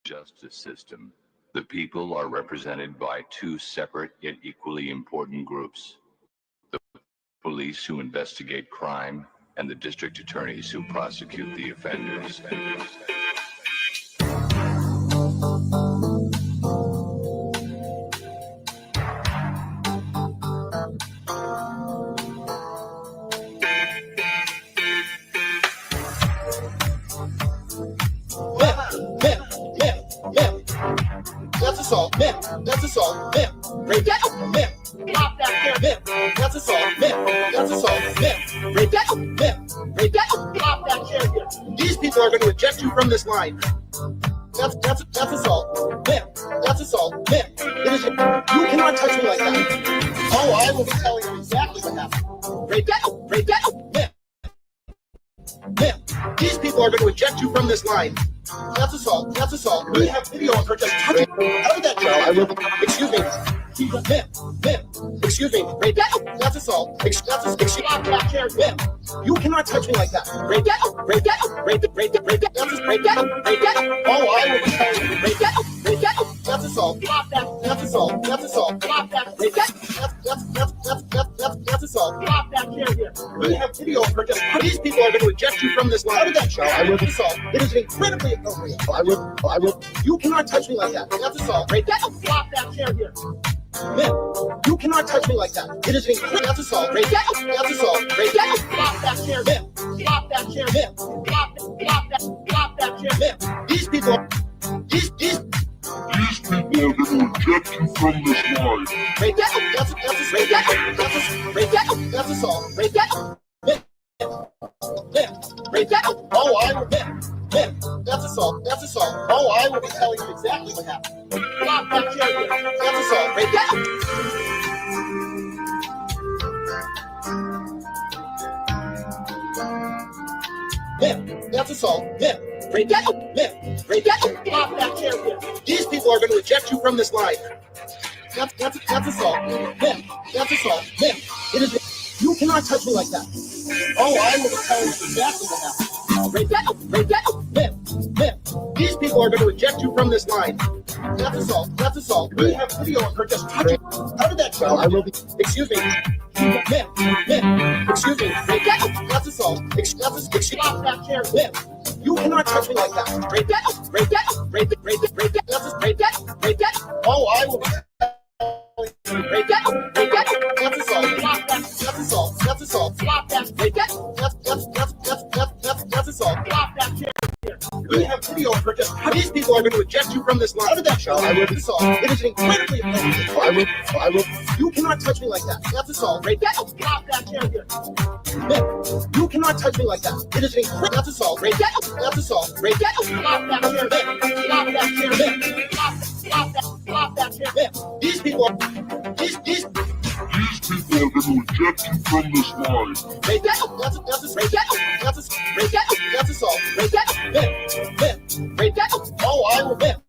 justice system, the people are represented by two separate yet equally important groups: the police who investigate crime and the district attorneys who prosecute the offenders. That's assault, man. That's assault, man. Break that up, man. Pop that hair, man. That's assault, man. That's assault, man. Break that up, man. Break that up, pop that hair here. These people are going to eject you from this line. That's assault, man. That's assault, man. It is. You cannot touch me like that. Oh, I will be telling you exactly what happened. Break that up, man. Man, these people are going to eject you from this line. That's assault. That's assault. We have video of her just touching. Out of that jail, I will. Excuse me. Ma'am. Excuse me. Break that up. That's assault. Ma'am, you cannot touch me like that. Break that up. Break that up. Break that. Break that. That's break that up. Break that up. Oh, I will be telling you. Break that up. Break that up. That's assault. That's assault. That's assault. Break that. That's assault. We have video of her just. These people are going to eject you from this line. Out of that show, I will assault. It is incredibly appropriate. I will. You cannot touch me like that. That's assault. Break that up. Flop that chair here. Ma'am, you cannot touch me like that. It is incredible. That's assault. Break that up. That's assault. Break that up. Flop that chair. Ma'am. Flop that chair. Ma'am. Flop that chair. Ma'am. These people are going to eject you from this line. Break that up. That's break that up. Break that up. That's assault. Break that up. Ma'am. Break that up. Oh, I will. Ma'am. That's assault. That's assault. Oh, I will be telling you exactly what happened. Flop that chair here. That's assault. Break that up. Ma'am, that's assault. Ma'am, break that up. Ma'am, break that up. Flop that chair here. These people are going to eject you from this line. That's assault. Ma'am, that's assault. Ma'am, it is. You cannot touch me like that. Oh, I will be telling you exactly what happened. Break that up. Break that up. Ma'am, these people are going to eject you from this line. That's assault. That's assault. We have video of her just touching. Out of that show, I will be. Excuse me. Ma'am. Excuse me. Break that up. That's assault. Excuse me. That chair. Ma'am, you cannot touch me like that. Break that up. Break that up. Break that. That's break that. Break that. Oh, I will be. Break that up. Break that up. That's assault. That's assault. That's assault. Break that. That's assault. That chair. We have video of her just. These people are going to eject you from this line. Out of that show, I will assault. It is incredibly appropriate. I will. You cannot touch me like that. That's assault. Break that up. Flop that chair here. Ma'am, you cannot touch me like that. It is incredible. That's assault. Break that up. That's assault. Break that up. Flop that chair. Flop that chair. Flop that chair. Ma'am, these people are. These people are going to eject you from this line. Break that up. That's break that up. Break that up. That's assault. Break that up. Ma'am, break that up. Oh, I will. Ma'am,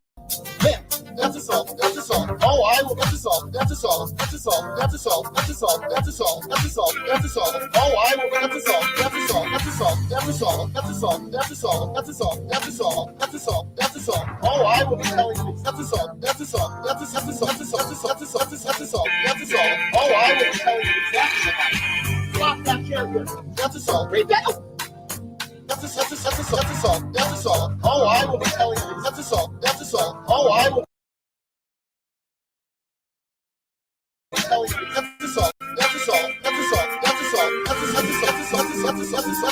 that's assault. That's assault. Oh, I will. That's assault. That's assault. That's assault. That's assault. That's assault. That's assault. That's assault. That's assault. Oh, I will. That's assault. That's assault. That's assault. That's assault. That's assault. That's assault. That's assault. That's assault. That's assault. That's assault. Oh, I will be telling you. That's assault. That's assault. That's assault. That's assault. That's assault. That's assault. That's assault. Oh, I will be telling you exactly what happened. Flop that chair here. That's assault. Break that up. That's assault. That's assault. Oh, I will be telling you. That's assault. That's assault. Oh, I will. Telling you. That's assault. That's assault. That's assault. That's assault. That's assault. That's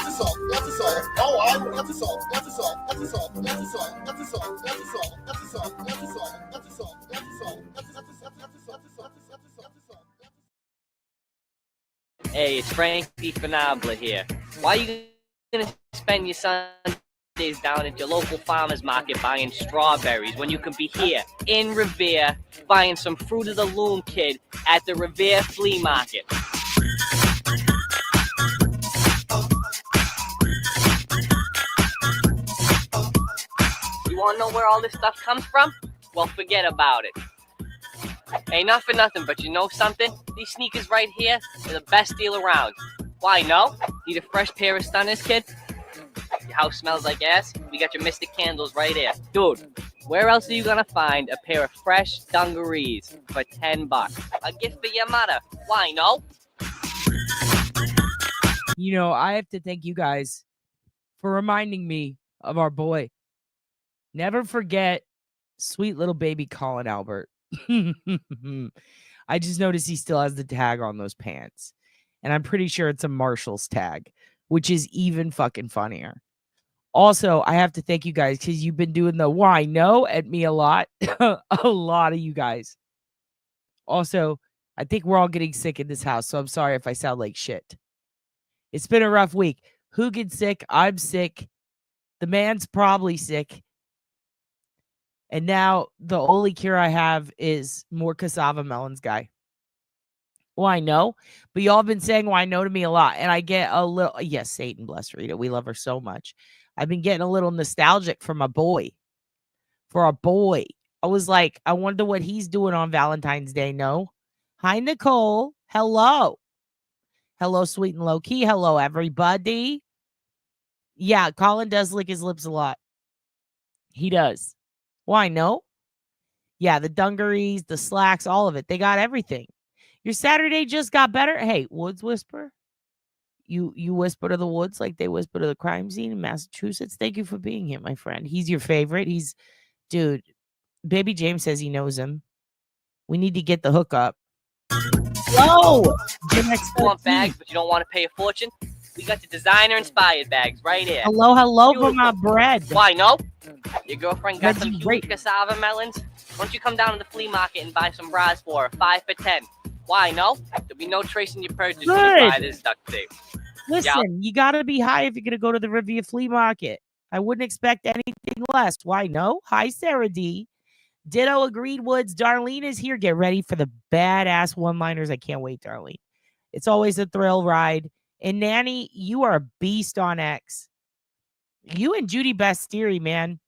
assault. That's assault. Oh, I will. That's assault. That's assault. That's assault. That's assault. That's assault. That's assault. That's assault. That's assault. That's assault. That's assault. Hey, it's Frankie Finabla here. Why are you gonna spend your Sundays down at your local farmer's market buying strawberries when you can be here in Revere buying some Fruit of the Loom Kid at the Revere Flea Market? You wanna know where all this stuff comes from? Well, forget about it. Hey, not for nothing, but you know something? These sneakers right here are the best deal around. Why, no? Need a fresh pair of Stunners, kid? Your house smells like ass? We got your Mystic candles right here. Dude, Where else are you gonna find a pair of fresh dungarees for $10? A gift for your mother. Why no? You know, I have to thank you guys for reminding me of our boy. Never forget sweet little baby Colin Albert. I just noticed he still has the tag on those pants. And I'm pretty sure it's a Marshall's tag, which is even fucking funnier. Also, I have to thank you guys because you've been doing the why no at me a lot. A lot of you guys. Also, I think we're all getting sick in this house, so I'm sorry if I sound like shit. It's been a rough week. Who gets sick? I'm sick. The man's probably sick. And now the only cure I have is more cassava melons, guy. Why no? But y'all have been saying why no to me a lot. And I get a little, yes, Satan bless Rita. We love her so much. I've been getting a little nostalgic for my boy. For our boy. I was like, I wonder what he's doing on Valentine's Day. No. Hi, Nicole. Hello. Hello, sweet and low key. Hello, everybody. Yeah, Colin does lick his lips a lot. He does. Why no? Yeah, the dungarees, the slacks, all of it. They got everything. Your Saturday just got better. Hey, Woods Whisper. You whisper to the woods like they whisper to the crime scene in Massachusetts. Thank you for being here, my friend. He's your favorite. Dude, Baby James says he knows him. We need to get the hookup. Whoa! You want bags, but you don't want to pay a fortune? We got the designer-inspired bags right here. Hello for my bread. Why no? Your girlfriend got some huge cassava melons? Why don't you come down to the flea market and buy some bras for her, 5 for $10? Why no? There'll be no tracing your purchase when you buy this duct tape. Listen, you gotta be high if you're gonna go to the Riviera flea market. I wouldn't expect anything less. Why no? Hi, Sarah D. Ditto agreed, Woods. Darlene is here. Get ready for the badass one-liners. I can't wait, Darlene. It's always a thrill ride. And Nanny, you are a beast on X. You and Judy Bastiri, man.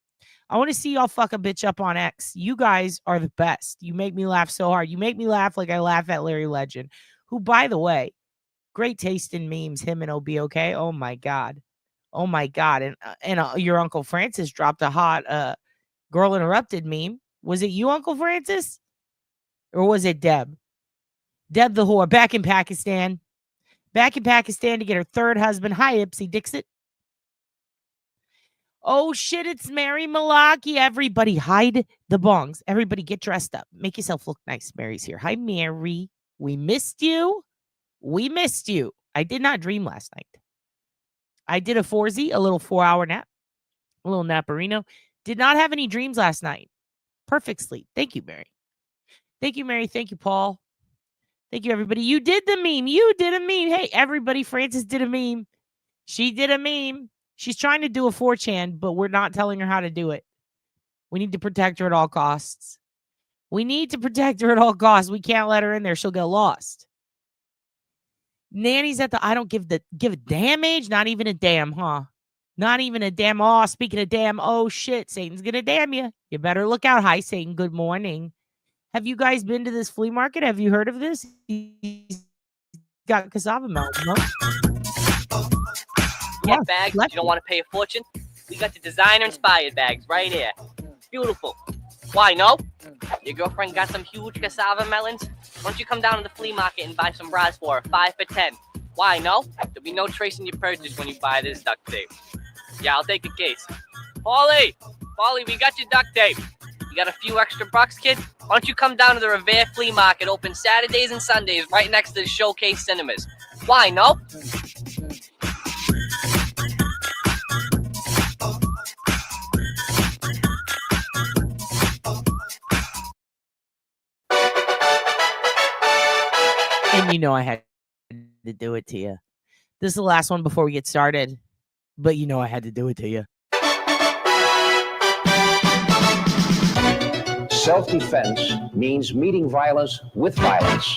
I want to see y'all fuck a bitch up on X. You guys are the best. You make me laugh so hard. You make me laugh like I laugh at Larry Legend, who, by the way, great taste in memes, him and OBOK. Oh, my God. Oh, my God. And your Uncle Francis dropped a hot Girl Interrupted meme. Was it you, Uncle Francis? Or was it Deb? Deb the whore, back in Pakistan. Back in Pakistan to get her third husband. Hi, Ipsy Dixit. Oh, shit, it's Mary Malaki. Everybody hide the bongs. Everybody get dressed up. Make yourself look nice. Mary's here. Hi, Mary. We missed you. We missed you. I did not dream last night. I did a 4Z, a little 4-hour nap. A little naparino. Did not have any dreams last night. Perfect sleep. Thank you, Mary. Thank you, Mary. Thank you, Paul. Thank you, everybody. You did the meme. You did a meme. Hey, everybody. Frances did a meme. She did a meme. She's trying to do a 4chan, but we're not telling her how to do it. We need to protect her at all costs. We need to protect her at all costs. We can't let her in there. She'll get lost. Nanny's at the I don't give a damn age. Not even a damn, huh? Not even a damn. Oh, speaking of damn, oh shit, Satan's gonna damn you. You better look out. Hi, Satan. Good morning. Have you guys been to this flea market? Have you heard of this? He's got cassava melon. No? You want bags, but you don't want to pay a fortune? We got the designer-inspired bags right here. Beautiful. Why no? Your girlfriend got some huge cassava melons? Why don't you come down to the flea market and buy some bras for her, 5 for $10? Why no? There'll be no tracing your purchase when you buy this duct tape. Yeah, I'll take a case. Paulie, we got your duct tape. You got a few extra bucks, kid? Why don't you come down to the Revere Flea Market, open Saturdays and Sundays, right next to the Showcase Cinemas? Why no? And you know I had to do it to you. This is the last one before we get started, but you know I had to do it to you. Self-defense means meeting violence with violence.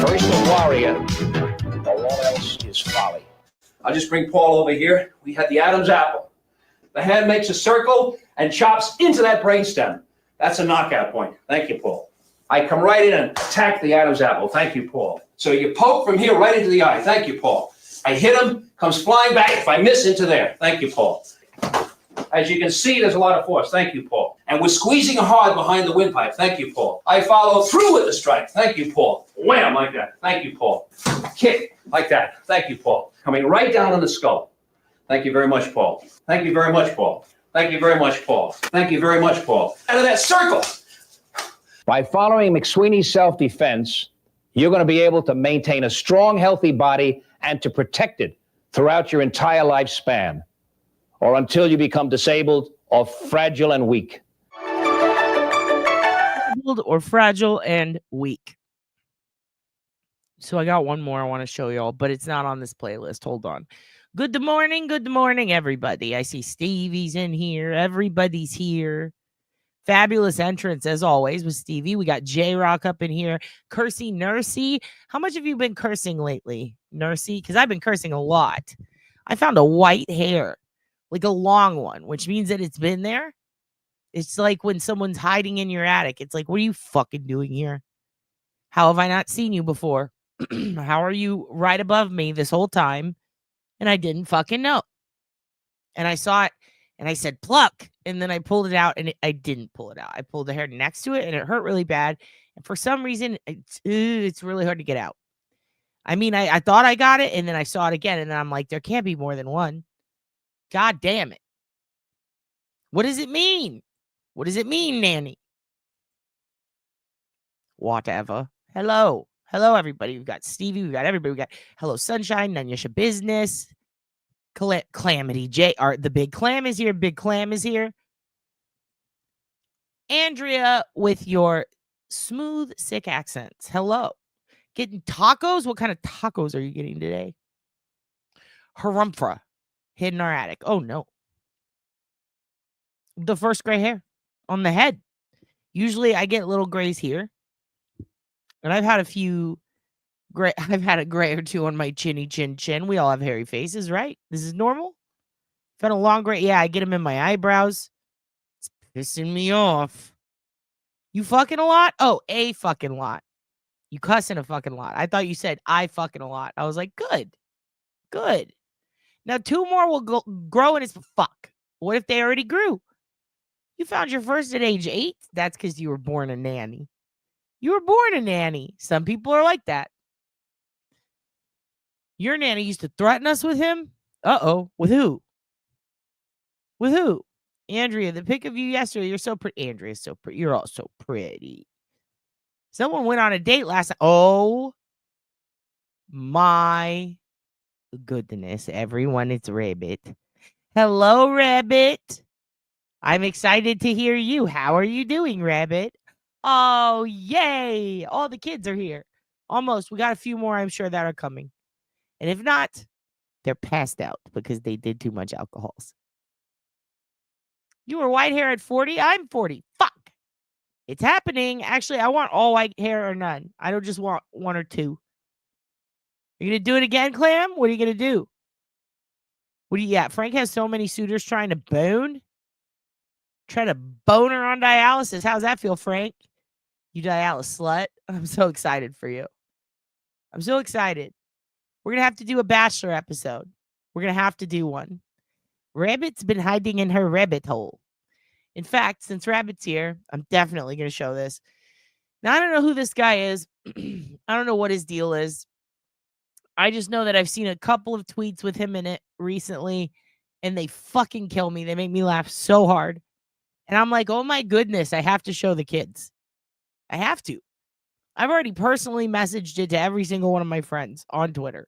First a warrior, all else is folly. I'll just bring Paul over here. We had the Adam's apple. The hand makes a circle and chops into that brainstem. That's a knockout point. Thank you, Paul. I come right in and attack the Adam's apple. Thank you, Paul. So you poke from here right into the eye. Thank you, Paul. I hit him, comes flying back. If I miss, into there. Thank you, Paul. As you can see, there's a lot of force. Thank you, Paul. And we're squeezing hard behind the windpipe. Thank you, Paul. I follow through with the strike. Thank you, Paul. Wham, like that. Thank you, Paul. Kick, like that. Thank you, Paul. Coming right down on the skull. Thank you very much, Paul. Thank you very much, Paul. Thank you very much, Paul. Thank you very much, Paul. Out of that circle. By following McSweeney's self-defense, you're going to be able to maintain a strong, healthy body and to protect it throughout your entire lifespan, or until you become disabled or fragile and weak. Disabled or fragile and weak. So I got one more I want to show y'all, but it's not on this playlist. Hold on. Good morning, everybody. I see Stevie's in here. Everybody's here. Fabulous entrance, as always, with Stevie. We got J-Rock up in here. Cursey Nursey. How much have you been cursing lately, Nursey? Because I've been cursing a lot. I found a white hair, like a long one, which means that it's been there. It's like when someone's hiding in your attic. It's like, what are you fucking doing here? How have I not seen you before? How are you right above me this whole time? And I didn't fucking know. And I saw it and I said, pluck. And then I pulled it out and I didn't pull it out. I pulled the hair next to it and it hurt really bad. And for some reason, it's really hard to get out. I mean, I thought I got it and then I saw it again. And then I'm like, there can't be more than one. God damn it. What does it mean? What does it mean, Nanny? Whatever. Hello. Hello, everybody. We've got Stevie. We've got everybody. We got Hello Sunshine, Nanyasha Business, Calamity J. The Big Clam is here. Big Clam is here. Andrea with your smooth, sick accents. Hello. Getting tacos? What kind of tacos are you getting today? Harumpha. Hid in our attic. Oh, no. The first gray hair on the head. Usually I get little grays here. And I've had a few gray. I've had a gray or two on my chinny chin. We all have hairy faces, right? This is normal. I've had a long gray. Yeah, I get them in my eyebrows. It's pissing me off. You fucking a lot? Oh, a fucking lot. You cussing a fucking lot. I thought you said I fucking a lot. I was like, good. Good. Now 2 more will grow and it's fuck. What if they already grew? You found your first at age 8? That's because you were born a nanny. You were born a nanny. Some people are like that. Your nanny used to threaten us with him? Uh-oh. With who? With who? Andrea, the pic of you yesterday. You're so pretty. Andrea's so pretty. You're all so pretty. Someone went on a date last night. Oh, my goodness. Everyone, it's Rabbit. Hello, Rabbit. I'm excited to hear you. How are you doing, Rabbit? Oh, yay. All the kids are here. Almost. We got a few more, I'm sure, that are coming. And if not, they're passed out because they did too much alcohols. You were white hair at 40? I'm 40. Fuck. It's happening. Actually, I want all white hair or none. I don't just want 1 or 2. Are you going to do it again, Clam? What are you going to do? What do you got? Frank has so many suitors trying to bone. Try to bone her on dialysis. How's that feel, Frank? You dialysis slut. I'm so excited for you. I'm so excited. We're going to have to do a Bachelor episode. We're going to have to do one. Rabbit's been hiding in her rabbit hole. In fact, since Rabbit's here, I'm definitely going to show this. Now, I don't know who this guy is. I don't know what his deal is. I just know that I've seen a couple of tweets with him in it recently, and they fucking kill me. They make me laugh so hard. And I'm like, oh my goodness, I have to show the kids. I have to. I've already personally messaged it to every single one of my friends on Twitter.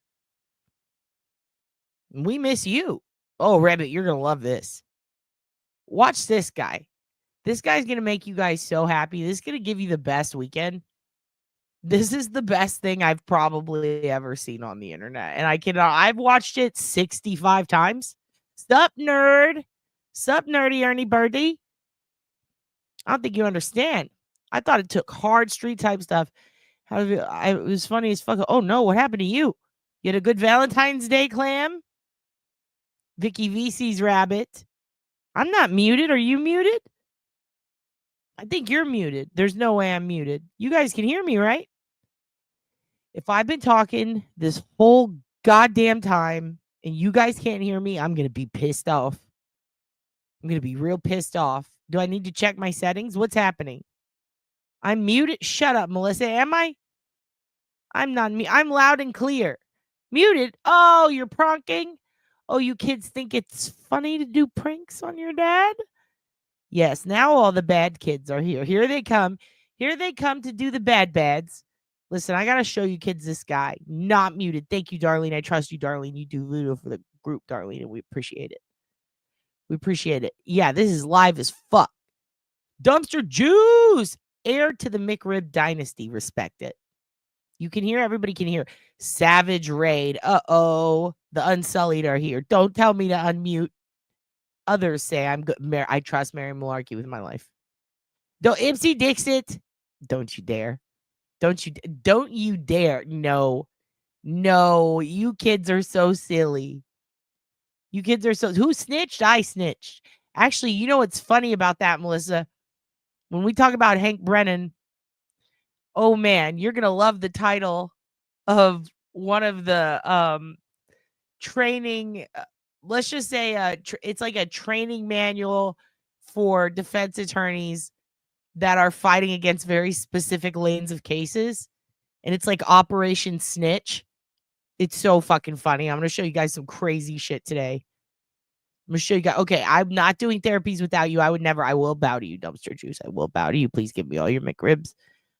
We miss you. Oh, Rabbit, you're going to love this. Watch this guy. This guy's going to make you guys so happy. This is going to give you the best weekend. This is the best thing I've probably ever seen on the internet. And I've watched it 65 times. Sup, nerd? Sup, nerdy Ernie Birdie? I don't think you understand. I thought it took hard street type stuff. It was funny as fuck. Oh no, what happened to you? You had a good Valentine's Day, Clam? Vicky VC's Rabbit. I'm not muted. Are you muted? I think you're muted. There's no way I'm muted. You guys can hear me, right? If I've been talking this whole goddamn time and you guys can't hear me, I'm going to be pissed off. I'm going to be real pissed off. Do I need to check my settings? What's happening? I'm muted. Shut up, Melissa. Am I? I'm not me. I'm loud and clear. Muted. Oh, you're pranking? Oh, you kids think it's funny to do pranks on your dad? Yes, now all the bad kids are here. Here they come. Here they come to do the bads. Listen, I got to show you kids this guy. Not muted. Thank you, Darlene. I trust you, Darlene. You do voodoo for the group, Darlene, and we appreciate it. We appreciate it. Yeah, this is live as fuck. Dumpster Juice. Heir to the McRib dynasty. Respect it. You can hear. Everybody can hear. Savage Raid. Uh-oh. The Unsullied are here. Don't tell me to unmute. Others say I'm good. I trust Mary Malarkey with my life. Don't Ipsy Dixit. Don't you dare. Don't you dare. No. You kids are so silly. You kids are so. Who snitched? I snitched. Actually, you know what's funny about that, Melissa? When we talk about Hank Brennan, oh man, you're gonna love the title of one of the training. Let's just say it's like a training manual for defense attorneys that are fighting against very specific lanes of cases. And it's like Operation Snitch. It's so fucking funny. I'm going to show you guys some crazy shit today. I'm going to show you guys. Okay, I'm not doing therapies without you. I will bow to you, Dumpster Juice. I will bow to you. Please give me all your McRibs.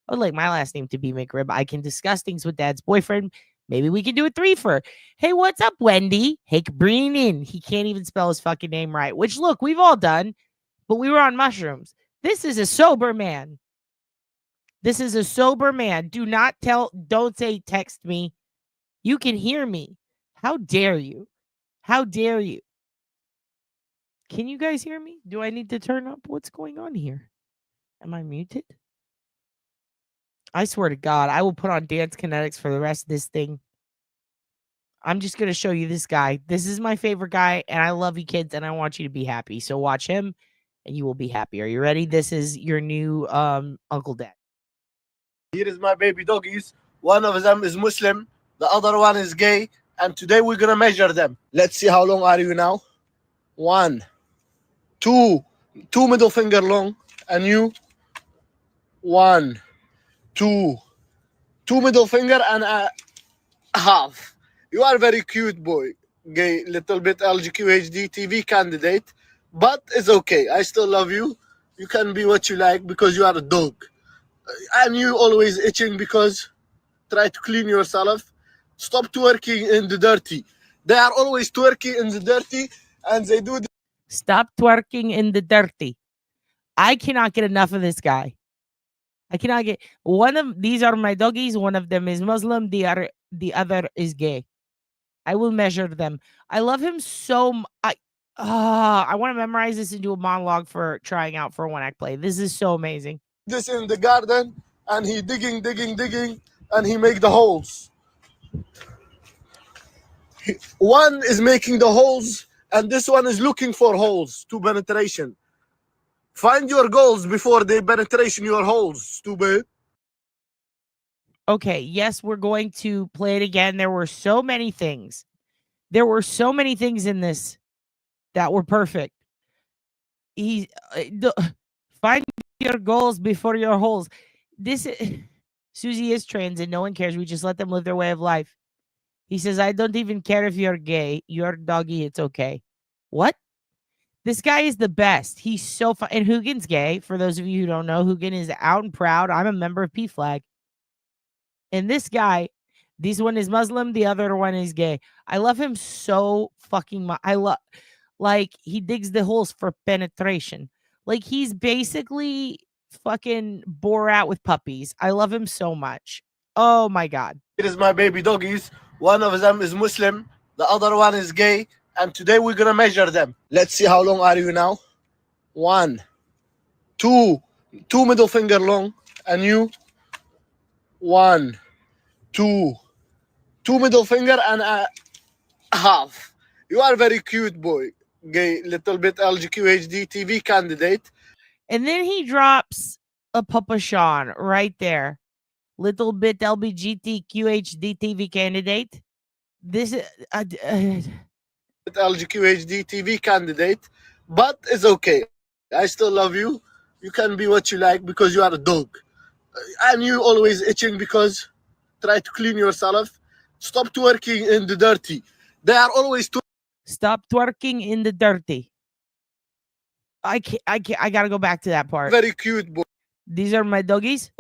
I would like my last name to be McRib. I can discuss things with Dad's boyfriend. Maybe we can do a 3-for. Hey, what's up, Wendy? Hank Brennan. He can't even spell his fucking name right. Which, look, we've all done. But we were on mushrooms. This is a sober man. This is a sober man. Don't say text me. You can hear me. How dare you? How dare you? Can you guys hear me? Do I need to turn up? What's going on here? Am I muted? I swear to God, I will put on Dance Kinetics for the rest of this thing. I'm just going to show you this guy. This is my favorite guy, and I love you kids, and I want you to be happy. So watch him, and you will be happy. Are you ready? This is your new Uncle Dad. Here is my baby doggies. One of them is Muslim. The other one is gay. And today we're going to measure them. Let's see how long are you now. 1, 2 middle finger long. And you. 1, 2 middle finger and a half. You are very cute, boy. Gay, little bit LGQHD TV candidate. But it's okay. I still love you. You can be what you like because you are a dog. And you always itching because try to clean yourself. Stop twerking in the dirty. They are always twerking in the dirty and they do the Stop twerking in the dirty. I cannot get enough of this guy. I cannot get these are my doggies. One of them is Muslim. The other is gay. I will measure them. I love him so much. I want to memorize this and do a monologue for trying out for a one-act play. This is so amazing. This in the garden and he digging and he make the holes. One is making the holes and this one is looking for holes to penetration. Find your goals before they penetration your holes, stupid. Okay, yes, we're going to play it again. There were so many things. There were so many things in this that were perfect. Find your goals before your holes. Susie is trans and no one cares. We just let them live their way of life. He says, I don't even care if you're gay. You're doggy. It's okay. What? This guy is the best. He's so fun. And Hugin's gay. For those of you who don't know, Hugin is out and proud. I'm a member of P-Flag. And this guy, this one is Muslim. The other one is gay. I love him so fucking much. Like, he digs the holes for penetration. Like, he's basically fucking Borat with puppies. I love him so much. Oh, my God. Here is my baby doggies. One of them is Muslim. The other one is gay. And today we're going to measure them. Let's see how long are you now. 1, 2 middle finger long. And you. 1, 2 middle finger and a half. You are very cute, boy. Gay, little bit LGQHD TV candidate. And then he drops a Papa Sean right there. Little bit LBGTQHD TV candidate. This is LGQHD TV candidate, but it's okay. I still love you. You can be what you like because you are a dog. And you always itching because try to clean yourself. Stop twerking in the dirty. They are always stop twerking in the dirty. I gotta go back to that part. very cute boy. These are my doggies.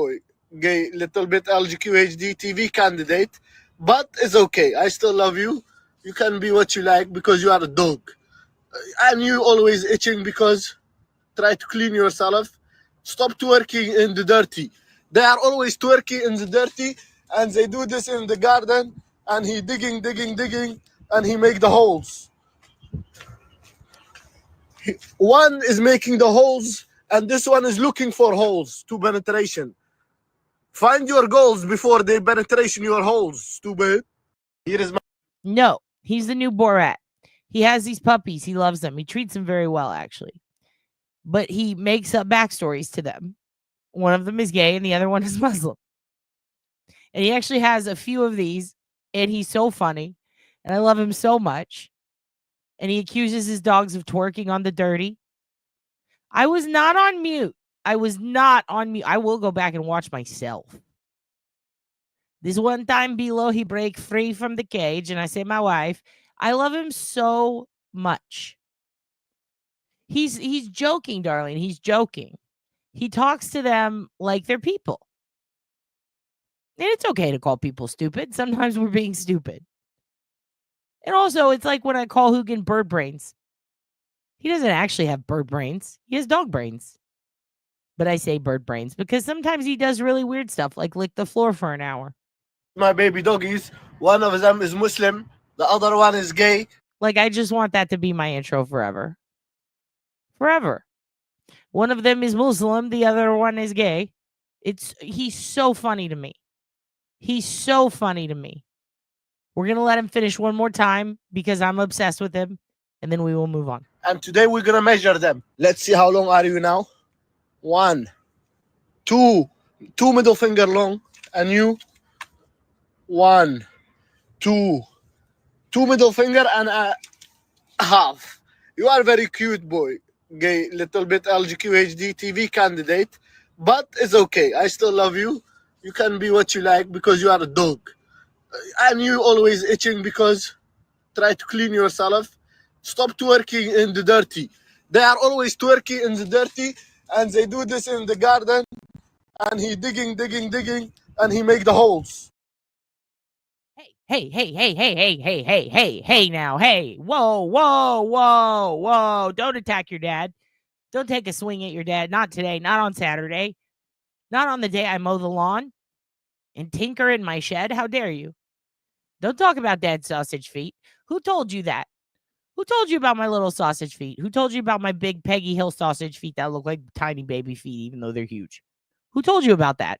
Gay, little bit LGQHD TV candidate, but it's okay. I still love you. You can be what you like because you are a dog. And you always itching because try to clean yourself. Stop twerking in the dirty. They are always twerking in the dirty, and they do this in the garden, and he digging, and he make the holes. One is making the holes, and this one is looking for holes to penetration. Find your goals before they penetration your holes, stupid. Here is my... No, he's the new Borat. He has these puppies. He loves them. He treats them very well, actually. But he makes up backstories to them. One of them is gay and the other one is Muslim. And he actually has a few of these, and he's so funny. And I love him so much. And he accuses his dogs of twerking on the dirty. I was not on mute. I will go back and watch myself. This one time below, he break free from the cage, and I say, my wife, I love him so much. He's joking, darling. He's joking. He talks to them like they're people. And it's okay to call people stupid. Sometimes we're being stupid. And also, it's like when I call Hugin bird brains. He doesn't actually have bird brains. He has dog brains. But I say bird brains because sometimes he does really weird stuff, like lick the floor for an hour. My baby doggies, one of them is Muslim, the other one is gay. Like, I just want that to be my intro forever. Forever. One of them is Muslim, the other one is gay. He's so funny to me. He's so funny to me. We're going to let him finish one more time because I'm obsessed with him, and then we will move on. And today we're going to measure them. Let's see how long are you now. 1, 2 middle finger long, and you 1, 2 middle finger and a half. You are very cute boy. Gay, little bit LGQHD TV candidate, but it's okay. I still love you. You can be what you like because you are a dog. And you always itching because try to clean yourself. Stop twerking in the dirty. They are always twerking in the dirty, and they do this in the garden, and he digging, and he make the holes. Hey now, hey. Whoa. Don't attack your dad. Don't take a swing at your dad. Not today, not on Saturday. Not on the day I mow the lawn and tinker in my shed. How dare you? Don't talk about dad's sausage feet. Who told you that? Who told you about my little sausage feet? Who told you about my big Peggy Hill sausage feet that look like tiny baby feet, even though they're huge? Who told you about that?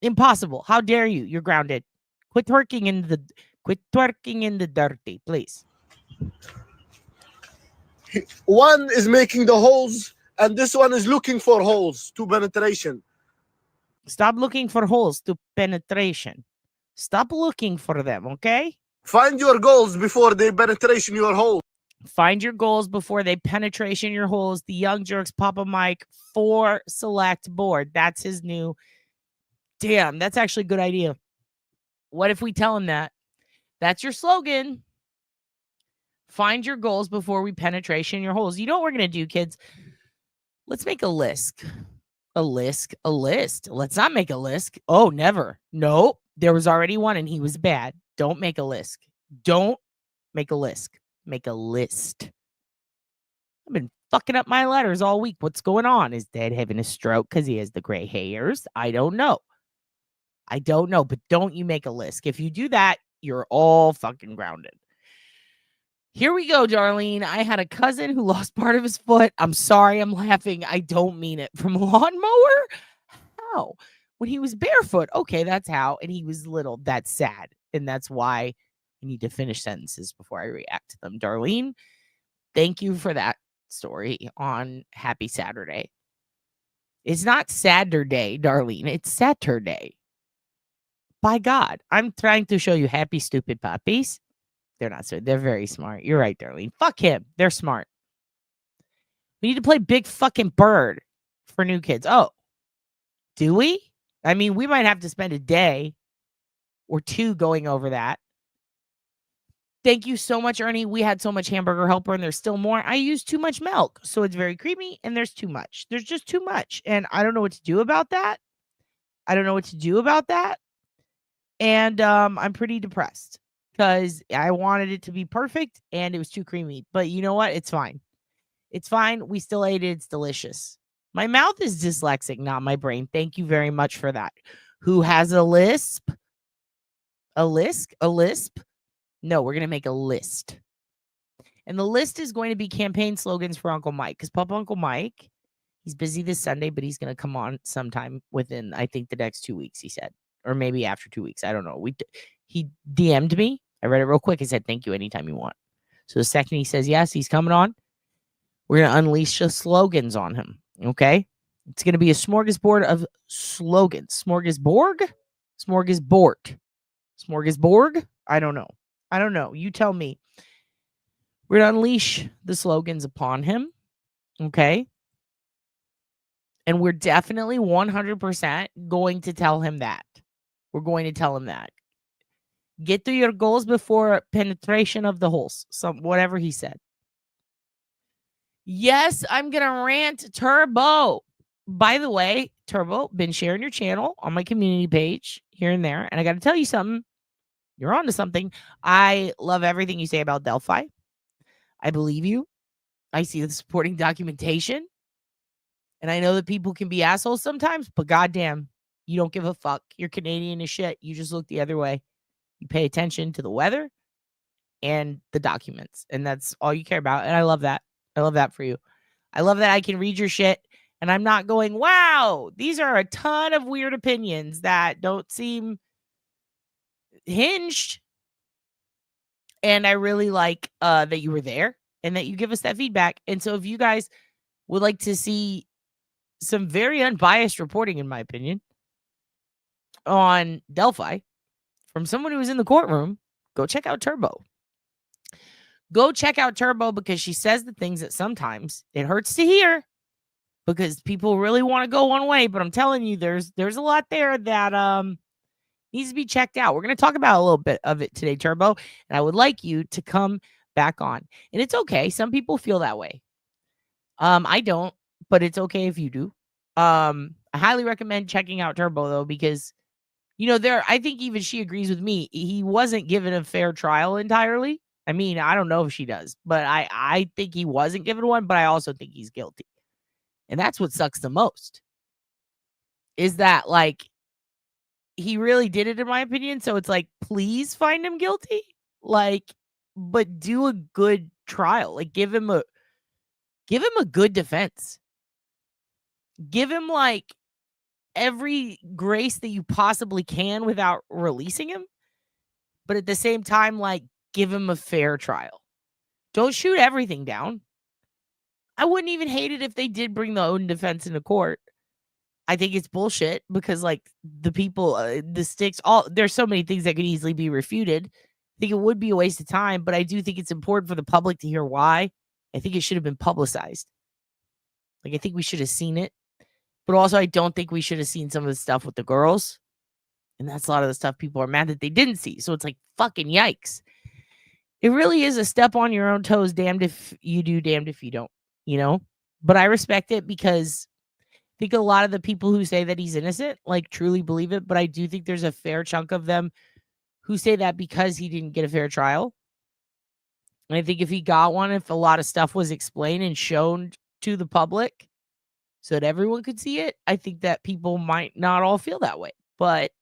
Impossible. How dare you? You're grounded. Quit twerking in the dirty, please. One is making the holes, and this one is looking for holes to penetration. Stop looking for holes to penetration. Stop looking for them, okay? Find your goals before they penetration your hole. Find your goals before they penetration your holes. The Young Jerks Papa Mike 4 select board. That's his new. Damn, that's actually a good idea. What if we tell him that? That's your slogan. Find your goals before we penetration your holes. You know what we're going to do, kids? Let's make a list. A list. Let's not make a list. Oh, never. Nope. There was already one and he was bad. Don't make a list. Don't make a list. Make a list. I've been fucking up my letters all week. What's going on? Is Dad having a stroke because he has the gray hairs? I don't know. But don't you make a list. If you do that, you're all fucking grounded. Here we go, Darlene. I had a cousin who lost part of his foot. I'm sorry, I'm laughing. I don't mean it. From a lawnmower? How? When he was barefoot. Okay, that's how. And he was little. That's sad. And that's why I need to finish sentences before I react to them. Darlene, thank you for that story on Happy Saturday. It's not Saturday, Darlene. It's Saturday. By God, I'm trying to show you happy, stupid puppies. They're not so. They're very smart. You're right, Darlene. Fuck him. They're smart. We need to play Big Fucking Bird for new kids. Oh, do we? I mean, we might have to spend a day or two going over that. Thank you so much, Ernie. We had so much hamburger helper and there's still more. I use too much milk, so it's very creamy and there's too much. There's just too much. And I don't know what to do about that. And I'm pretty depressed because I wanted it to be perfect and it was too creamy. But you know what? It's fine. It's fine. We still ate it. It's delicious. My mouth is dyslexic, not my brain. Thank you very much for that. Who has a lisp? A lisp? A lisp? No, we're going to make a list. And the list is going to be campaign slogans for Uncle Mike. Because Papa Uncle Mike, he's busy this Sunday, but he's going to come on sometime within, I think, the next 2 weeks, he said. Or maybe after 2 weeks. I don't know. He DM'd me. I read it real quick. He said, thank you anytime you want. So the second he says yes, he's coming on. We're going to unleash the slogans on him. Okay? It's going to be a smorgasbord of slogans. Smorgasbord? Smorgasbord. Smorgasbord? I don't know. You tell me. We're going to unleash the slogans upon him. Okay? And we're definitely 100% going to tell him that. We're going to tell him that. Get to your goals before penetration of the holes. Whatever he said. Yes, I'm going to rant Turbo. By the way, Turbo, been sharing your channel on my community page here and there. And I got to tell you something. You're on to something. I love everything you say about Delphi. I believe you. I see the supporting documentation. And I know that people can be assholes sometimes, but goddamn, you don't give a fuck. You're Canadian as shit. You just look the other way. You pay attention to the weather and the documents. And that's all you care about. And I love that. I love that for you. I love that I can read your shit and I'm not going, wow, these are a ton of weird opinions that don't seem hinged. And I really like that you were there and that you give us that feedback. And so if you guys would like to see some very unbiased reporting, in my opinion, on Delphi from someone who was in the courtroom, go check out Turbo. Go check out Turbo because she says the things that sometimes it hurts to hear because people really want to go one way. But I'm telling you, there's a lot there that needs to be checked out. We're going to talk about a little bit of it today, Turbo. And I would like you to come back on. And it's okay. Some people feel that way. I don't, but it's okay if you do. I highly recommend checking out Turbo, though, because, you know, I think even she agrees with me. He wasn't given a fair trial entirely. I mean, I don't know if she does, but I think he wasn't given one, but I also think he's guilty. And that's what sucks the most. Is that, like, he really did it, in my opinion. So it's like, please find him guilty. Like, but do a good trial. Like, give him a good defense. Give him, like, every grace that you possibly can without releasing him. But at the same time, like, give him a fair trial. Don't shoot everything down. I wouldn't even hate it if they did bring the own defense into court. I think it's bullshit because, like, the people, the sticks, there's so many things that could easily be refuted. I think it would be a waste of time, but I do think it's important for the public to hear why. I think it should have been publicized. Like, I think we should have seen it. But also, I don't think we should have seen some of the stuff with the girls. And that's a lot of the stuff people are mad that they didn't see. So it's like, fucking yikes. It really is a step on your own toes. Damned if you do, damned if you don't, you know? But I respect it because I think a lot of the people who say that he's innocent, like, truly believe it. But I do think there's a fair chunk of them who say that because he didn't get a fair trial. And I think if he got one, if a lot of stuff was explained and shown to the public so that everyone could see it, I think that people might not all feel that way. But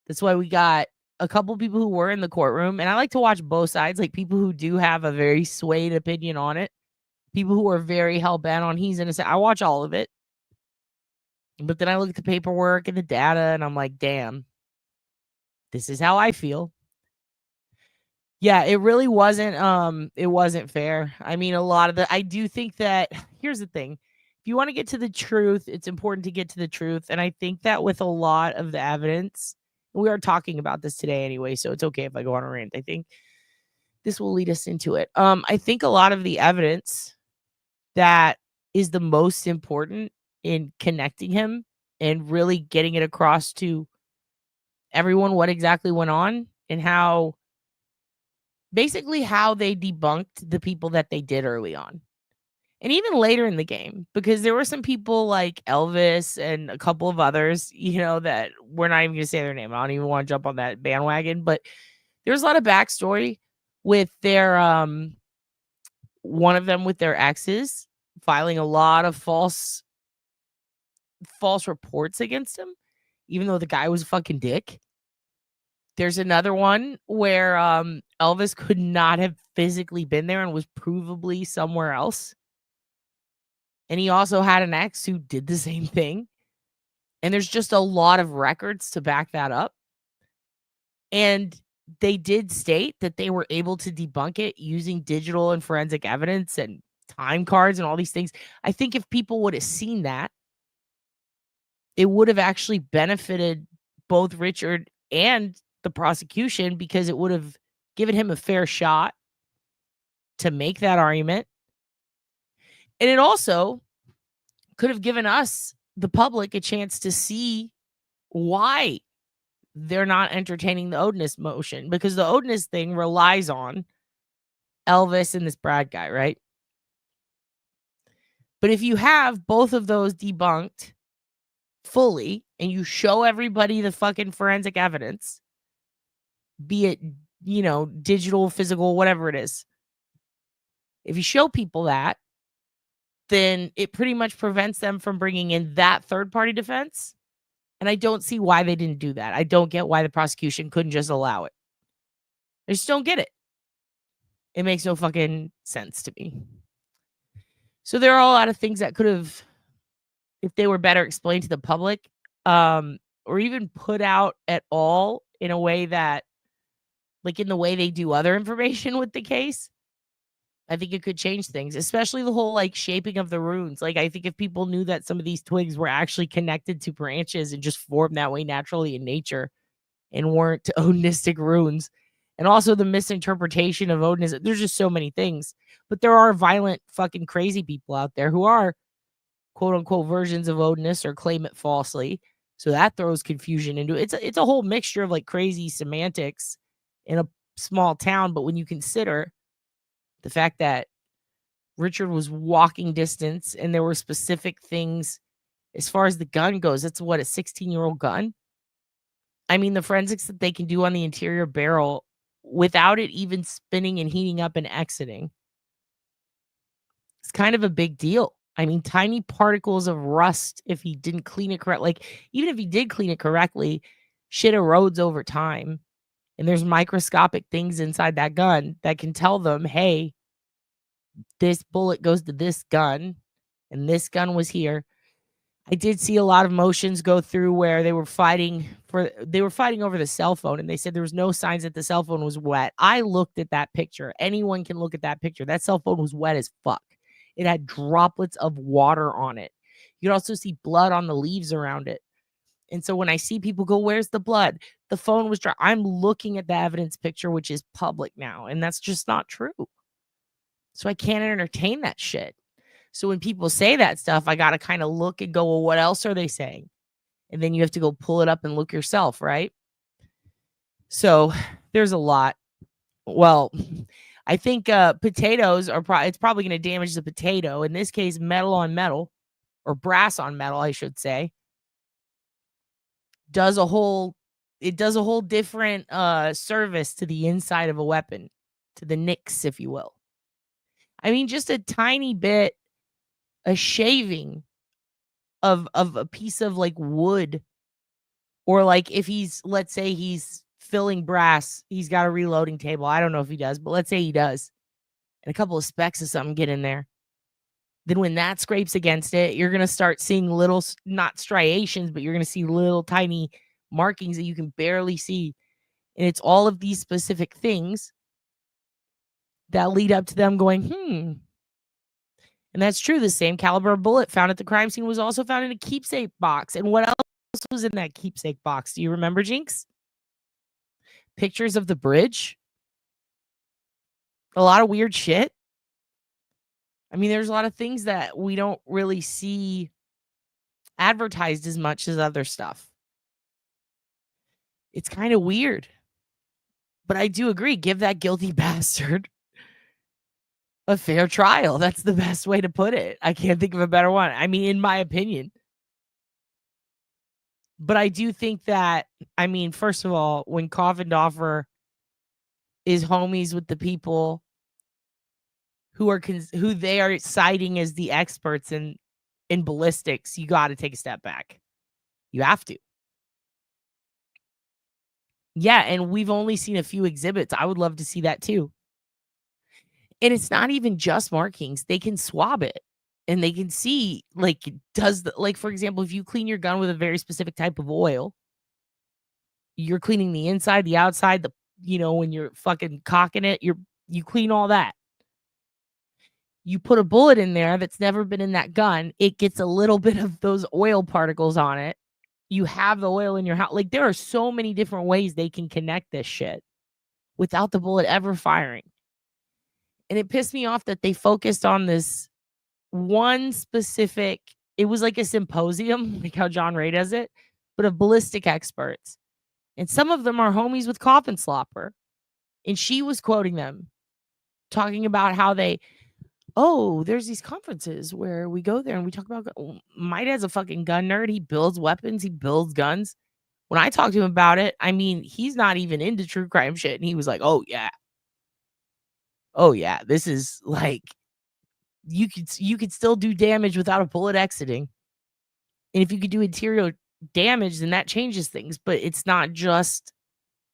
that's why we got a couple people who were in the courtroom. And I like to watch both sides, like people who do have a very swayed opinion on it. People who are very hell-bent on he's innocent. I watch all of it. But then I look at the paperwork and the data and I'm like, damn, this is how I feel. Yeah, it wasn't fair. I mean, a lot of I do think that here's the thing. If you want to get to the truth, it's important to get to the truth. And I think that with a lot of the evidence, we are talking about this today anyway, so it's okay if I go on a rant. I think this will lead us into it. I think a lot of the evidence that is the most important in connecting him and really getting it across to everyone what exactly went on and how basically how they debunked the people that they did early on. And even later in the game, because there were some people like Elvis and a couple of others, that we're not even going to say their name. I don't even want to jump on that bandwagon, but there's a lot of backstory with their, one of them with their exes filing a lot of false reports against him, even though the guy was a fucking dick. There's another one where Elvis could not have physically been there and was provably somewhere else. And he also had an ex who did the same thing. And there's just a lot of records to back that up. And they did state that they were able to debunk it using digital and forensic evidence and time cards and all these things. I think if people would have seen that, it would have actually benefited both Richard and the prosecution because it would have given him a fair shot to make that argument. And it also could have given us, the public, a chance to see why they're not entertaining the Odinist motion, because the Odinist thing relies on Elvis and this Brad guy, right? But if you have both of those debunked fully and you show everybody the fucking forensic evidence, be it, digital, physical, whatever it is, if you show people that, then it pretty much prevents them from bringing in that third-party defense. And I don't see why they didn't do that. I don't get why the prosecution couldn't just allow it. I just don't get it. It makes no fucking sense to me. So there are a lot of things that could have, if they were better explained to the public, or even put out at all in a way that, like in the way they do other information with the case, I think it could change things, especially the whole shaping of the runes. I think if people knew that some of these twigs were actually connected to branches and just formed that way naturally in nature and weren't Odinistic runes, and also the misinterpretation of Odinism, there's just so many things. But there are violent fucking crazy people out there who are quote unquote versions of Odinist or claim it falsely. So that throws confusion into it. It's a whole mixture of crazy semantics in a small town. But when you consider the fact that Richard was walking distance and there were specific things as far as the gun goes, it's what, a 16-year-old gun? I mean, the forensics that they can do on the interior barrel without it even spinning and heating up and exiting, it's kind of a big deal. I mean, tiny particles of rust, if he didn't clean it correctly, even if he did clean it correctly, shit erodes over time. And there's microscopic things inside that gun that can tell them, hey, this bullet goes to this gun and this gun was here. I did see a lot of motions go through where they were fighting over the cell phone, and they said there was no signs that the cell phone was wet. I looked at that picture. Anyone can look at that picture. That cell phone was wet as fuck. It had droplets of water on it. You could also see blood on the leaves around it. And so when I see people go, where's the blood? The phone was dry. I'm looking at the evidence picture, which is public now, and that's just not true. So I can't entertain that shit. So when people say that stuff, I got to kind of look and go, well, what else are they saying? And then you have to go pull it up and look yourself, right? So there's a lot. Well, I think potatoes are it's probably going to damage the potato. In this case, metal on metal, or brass on metal, I should say, does a whole different service to the inside of a weapon, to the nicks, if you will. I mean, just a tiny bit, a shaving of a piece of wood, or if let's say he's filling brass, he's got a reloading table. I don't know if he does, but let's say he does, and a couple of specks of something get in there. Then when that scrapes against it, you're going to start seeing little, not striations, but you're going to see little tiny markings that you can barely see. And it's all of these specific things that lead up to them going, And that's true. The same caliber bullet found at the crime scene was also found in a keepsake box. And what else was in that keepsake box? Do you remember, Jinx? Pictures of the bridge. A lot of weird shit. I mean, there's a lot of things that we don't really see advertised as much as other stuff. It's kind of weird. But I do agree. Give that guilty bastard a fair trial. That's the best way to put it. I can't think of a better one. I mean, in my opinion. But I do think that, I mean, first of all, when Coffindoffer is homies with the people who they are citing as the experts in ballistics, you got to take a step back. You have to. Yeah, and we've only seen a few exhibits. I would love to see that too. And it's not even just markings. They can swab it. And they can see, like, for example, if you clean your gun with a very specific type of oil, you're cleaning the inside, the outside, when you're fucking cocking it, you clean all that. You put a bullet in there that's never been in that gun, it gets a little bit of those oil particles on it. You have the oil in your house. Like, there are so many different ways they can connect this shit without the bullet ever firing. And it pissed me off that they focused on this one specific, it was like a symposium, like how John Ray does it, but of ballistic experts. And some of them are homies with Coffin Slopper. And she was quoting them, talking about how there's these conferences where we go there and we talk about, my dad's a fucking gun nerd. He builds weapons. He builds guns. When I talked to him about it, I mean, he's not even into true crime shit. And he was like, oh yeah, this is like, you could still do damage without a bullet exiting. And if you could do interior damage, then that changes things. But it's not just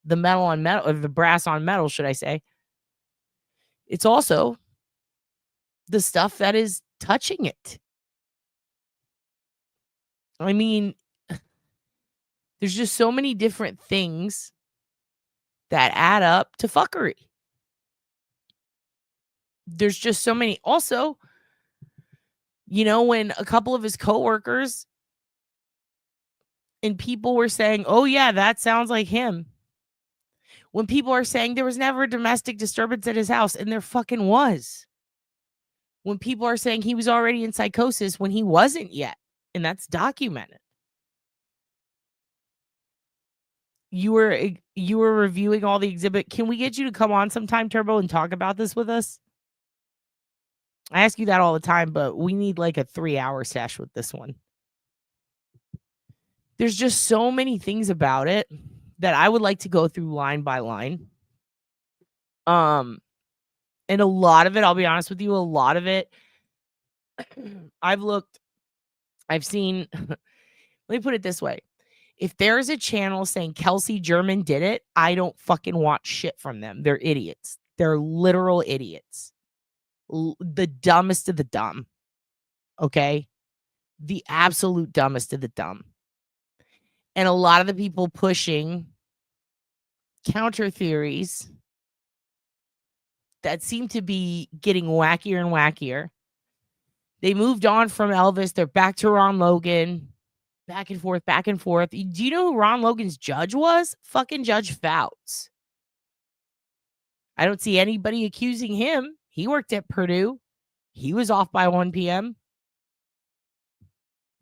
the metal on metal, or the brass on metal, should I say. It's also the stuff that is touching it. I mean, there's just so many different things that add up to fuckery. There's just so many. Also, when a couple of his coworkers and people were saying, oh yeah, that sounds like him. When people are saying there was never a domestic disturbance at his house, and there fucking was. When people are saying he was already in psychosis when he wasn't yet, and that's documented. You were reviewing all the exhibit. Can we get you to come on sometime, Turbo, and talk about this with us? I ask you that all the time, but we need like a 3-hour sesh with this one. There's just so many things about it that I would like to go through line by line. And a lot of it, I'll be honest with you, a lot of it, I've seen, let me put it this way. If there's a channel saying Kelsey German did it, I don't fucking watch shit from them. They're idiots. They're literal idiots. The dumbest of the dumb. Okay? The absolute dumbest of the dumb. And a lot of the people pushing counter theories that seem to be getting wackier and wackier. They moved on from Elvis. They're back to Ron Logan. Back and forth, back and forth. Do you know who Ron Logan's judge was? Fucking Judge Fouts. I don't see anybody accusing him. He worked at Purdue. He was off by 1 p.m.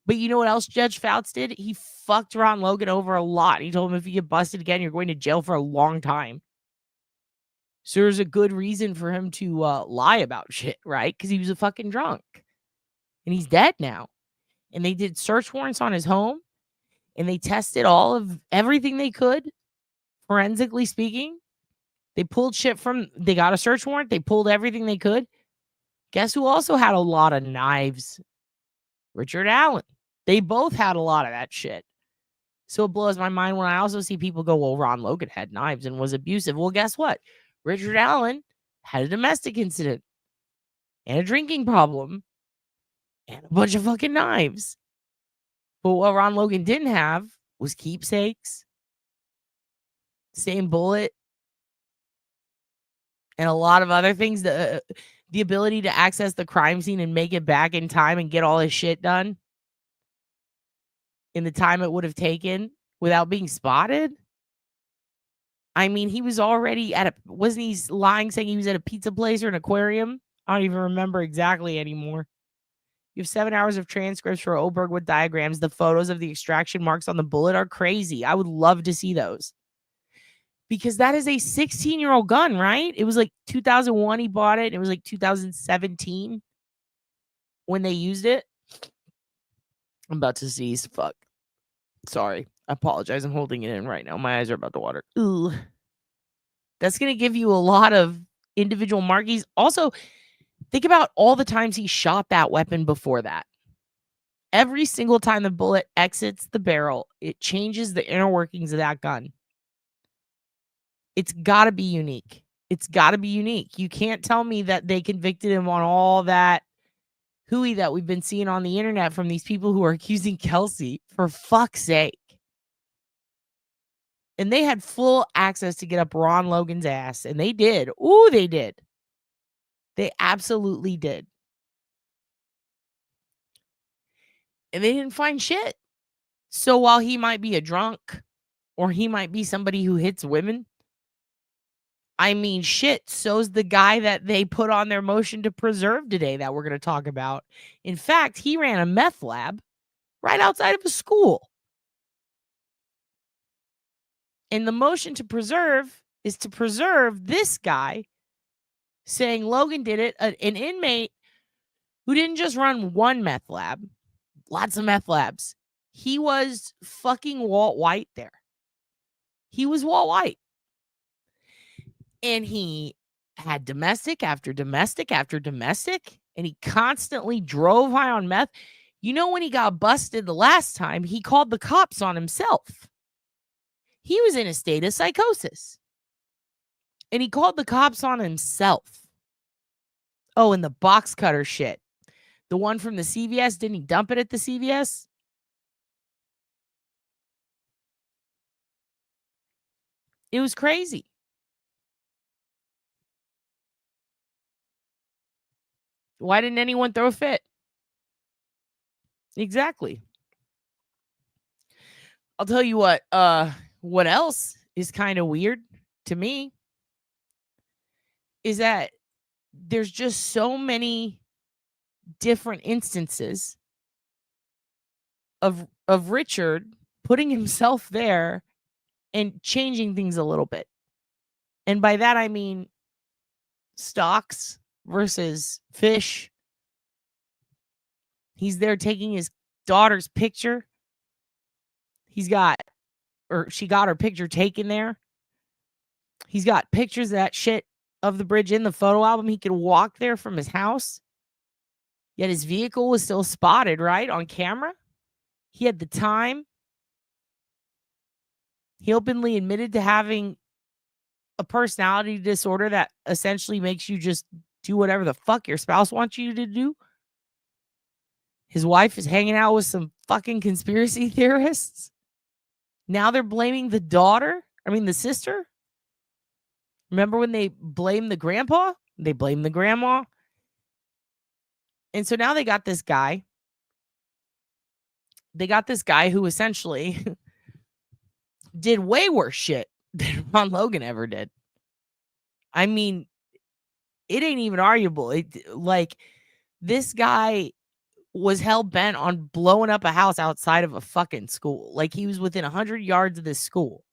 But you know what else Judge Fouts did? He fucked Ron Logan over a lot. He told him if you get busted again, you're going to jail for a long time. So there's a good reason for him to lie about shit, right? Because he was a fucking drunk. And he's dead now. And they did search warrants on his home. And they tested all of everything they could, forensically speaking. They pulled shit they got a search warrant. They pulled everything they could. Guess who also had a lot of knives? Richard Allen. They both had a lot of that shit. So it blows my mind when I also see people go, well, Ron Logan had knives and was abusive. Well, guess what? Richard Allen had a domestic incident and a drinking problem and a bunch of fucking knives. But what Ron Logan didn't have was keepsakes, same bullet, and a lot of other things, the ability to access the crime scene and make it back in time and get all his shit done in the time it would have taken without being spotted. I mean, he was already wasn't he lying saying he was at a pizza place or an aquarium? I don't even remember exactly anymore. You have 7 hours of transcripts for Oberg with diagrams. The photos of the extraction marks on the bullet are crazy. I would love to see those. Because that is a 16-year-old gun, right? It was like 2001 he bought it. It was like 2017 when they used it. I'm about to sneeze. Fuck. Sorry. I apologize. I'm holding it in right now. My eyes are about to water. Ooh. That's going to give you a lot of individual markings. Also, think about all the times he shot that weapon before that. Every single time the bullet exits the barrel, it changes the inner workings of that gun. It's got to be unique. It's got to be unique. You can't tell me that they convicted him on all that hooey that we've been seeing on the internet from these people who are accusing Kelsey, for fuck's sake. And they had full access to get up Ron Logan's ass, and they did. Ooh, they did. They absolutely did. And they didn't find shit. So while he might be a drunk, or he might be somebody who hits women, I mean, shit, so's the guy that they put on their motion to preserve today that we're going to talk about. In fact, he ran a meth lab right outside of a school. And the motion to preserve is to preserve this guy saying Logan did it, an inmate who didn't just run one meth lab, lots of meth labs. He was fucking Walt White there. He was Walt White. And he had domestic after domestic after domestic, and he constantly drove high on meth. You know, when he got busted the last time, he called the cops on himself. He was in a state of psychosis. And he called the cops on himself. Oh, and the box cutter shit. The one from the CVS, didn't he dump it at the CVS? It was crazy. Why didn't anyone throw a fit? Exactly. I'll tell you what else is kind of weird to me is that there's just so many different instances of Richard putting himself there and changing things a little bit. And by that I mean stocks versus fish. He's there taking his daughter's picture. She got her picture taken there. He's got pictures of that shit of the bridge in the photo album. He could walk there from his house. Yet his vehicle was still spotted, right, on camera. He had the time. He openly admitted to having a personality disorder that essentially makes you just do whatever the fuck your spouse wants you to do. His wife is hanging out with some fucking conspiracy theorists. Now they're blaming the the sister. Remember when they blamed the grandpa? They blamed the grandma. And so now they got this guy. They got this guy who essentially did way worse shit than Ron Logan ever did. I mean, it ain't even arguable. This guy was hell-bent on blowing up a house outside of a fucking school. Like, he was within 100 yards of this school.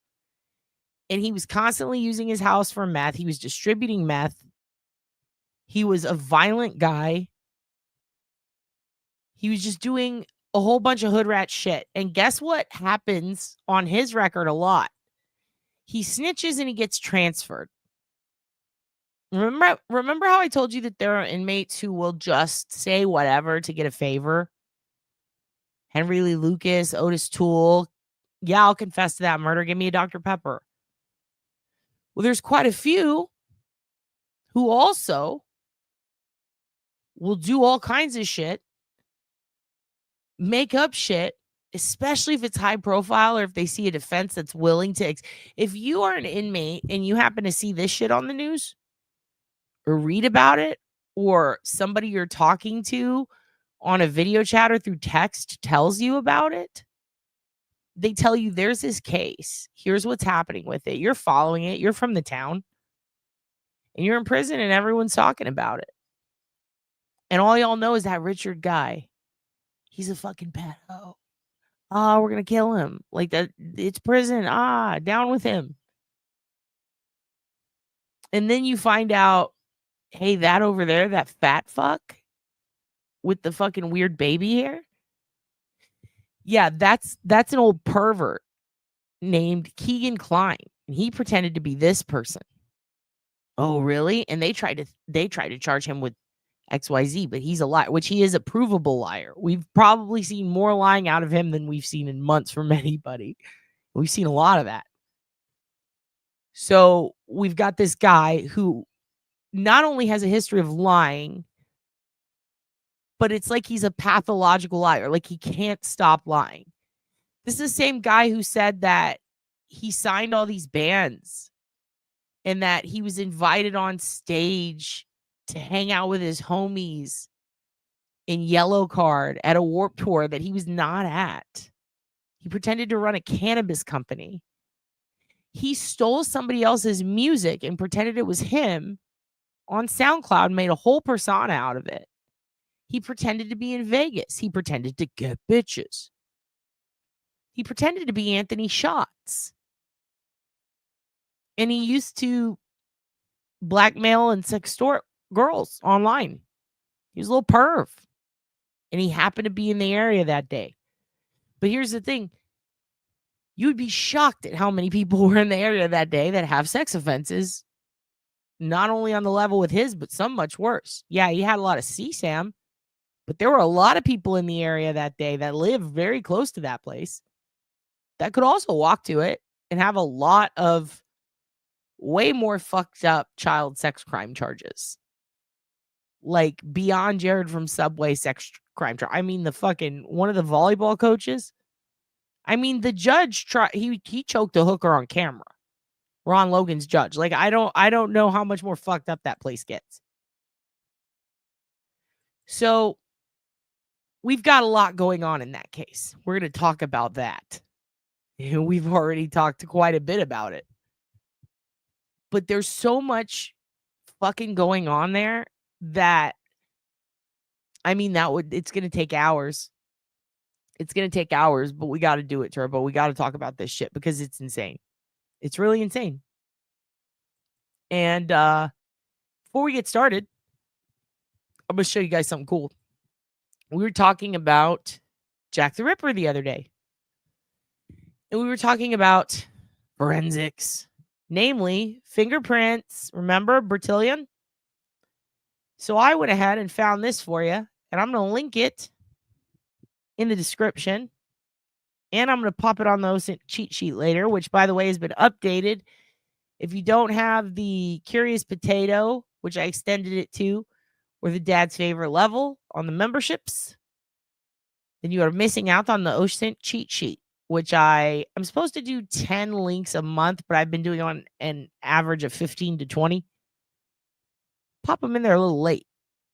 And he was constantly using his house for meth. He was distributing meth. He was a violent guy. He was just doing a whole bunch of hood rat shit. And guess what happens on his record a lot? He snitches and he gets transferred. Remember how I told you that there are inmates who will just say whatever to get a favor? Henry Lee Lucas, Otis Toole. Yeah, I'll confess to that murder. Give me a Dr. Pepper. Well, there's quite a few who also will do all kinds of shit, make up shit, especially if it's high profile or if they see a defense that's willing to. If you are an inmate and you happen to see this shit on the news, or read about it, or somebody you're talking to on a video chat or through text tells you about it, they tell you there's this case. Here's what's happening with it. You're following it. You're from the town. And you're in prison and everyone's talking about it. And all y'all know is that Richard guy. He's a fucking pedo. Oh, we're going to kill him. Like that. It's prison. Down with him. And then you find out, hey, that over there, that fat fuck with the fucking weird baby hair. Yeah, that's an old pervert named Keegan Klein. And he pretended to be this person. Oh, really? And they tried to charge him with XYZ, but he's a liar, which he is a provable liar. We've probably seen more lying out of him than we've seen in months from anybody. We've seen a lot of that. So we've got this guy who not only has a history of lying, but it's like he's a pathological liar. Like he can't stop lying. This is the same guy who said that he signed all these bands and that he was invited on stage to hang out with his homies in Yellow Card at a Warped Tour that he was not at. He pretended to run a cannabis company. He stole somebody else's music and pretended it was him on SoundCloud, made a whole persona out of it. He pretended to be in Vegas. He pretended to get bitches. He pretended to be Anthony Shots. And he used to blackmail and sextort girls online. He was a little perv. And he happened to be in the area that day. But here's the thing. You would be shocked at how many people were in the area that day that have sex offenses. Not only on the level with his, but some much worse. Yeah, he had a lot of CSAM. But there were a lot of people in the area that day that live very close to that place that could also walk to it and have a lot of way more fucked up child sex crime charges. Like beyond Jared from Subway sex crime charge. I mean, the fucking one of the volleyball coaches. I mean, the judge he choked a hooker on camera. Ron Logan's judge. Like I don't know how much more fucked up that place gets. So we've got a lot going on in that case. We're going to talk about that. And we've already talked quite a bit about it. But there's so much fucking going on there that, I mean, it's going to take hours. It's going to take hours, but we got to do it, Turbo. We got to talk about this shit because it's insane. It's really insane. And before we get started, I'm going to show you guys something cool. We were talking about Jack the Ripper the other day. And we were talking about forensics, namely fingerprints. Remember Bertillon? So I went ahead and found this for you, and I'm going to link it in the description. And I'm going to pop it on the OSINT cheat sheet later, which, by the way, has been updated. If you don't have the Curious Potato, which I extended it to, or the Dad's Favorite level on the memberships, then you are missing out on the OSINT cheat sheet, which I'm supposed to do 10 links a month, but I've been doing on an average of 15 to 20. Pop them in there a little late.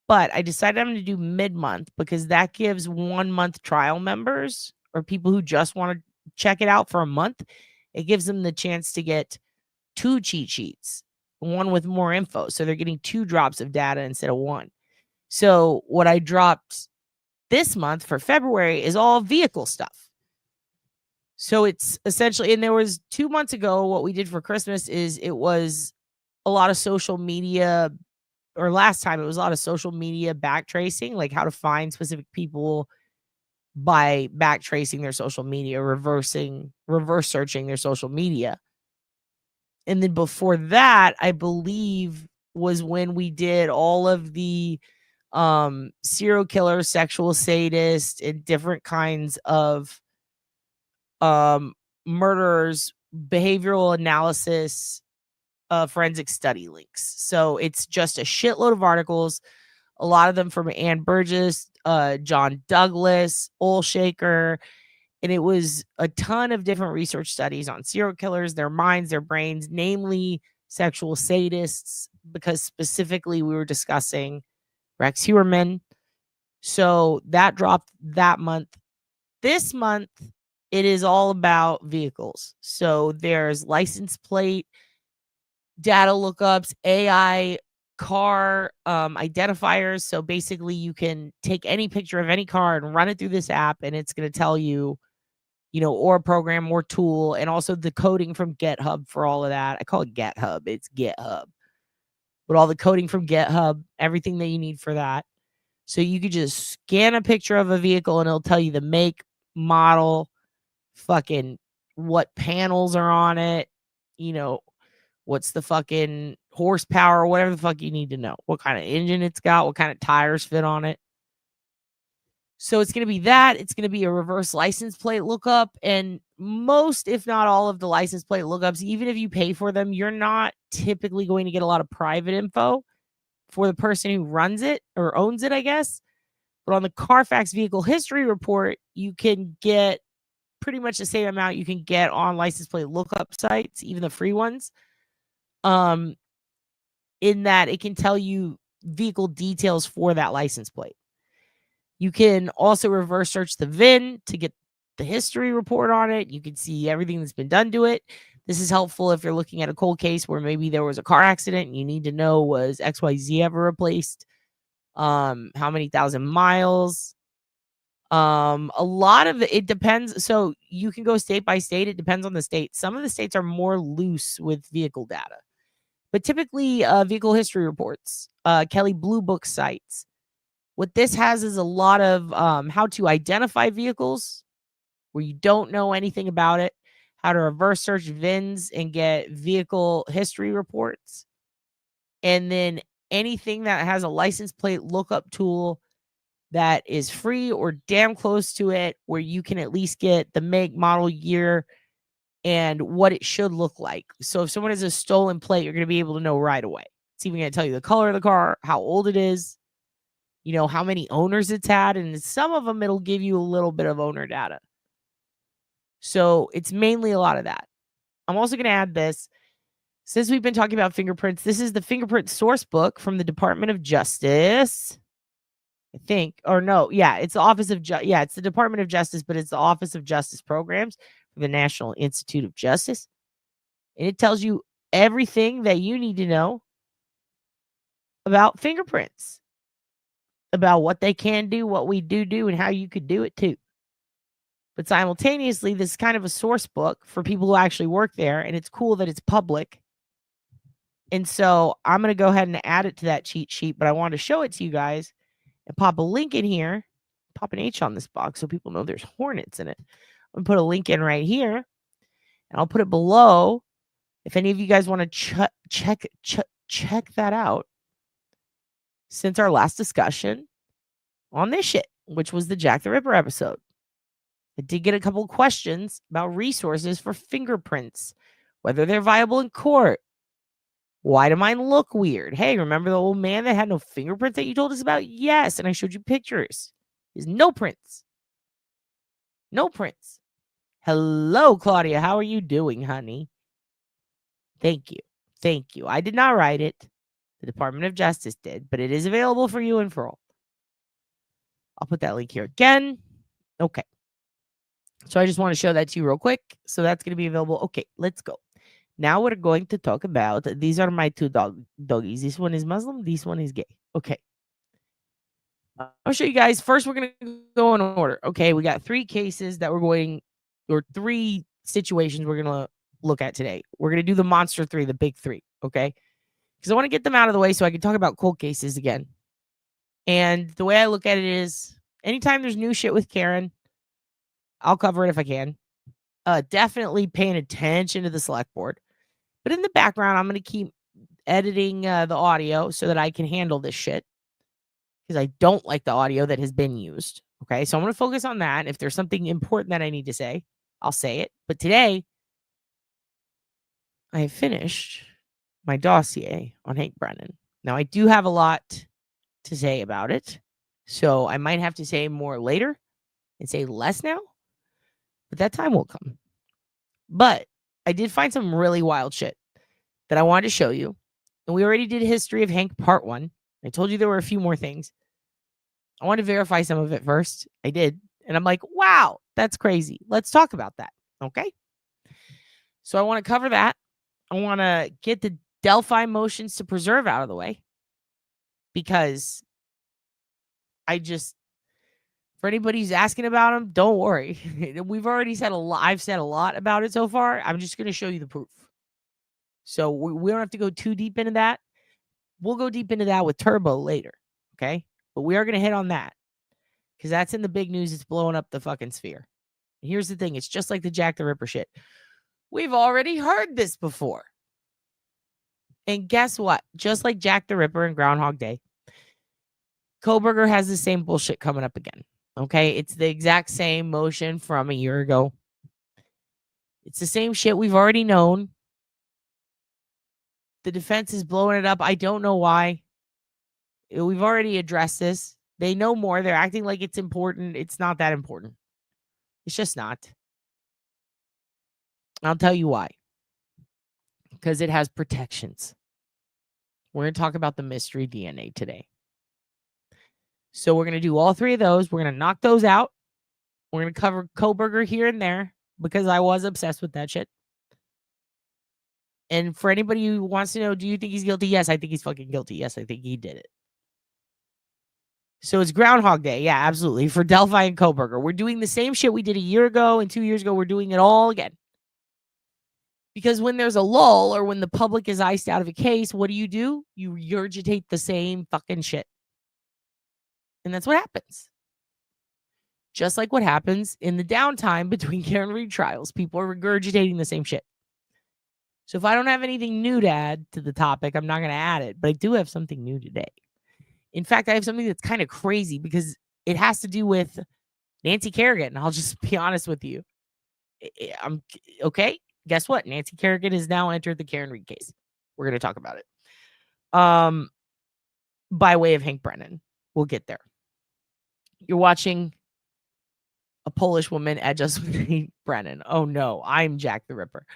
But I decided I'm going to do mid-month because that gives 1 month trial members or people who just want to check it out for a month. It gives them the chance to get 2 cheat sheets, one with more info. So they're getting 2 drops of data instead of 1. So what I dropped this month for February is all vehicle stuff. So it's essentially, and there was 2 months ago, what we did for Christmas is it was a lot of social media, or last time it was a lot of social media backtracing, like how to find specific people by backtracing their social media, reverse searching their social media. And then before that, I believe was when we did all of the serial killer, sexual sadist, and different kinds of murderers, behavioral analysis, forensic study links. So it's just a shitload of articles, a lot of them from Ann Burgess, John Douglas, Olshaker, and it was a ton of different research studies on serial killers, their minds, their brains, namely sexual sadists, because specifically we were discussing Rex Heuermann. So that dropped that month. This month, it is all about vehicles. So there's license plate, data lookups, AI car identifiers. So basically you can take any picture of any car and run it through this app, and it's going to tell you, or program or tool, and also the coding from GitHub for all of that. I call it GitHub. It's GitHub. But all the coding from GitHub, everything that you need for that. So you could just scan a picture of a vehicle and it'll tell you the make, model, fucking what panels are on it, what's the fucking horsepower, whatever the fuck you need to know, what kind of engine it's got, what kind of tires fit on it. So it's going to be that. It's going to be a reverse license plate lookup. And most, if not all of the license plate lookups, even if you pay for them, you're not typically going to get a lot of private info for the person who runs it or owns it, I guess. But on the Carfax vehicle history report, you can get pretty much the same amount you can get on license plate lookup sites, even the free ones. In that it can tell you vehicle details for that license plate. You can also reverse search the VIN to get the history report on it. You can see everything that's been done to it. This is helpful if you're looking at a cold case where maybe there was a car accident and you need to know, was XYZ ever replaced? How many thousand miles? A lot of it depends. So you can go state by state. It depends on the state. Some of the states are more loose with vehicle data, but typically vehicle history reports, Kelly Blue Book sites. What this has is a lot of how to identify vehicles where you don't know anything about it, how to reverse search VINs and get vehicle history reports, and then anything that has a license plate lookup tool that is free or damn close to it, where you can at least get the make, model, year, and what it should look like. So if someone has a stolen plate, you're going to be able to know right away. It's even going to tell you the color of the car, how old it is, how many owners it's had, and some of them it'll give you a little bit of owner data. So it's mainly a lot of that. I'm also going to add this. Since we've been talking about fingerprints, this is the fingerprint source book from the Department of Justice, I think. Or no, yeah, it's the Office of it's the Department of Justice, but it's the Office of Justice Programs for the National Institute of Justice. And it tells you everything that you need to know about fingerprints, about what they can do, what we do, and how you could do it too. But simultaneously, this is kind of a source book for people who actually work there, and it's cool that it's public. And so I'm going to go ahead and add it to that cheat sheet, but I want to show it to you guys and pop a link in here, pop an H on this box so people know there's hornets in it. I'm going to put a link in right here, and I'll put it below if any of you guys want to check that out since our last discussion on this shit, which was the Jack the Ripper episode. I did get a couple of questions about resources for fingerprints, whether they're viable in court. Why do mine look weird? Hey, remember the old man that had no fingerprints that you told us about? Yes, and I showed you pictures. There's no prints. No prints. Hello, Claudia. How are you doing, honey? Thank you. Thank you. I did not write it. The Department of Justice did, but it is available for you and for all. I'll put that link here again. Okay. So I just want to show that to you real quick. So that's going to be available. Okay, let's go. Now we're going to talk about, these are my two doggies. This one is Muslim. This one is gay. Okay. I'll show you guys. First, we're going to go in order. Okay, we got three situations we're going to look at today. We're going to do the monster three, the big three. Okay. Because I want to get them out of the way so I can talk about cold cases again. And the way I look at it is, anytime there's new shit with Karen, I'll cover it if I can. Definitely paying attention to the select board. But in the background, I'm going to keep editing the audio so that I can handle this shit. Because I don't like the audio that has been used. Okay, so I'm going to focus on that. If there's something important that I need to say, I'll say it. But today, I have finished my dossier on Hank Brennan. Now, I do have a lot to say about it. So I might have to say more later and say less now. But that time will come. But I did find some really wild shit that I wanted to show you. And we already did History of Hank Part 1. I told you there were a few more things. I want to verify some of it first. I did. And I'm like, wow, that's crazy. Let's talk about that. Okay. So I want to cover that. I want to get the Delphi motions to preserve out of the way. Because for anybody who's asking about them, don't worry. We've already said a lot. I've said a lot about it so far. I'm just going to show you the proof. So we don't have to go too deep into that. We'll go deep into that with Turbo later. Okay. But we are going to hit on that. Because that's in the big news. It's blowing up the fucking sphere. And here's the thing. It's just like the Jack the Ripper shit. We've already heard this before. And guess what? Just like Jack the Ripper and Groundhog Day, Kohberger has the same bullshit coming up again. Okay? It's the exact same motion from a year ago. It's the same shit we've already known. The defense is blowing it up. I don't know why. We've already addressed this. They know more. They're acting like it's important. It's not that important. It's just not. I'll tell you why. Because it has protections. We're going to talk about the mystery DNA today. So we're going to do all three of those. We're going to knock those out. We're going to cover Kohberger here and there because I was obsessed with that shit. And for anybody who wants to know, do you think he's guilty? Yes, I think he's fucking guilty. Yes, I think he did it. So it's Groundhog Day. Yeah, absolutely. For Delphi and Kohberger. We're doing the same shit we did a year ago and 2 years ago. We're doing it all again. Because when there's a lull or when the public is iced out of a case, what do? You regurgitate the same fucking shit. And that's what happens. Just like what happens in the downtime between Karen Reed trials. People are regurgitating the same shit. So if I don't have anything new to add to the topic, I'm not going to add it. But I do have something new today. In fact, I have something that's kind of crazy because it has to do with Nancy Kerrigan. I'll just be honest with you. I'm okay. Guess what? Nancy Kerrigan has now entered the Karen Reed case. We're going to talk about it. By way of Hank Brennan. We'll get there. You're watching a Polish woman edge us with Hank Brennan. Oh no, I'm Jack the Ripper.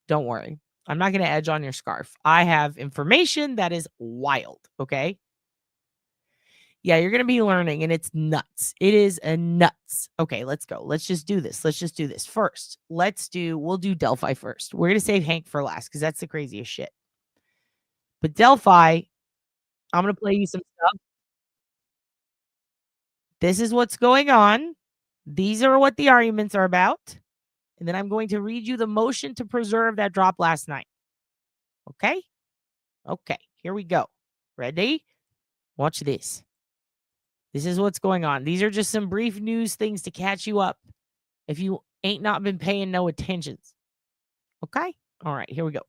Don't worry. I'm not going to edge on your scarf. I have information that is wild. Okay. Yeah, you're going to be learning and it's nuts. It is a nuts. Okay, let's go. Let's just do this. First, we'll do Delphi first. We're going to save Hank for last because that's the craziest shit. But Delphi, I'm going to play you some stuff. This is what's going on. These are what the arguments are about. And then I'm going to read you the motion to preserve that dropped last night. Okay? Okay, here we go. Ready? Watch this. This is what's going on. These are just some brief news things to catch you up if you ain't not been paying no attentions. Okay? All right, here we go.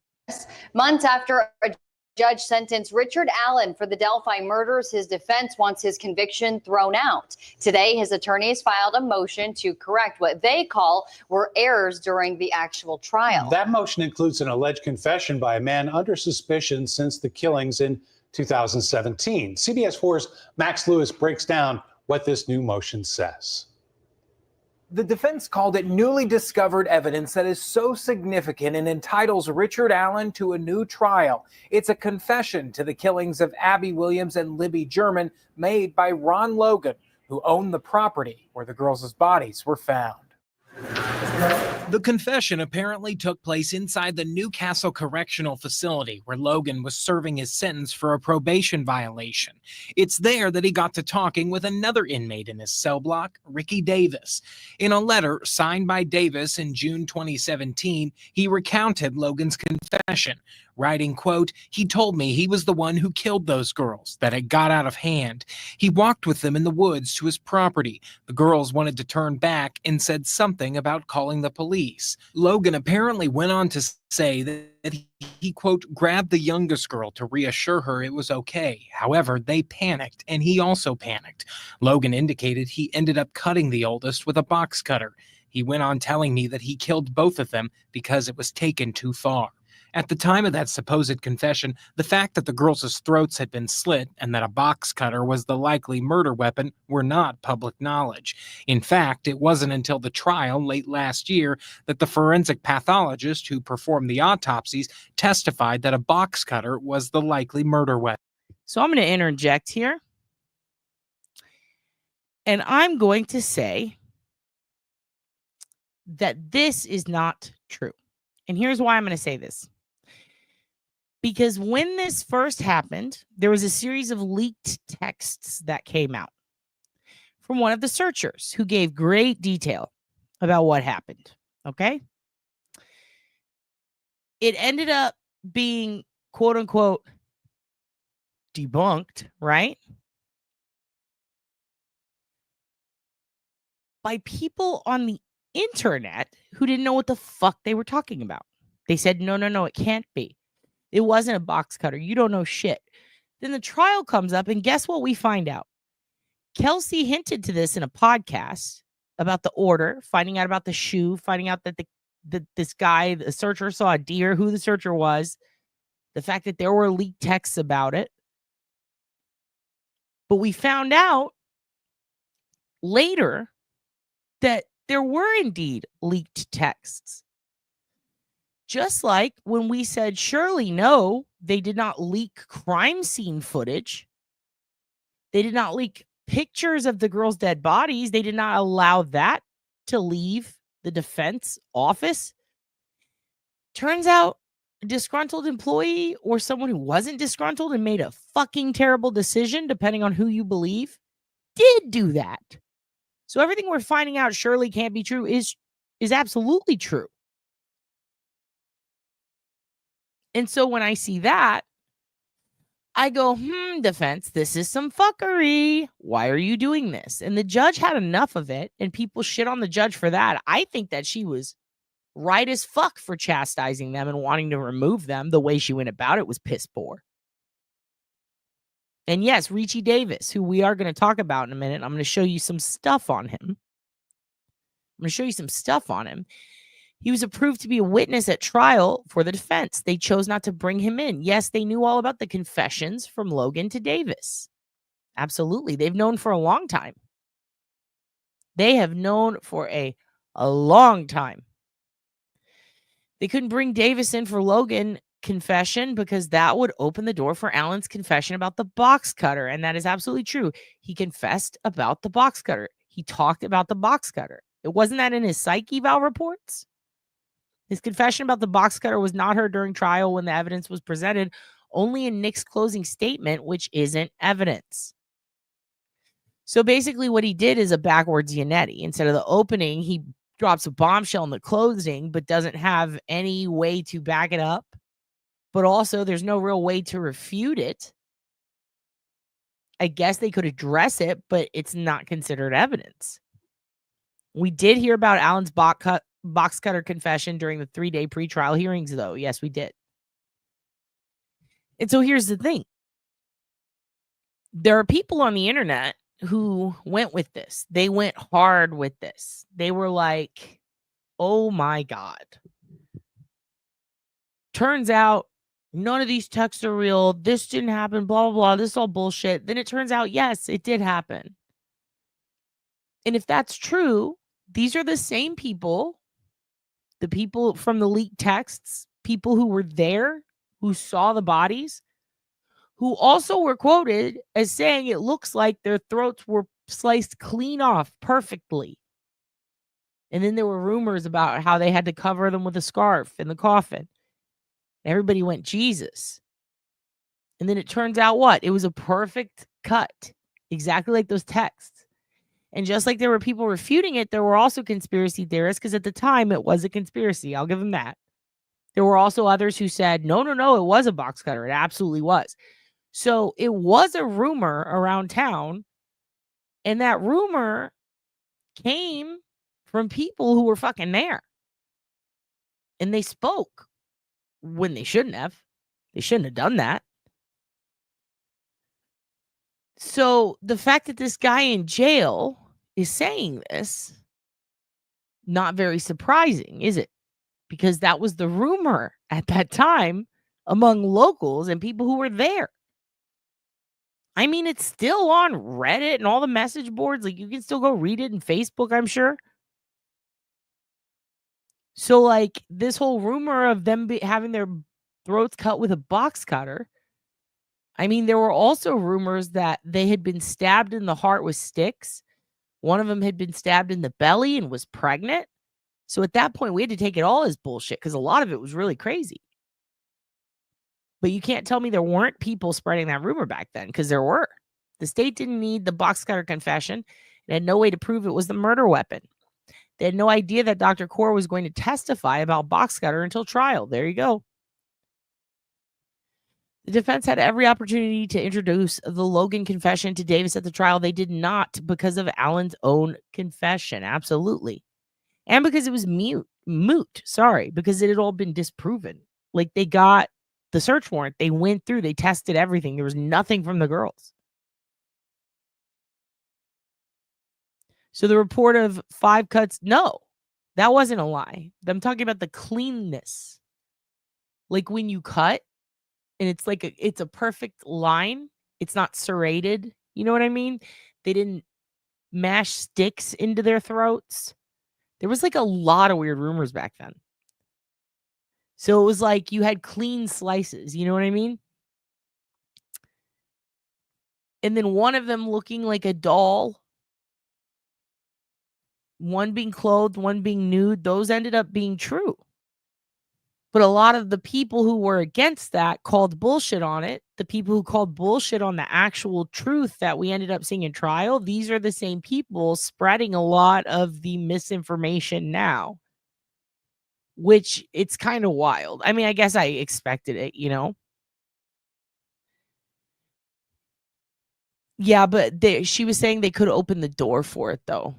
Months after a judge sentenced Richard Allen for the Delphi murders, his defense wants his conviction thrown out. Today, his attorneys filed a motion to correct what they call were errors during the actual trial. That motion includes an alleged confession by a man under suspicion since the killings in 2017. CBS 4's Max Lewis breaks down what this new motion says. The defense called it newly discovered evidence that is so significant and entitles Richard Allen to a new trial. It's a confession to the killings of Abby Williams and Libby German made by Ron Logan, who owned the property where the girls' bodies were found. The confession apparently took place inside the Newcastle Correctional Facility, where Logan was serving his sentence for a probation violation. It's there that he got to talking with another inmate in his cell block, Ricky Davis. In a letter signed by Davis in June 2017, he recounted Logan's confession, writing, quote, "He told me he was the one who killed those girls, that it got out of hand. He walked with them in the woods to his property. The girls wanted to turn back and said something about calling the police." Logan apparently went on to say that he, quote, grabbed the youngest girl to reassure her it was okay. However, they panicked, and he also panicked. Logan indicated he ended up cutting the oldest with a box cutter. He went on telling me that he killed both of them because it was taken too far. At the time of that supposed confession, the fact that the girls' throats had been slit and that a box cutter was the likely murder weapon were not public knowledge. In fact, it wasn't until the trial late last year that the forensic pathologist who performed the autopsies testified that a box cutter was the likely murder weapon. So I'm going to interject here. And I'm going to say that this is not true. And here's why I'm going to say this. Because when this first happened, there was a series of leaked texts that came out from one of the searchers who gave great detail about what happened. Okay? It ended up being, quote unquote, debunked, right? By people on the internet who didn't know what the fuck they were talking about. They said, no, it can't be. It wasn't a box cutter. You don't know shit. Then the trial comes up, and guess what we find out? Kelsey hinted to this in a podcast about the order, finding out about the shoe, finding out that this guy, the searcher, saw a deer, who the searcher was, the fact that there were leaked texts about it. But we found out later that there were indeed leaked texts. Just like when we said, surely no, they did not leak crime scene footage. They did not leak pictures of the girls' dead bodies. They did not allow that to leave the defense office. Turns out a disgruntled employee or someone who wasn't disgruntled and made a fucking terrible decision, depending on who you believe, did do that. So everything we're finding out surely can't be true is absolutely true. And so when I see that, I go, defense, this is some fuckery. Why are you doing this? And the judge had enough of it, and people shit on the judge for that. I think that she was right as fuck for chastising them and wanting to remove them. The way she went about it was piss poor. And yes, Richie Davis, who we are going to talk about in a minute, I'm going to show you some stuff on him. He was approved to be a witness at trial for the defense. They chose not to bring him in. Yes, they knew all about the confessions from Logan to Davis. Absolutely. They've known for a long time. They have known for a long time. They couldn't bring Davis in for Logan confession because that would open the door for Alan's confession about the box cutter. And that is absolutely true. He confessed about the box cutter. He talked about the box cutter. It wasn't that in his psych eval reports. His confession about the box cutter was not heard during trial when the evidence was presented, only in Nick's closing statement, which isn't evidence. So basically what he did is a backwards Yannetti. Instead of the opening, he drops a bombshell in the closing, but doesn't have any way to back it up. But also there's no real way to refute it. I guess they could address it, but it's not considered evidence. We did hear about Alan's box cutter confession during the 3-day pretrial hearings, though. Yes, we did. And so here's the thing. There are people on the internet who went with this. They went hard with this. They were like, oh my God. Turns out none of these texts are real. This didn't happen, blah, blah, blah. This is all bullshit. Then it turns out, yes, it did happen. And if that's true, these are the same people, the people from the leaked texts, people who were there, who saw the bodies, who also were quoted as saying it looks like their throats were sliced clean off perfectly. And then there were rumors about how they had to cover them with a scarf in the coffin. Everybody went, Jesus. And then it turns out what? It was a perfect cut, exactly like those texts. And just like there were people refuting it, there were also conspiracy theorists, because at the time it was a conspiracy. I'll give them that. There were also others who said, no, it was a box cutter. It absolutely was. So it was a rumor around town. And that rumor came from people who were fucking there. And they spoke when they shouldn't have. They shouldn't have done that. So the fact that this guy in jail is saying this, not very surprising, is it? because that was the rumor at that time among locals and people who were there. I mean, it's still on Reddit and all the message boards. Like, you can still go read it in Facebook, I'm sure. So, like, this whole rumor of them having their throats cut with a box cutter. I mean, there were also rumors that they had been stabbed in the heart with sticks. One of them had been stabbed in the belly and was pregnant. So at that point, we had to take it all as bullshit because a lot of it was really crazy. But you can't tell me there weren't people spreading that rumor back then, because there were. The state didn't need the box cutter confession. It had no way to prove it was the murder weapon. They had no idea that Dr. Kaur was going to testify about box cutter until trial. There you go. The defense had every opportunity to introduce the Logan confession to Davis at the trial. They did not, because of Allen's own confession. Absolutely. And because it was moot. Sorry, because it had all been disproven. Like, they got the search warrant. They went through. They tested everything. There was nothing from the girls. So the report of 5 cuts, no, that wasn't a lie. I'm talking about the cleanness. Like, when you cut, and it's like it's a perfect line. It's not serrated. You know what I mean? They didn't mash sticks into their throats. There was like a lot of weird rumors back then. So it was like you had clean slices. You know what I mean? And then one of them looking like a doll. One being clothed, one being nude. Those ended up being true. But a lot of the people who were against that called bullshit on it. The people who called bullshit on the actual truth that we ended up seeing in trial, these are the same people spreading a lot of the misinformation now. Which, it's kind of wild. I mean, I guess I expected it, you know? Yeah, but she was saying they could open the door for it, though.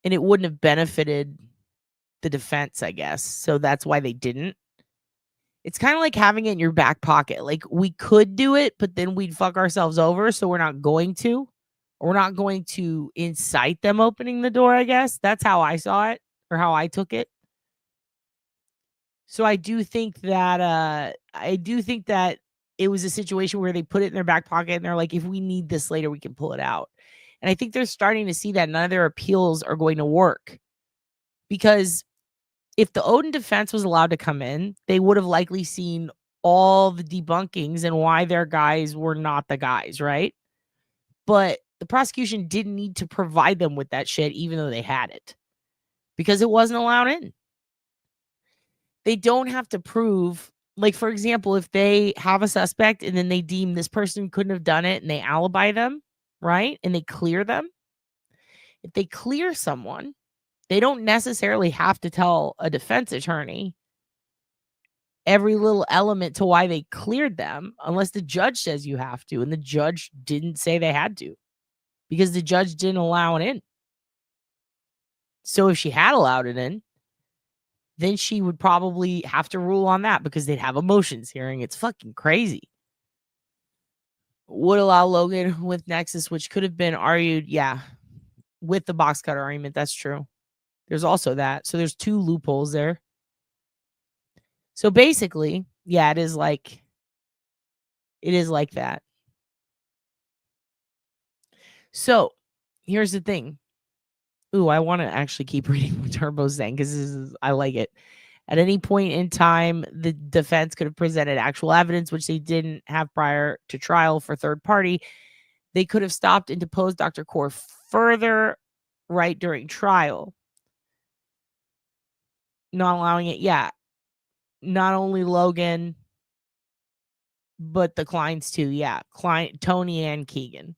And it wouldn't have benefited the defense, I guess. So that's why they didn't. It's kind of like having it in your back pocket. Like, we could do it, but then we'd fuck ourselves over. So we're not going to. Or we're not going to incite them opening the door, I guess. That's how I saw it, or how I took it. So I do think that it was a situation where they put it in their back pocket and they're like, if we need this later, we can pull it out. And I think they're starting to see that none of their appeals are going to work. Because if the Odin defense was allowed to come in, they would have likely seen all the debunkings and why their guys were not the guys, right? But the prosecution didn't need to provide them with that shit, even though they had it. Because it wasn't allowed in. They don't have to prove, like, for example, if they have a suspect and then they deem this person couldn't have done it and they alibi them, right? And they clear them. If they clear someone, they don't necessarily have to tell a defense attorney every little element to why they cleared them, unless the judge says you have to. And the judge didn't say they had to, because the judge didn't allow it in. So if she had allowed it in, then she would probably have to rule on that, because they'd have a motions hearing. It's fucking crazy. Would allow Logan with Nexus, which could have been argued, yeah, with the box cutter argument. That's true. There's also that. So there's 2 loopholes there. So basically, yeah, it is like that. So here's the thing. Ooh, I want to actually keep reading what Turbo's saying, because I like it. At any point in time, the defense could have presented actual evidence, which they didn't have prior to trial for third party. They could have stopped and deposed Dr. Kaur further right during trial. Not allowing it, yeah. Not only Logan, but the clients too, yeah. Tony and Keegan.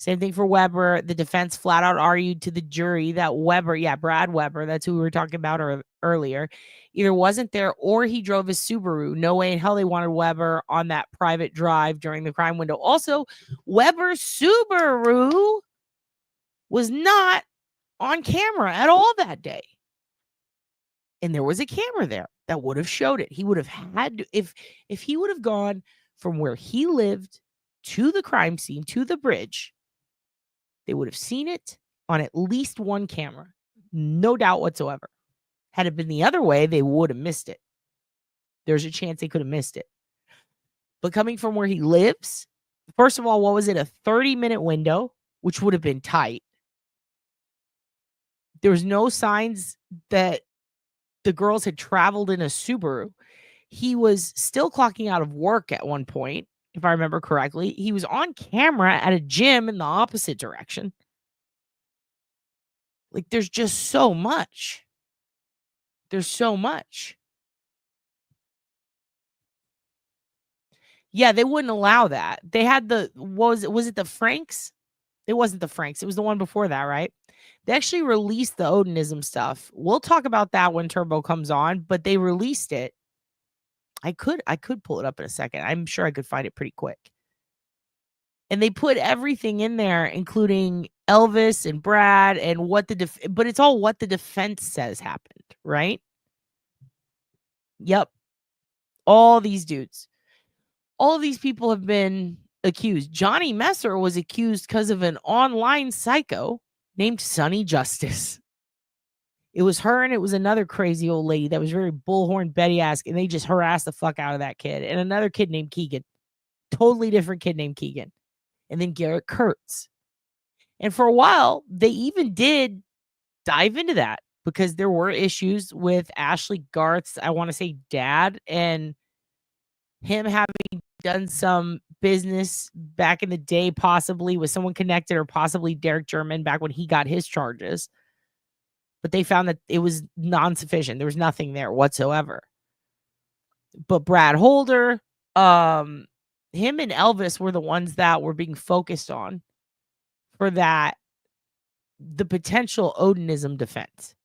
Same thing for Weber. The defense flat out argued to the jury that Weber, yeah, Brad Weber, that's who we were talking about earlier, either wasn't there or he drove his Subaru. No way in hell they wanted Weber on that private drive during the crime window. Also, Weber's Subaru was not on camera at all that day. And there was a camera there that would have showed it. He would have had to, if he would have gone from where he lived to the crime scene, to the bridge, they would have seen it on at least one camera. No doubt whatsoever. Had it been the other way, they would have missed it. There's a chance they could have missed it. But coming from where he lives, first of all, what was it? A 30-minute window, which would have been tight. There was no signs that the girls had traveled in a Subaru. He was still clocking out of work at one point, if I remember correctly. He was on camera at a gym in the opposite direction. Like, there's just so much. There's so much. Yeah, they wouldn't allow that. They had the, what was it the Franks? It wasn't the Franks. It was the one before that, right? They actually released the Odinism stuff. We'll talk about that when Turbo comes on, but they released it. I could pull it up in a second. I'm sure I could find it pretty quick. And they put everything in there, including Elvis and Brad and what but it's all what the defense says happened, right? Yep. All these dudes. All of these people have been accused. Johnny Messer was accused because of an online psycho named Sonny Justice. It was her and it was another crazy old lady that was very bullhorn Betty-esque, and they just harassed the fuck out of that kid. And another kid named Keegan. Totally different kid named Keegan. And then Garrett Kurtz. And for a while, they even did dive into that because there were issues with Ashley Garth's, I want to say, dad, and him having done some business back in the day, possibly with someone connected, or possibly Derek German back when he got his charges. But they found that it was non-sufficient. There was nothing there whatsoever. But Brad Holder, him and Elvis were the ones that were being focused on for that, the potential Odinism defense.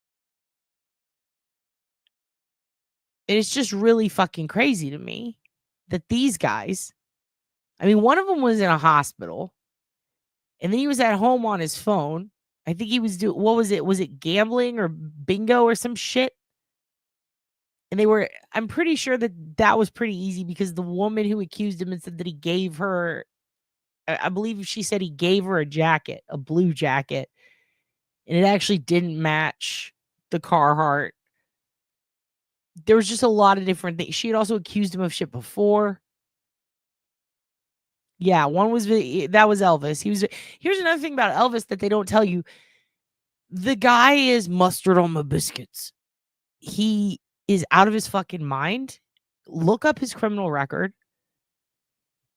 And it's just really fucking crazy to me that these guys, I mean, one of them was in a hospital, and then he was at home on his phone. I think he was doing, what was it? Was it gambling or bingo or some shit? And they were, I'm pretty sure that was pretty easy because the woman who accused him and said that he gave her, I believe she said he gave her a jacket, a blue jacket, and it actually didn't match the Carhartt. There was just a lot of different things. She had also accused him of shit before. Yeah, that was Elvis. Here's another thing about Elvis that they don't tell you. The guy is mustard on my biscuits. He is out of his fucking mind. Look up his criminal record.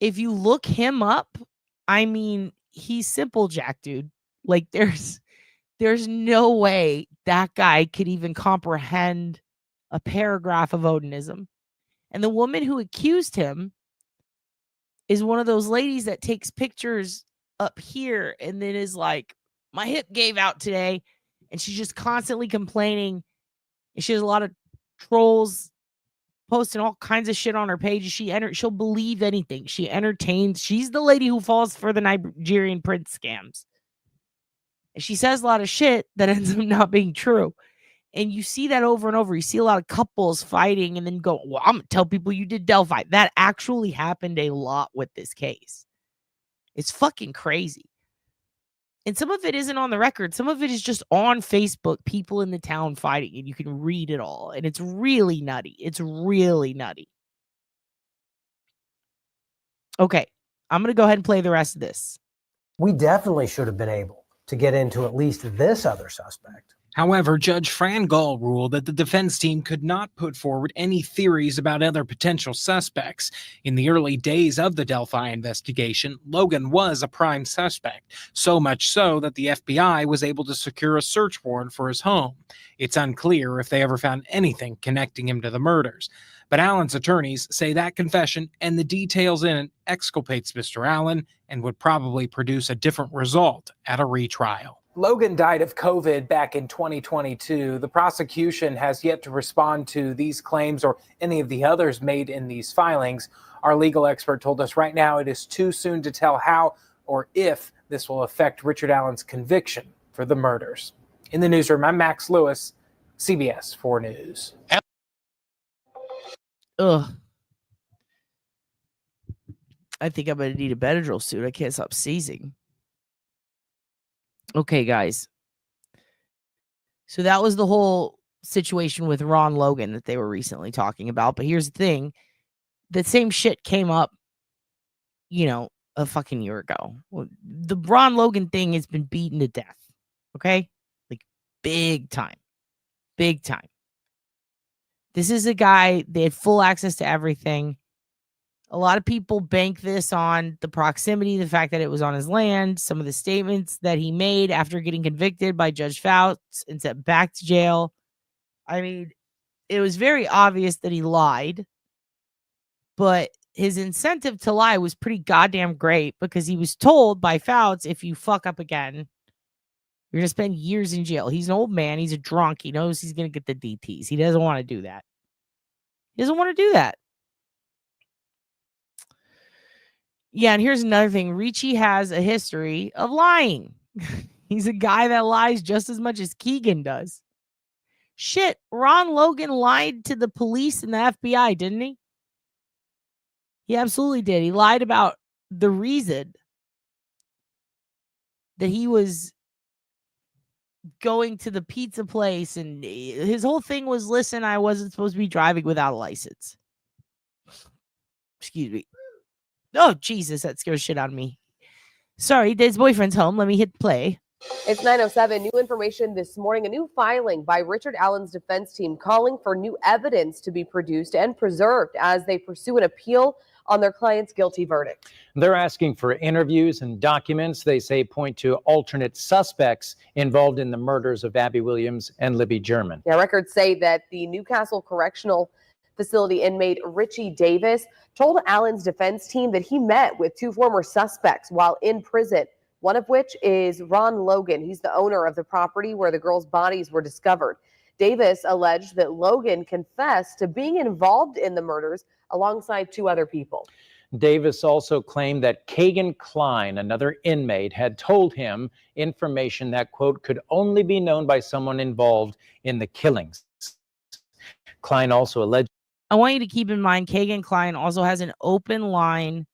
If you look him up, I mean, he's simple Jack, dude. Like, there's no way that guy could even comprehend a paragraph of Odinism. And the woman who accused him is one of those ladies that takes pictures up here and then is like, my hip gave out today. And she's just constantly complaining. And she has a lot of trolls posting all kinds of shit on her page. She'll believe anything. She entertains. She's the lady who falls for the Nigerian prince scams. And she says a lot of shit that ends up not being true. And you see that over and over. You see a lot of couples fighting and then go, well, I'm going to tell people you did Delphi. That actually happened a lot with this case. It's fucking crazy. And some of it isn't on the record. Some of it is just on Facebook, people in the town fighting, and you can read it all. And it's really nutty. It's really nutty. Okay, I'm going to go ahead and play the rest of this. We definitely should have been able to get into at least this other suspect. However, Judge Fran Gall ruled that the defense team could not put forward any theories about other potential suspects. In the early days of the Delphi investigation, Logan was a prime suspect, so much so that the FBI was able to secure a search warrant for his home. It's unclear if they ever found anything connecting him to the murders. But Allen's attorneys say that confession and the details in it exculpates Mr. Allen and would probably produce a different result at a retrial. Logan died of COVID back in 2022. The prosecution has yet to respond to these claims or any of the others made in these filings. Our legal expert told us right now it is too soon to tell how or if this will affect Richard Allen's conviction for the murders. In the newsroom, I'm Max Lewis, CBS 4 News. Ugh. I think I'm going to need a Benadryl soon. I can't stop seizing. Okay, guys. So that was the whole situation with Ron Logan that they were recently talking about. But here's the thing. The same shit came up, a fucking year ago. The Ron Logan thing has been beaten to death. Okay? Like, big time. Big time. This is a guy, they had full access to everything. A lot of people bank this on the proximity, the fact that it was on his land, some of the statements that he made after getting convicted by Judge Fouts and sent back to jail. I mean, it was very obvious that he lied, but his incentive to lie was pretty goddamn great because he was told by Fouts, if you fuck up again, you're going to spend years in jail. He's an old man. He's a drunk. He knows he's going to get the DTs. He doesn't want to do that. He doesn't want to do that. Yeah, and here's another thing. Ricci has a history of lying. He's a guy that lies just as much as Keegan does. Shit, Ron Logan lied to the police and the FBI, didn't he? He absolutely did. He lied about the reason that he was going to the pizza place, and his whole thing was, listen, I wasn't supposed to be driving without a license. Excuse me. Oh, Jesus, that scares shit out of me. Sorry, Dave's boyfriend's home. Let me hit play. It's 9:07. New information this morning. A new filing by Richard Allen's defense team calling for new evidence to be produced and preserved as they pursue an appeal on their client's guilty verdict. They're asking for interviews and documents they say point to alternate suspects involved in the murders of Abby Williams and Libby German. Yeah, records say that the Newcastle Correctional Facility inmate Richie Davis told Allen's defense team that he met with two former suspects while in prison, one of which is Ron Logan. He's the owner of the property where the girls' bodies were discovered. Davis alleged that Logan confessed to being involved in the murders alongside two other people. Davis also claimed that Kagan Klein, another inmate, had told him information that, quote, could only be known by someone involved in the killings. Klein also alleged. I want you to keep in mind, Kagan Klein also has an open line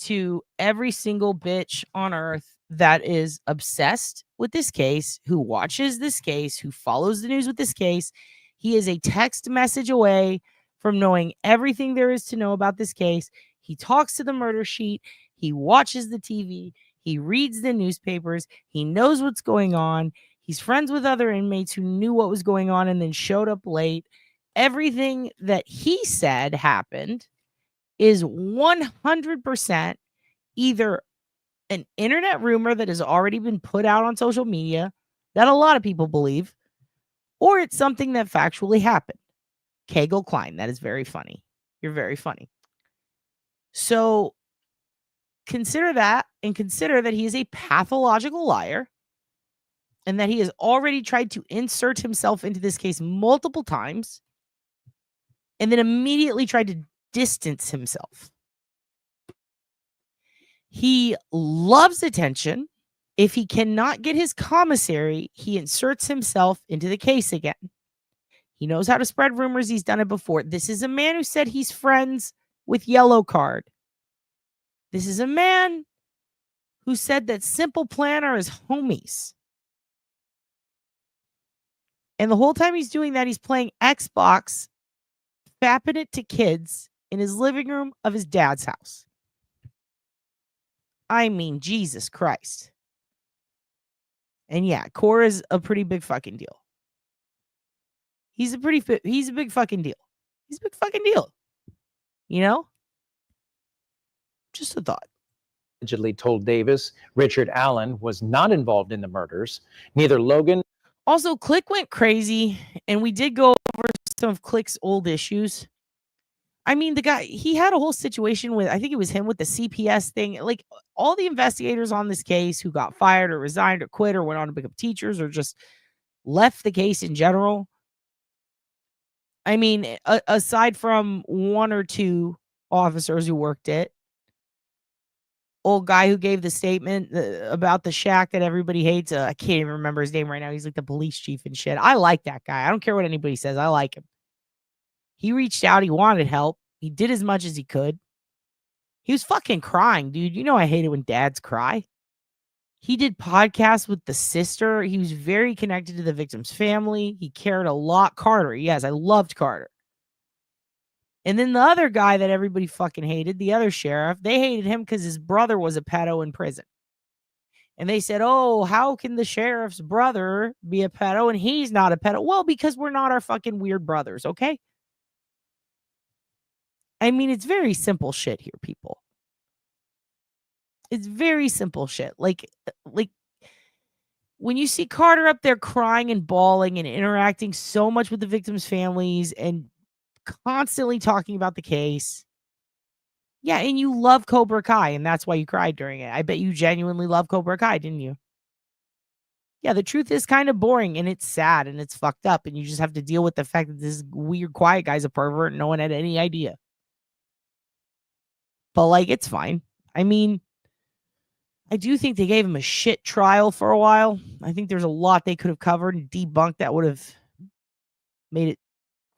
to every single bitch on earth that is obsessed with this case, who watches this case, who follows the news with this case. He is a text message away from knowing everything there is to know about this case. He talks to the murder sheet. He watches the TV. He reads the newspapers. He knows what's going on. He's friends with other inmates who knew what was going on and then showed up late. Everything that he said happened is 100% either an internet rumor that has already been put out on social media that a lot of people believe, or it's something that factually happened. Kegel Klein, that is very funny. You're very funny. So consider that, and consider that he is a pathological liar and that he has already tried to insert himself into this case multiple times and then immediately tried to distance himself. He loves attention. If he cannot get his commissary, he inserts himself into the case again. He knows how to spread rumors. He's done it before. This is a man who said he's friends with Yellow Card. This is a man who said that Simple Plan are his homies. And the whole time he's doing that, he's playing Xbox, fapping it to kids in his living room of his dad's house. I mean, Jesus Christ. And yeah, Core is a pretty big fucking deal. He's a big fucking deal. He's a big fucking deal. You know? Just a thought. Allegedly told Davis Richard Allen was not involved in the murders. Neither Logan. Also, Click went crazy, and we did go over some of Click's old issues. I mean, the guy, he had a whole situation with, I think it was him with the CPS thing. Like, all the investigators on this case who got fired or resigned or quit or went on to become teachers or just left the case in general. I mean, aside from one or two officers who worked it, old guy who gave the statement about the shack that everybody hates. I can't even remember his name right now. He's like the police chief and shit. I like that guy. I don't care what anybody says. I like him. He reached out. He wanted help. He did as much as he could. He was fucking crying, dude. You know I hate it when dads cry. He did podcasts with the sister. He was very connected to the victim's family. He cared a lot. Carter. Yes, I loved Carter. And then the other guy that everybody fucking hated, the other sheriff, they hated him because his brother was a pedo in prison. And they said, oh, how can the sheriff's brother be a pedo and he's not a pedo? Well, because we're not our fucking weird brothers, okay? I mean, it's very simple shit here, people. It's very simple shit. Like when you see Carter up there crying and bawling and interacting so much with the victims' families and constantly talking about the case. Yeah, and you love Cobra Kai, and that's why you cried during it. I bet you genuinely love Cobra Kai, didn't you? Yeah, the truth is kind of boring, and it's sad, and it's fucked up, and you just have to deal with the fact that this weird, quiet guy's a pervert, and no one had any idea. But, like, it's fine. I mean, I do think they gave him a shit trial for a while. I think there's a lot they could have covered and debunked that would have made it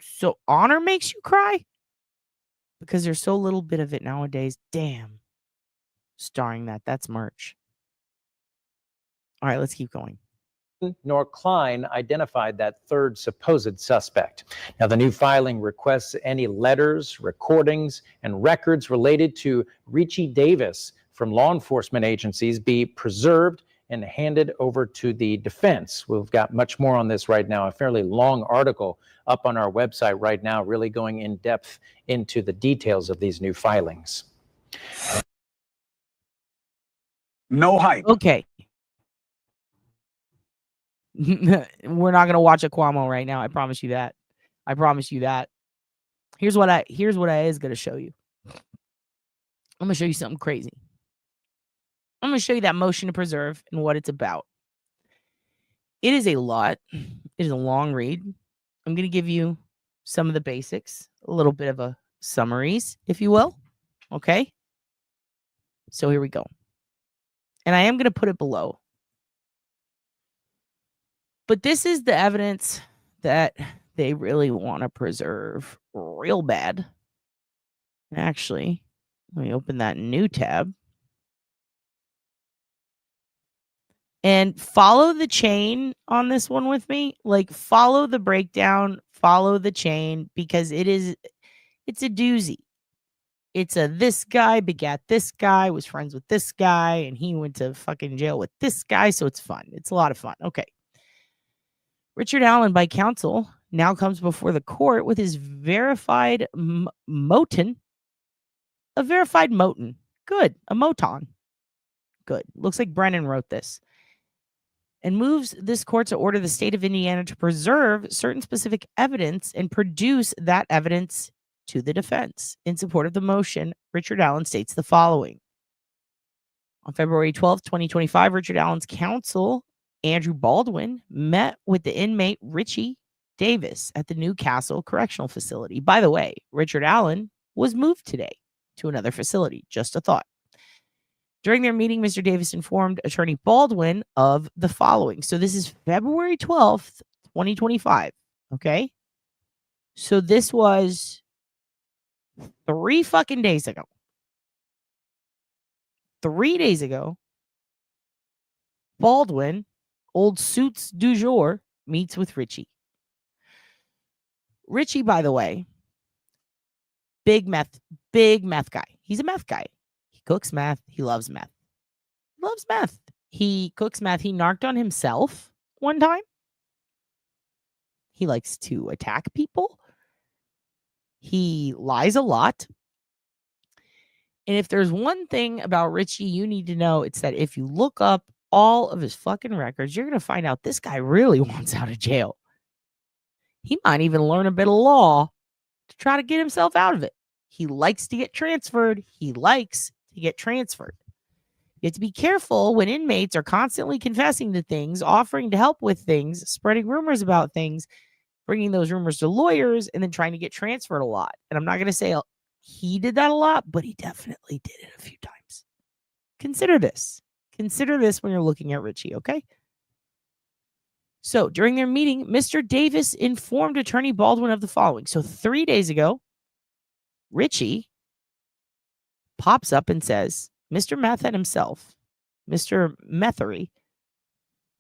so honor makes you cry. Because there's so little bit of it nowadays. Damn. Starring that. That's merch. All right, let's keep going. Nor Klein identified that third supposed suspect. Now, the new filing requests any letters, recordings, and records related to Richie Davis from law enforcement agencies be preserved and handed over to the defense. We've got much more on this right now, a fairly long article up on our website right now, really going in depth into the details of these new filings. No hype. Okay. We're not going to watch a Cuomo right now. I promise you that. I promise you that. Here's what I is going to show you. I'm going to show you something crazy. I'm going to show you that motion to preserve and what it's about. It is a lot. It is a long read. I'm going to give you some of the basics, a little bit of a summaries, if you will. Okay? So here we go. And I am going to put it below. But this is the evidence that they really want to preserve real bad. Actually, let me open that new tab. And follow the chain on this one with me. Like, follow the breakdown, follow the chain, because it's a doozy. It's a this guy begat this guy, was friends with this guy, and he went to fucking jail with this guy, so it's fun. It's a lot of fun. Okay. Richard Allen, by counsel, now comes before the court with his verified moton. A verified moton. Good. A moton. Good. Looks like Brennan wrote this. And moves this court to order the state of Indiana to preserve certain specific evidence and produce that evidence to the defense. In support of the motion, Richard Allen states the following. On February 12th, 2025, Richard Allen's counsel, Andrew Baldwin, met with the inmate Richie Davis at the Newcastle Correctional Facility. By the way, Richard Allen was moved today to another facility. Just a thought. During their meeting, Mr. Davis informed Attorney Baldwin of the following. So this is February 12th, 2025. Okay? So this was 3 fucking days ago. 3 days ago, Baldwin, old suits du jour, meets with Richie. Richie, by the way, big meth guy. He's a meth guy. He cooks meth. He loves meth. He loves meth. He cooks meth. He narked on himself one time. He likes to attack people. He lies a lot. And if there's one thing about Richie you need to know, it's that if you look up all of his fucking records, you're going to find out this guy really wants out of jail. He might even learn a bit of law to try to get himself out of it. He likes to get transferred. He likes to get transferred. You have to be careful when inmates are constantly confessing to things, offering to help with things, spreading rumors about things, bringing those rumors to lawyers, and then trying to get transferred a lot. And I'm not going to say he did that a lot, but he definitely did it a few times. Consider this. Consider this when you're looking at Richie, okay? So during their meeting, Mr. Davis informed Attorney Baldwin of the following. So 3 days ago, Richie pops up and says, Mr. Meth Head himself, Mr. Methery,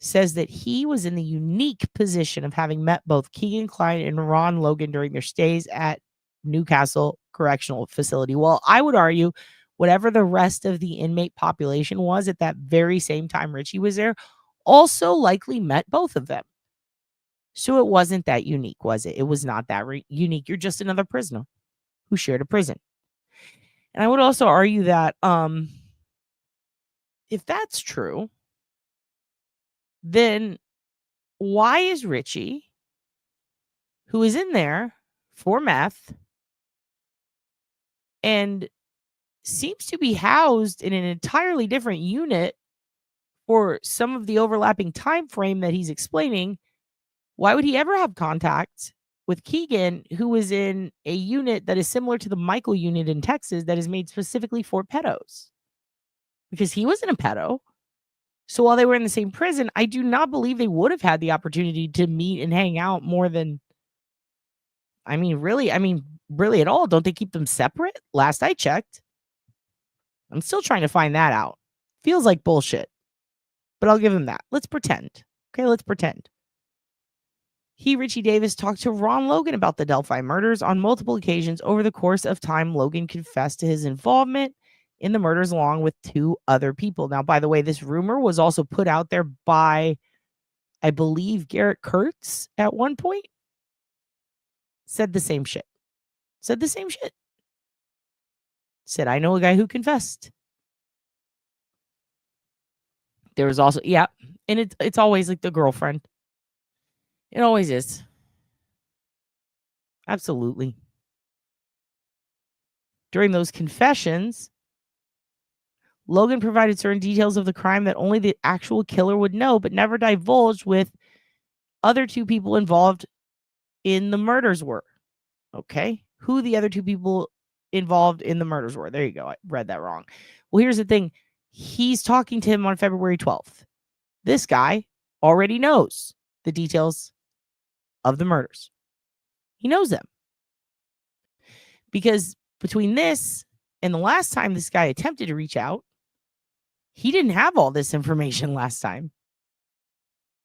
says that he was in the unique position of having met both Keegan Kline and Ron Logan during their stays at Newcastle Correctional Facility. Well, I would argue whatever the rest of the inmate population was at that very same time Richie was there also likely met both of them. So it wasn't that unique, was it? It was not that unique. You're just another prisoner who shared a prison. And I would also argue that if that's true, then why is Richie, who is in there for meth and seems to be housed in an entirely different unit for some of the overlapping time frame that he's explaining, why would he ever have contact with Keegan, who was in a unit that is similar to the Michael unit in Texas that is made specifically for pedos? Because he wasn't a pedo. So while they were in the same prison, I do not believe they would have had the opportunity to meet and hang out more than, really at all. Don't they keep them separate? Last I checked. I'm still trying to find that out. Feels like bullshit, but I'll give him that. Let's pretend. Okay, let's pretend. Richie Davis, talked to Ron Logan about the Delphi murders on multiple occasions over the course of time. Logan confessed to his involvement in the murders along with 2 other people. Now, by the way, this rumor was also put out there by, I believe, Garrett Kurtz at one point. Said the same shit. Said, I know a guy who confessed. There was also, yeah, and it's always like the girlfriend. It always is. Absolutely. During those confessions, Logan provided certain details of the crime that only the actual killer would know, but never divulged with other 2 people involved in the murders were. Okay? Who the other 2 people involved in the murders were. There you go. I read that wrong. Well, here's the thing. He's talking to him on February 12th. This guy already knows the details of the murders. He knows them. Because between this and the last time this guy attempted to reach out, he didn't have all this information last time.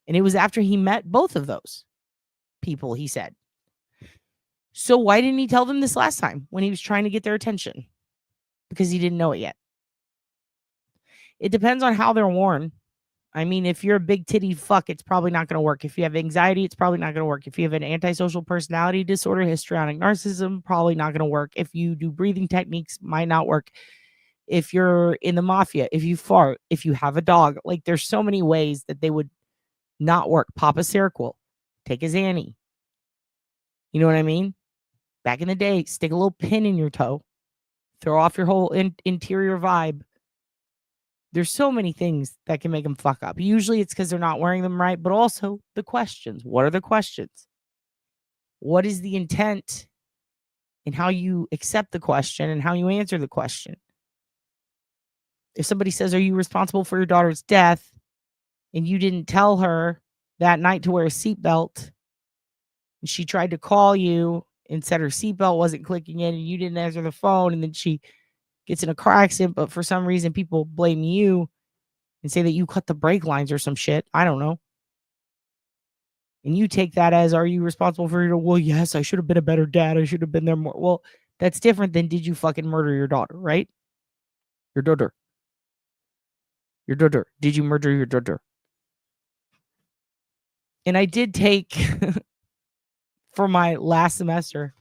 And it was after he met both of those people, he said. So why didn't he tell them this last time when he was trying to get their attention? Because he didn't know it yet. It depends on how they're worn. If you're a big titty fuck, it's probably not going to work. If you have anxiety, it's probably not going to work. If you have an antisocial personality disorder, histrionic narcissism, probably not going to work. If you do breathing techniques, might not work. If you're in the mafia, if you fart, if you have a dog, like there's so many ways that they would not work. Pop a Seroquel, take a Xanny. You know what I mean? Back in the day, stick a little pin in your toe, throw off your whole interior vibe. There's so many things that can make them fuck up. Usually it's because they're not wearing them right, but also the questions. What are the questions? What is the intent in how you accept the question and how you answer the question? If somebody says, are you responsible for your daughter's death? And you didn't tell her that night to wear a seatbelt, and she tried to call you and said her seatbelt wasn't clicking in and you didn't answer the phone, and then she gets in a car accident, but for some reason people blame you and say that you cut the brake lines or some shit. I don't know. And you take that as, are you responsible for your, well, yes, I should have been a better dad. I should have been there more. Well, that's different than did you fucking murder your daughter, right? Your daughter. Your daughter. Did you murder your daughter? And I did take, for my last semester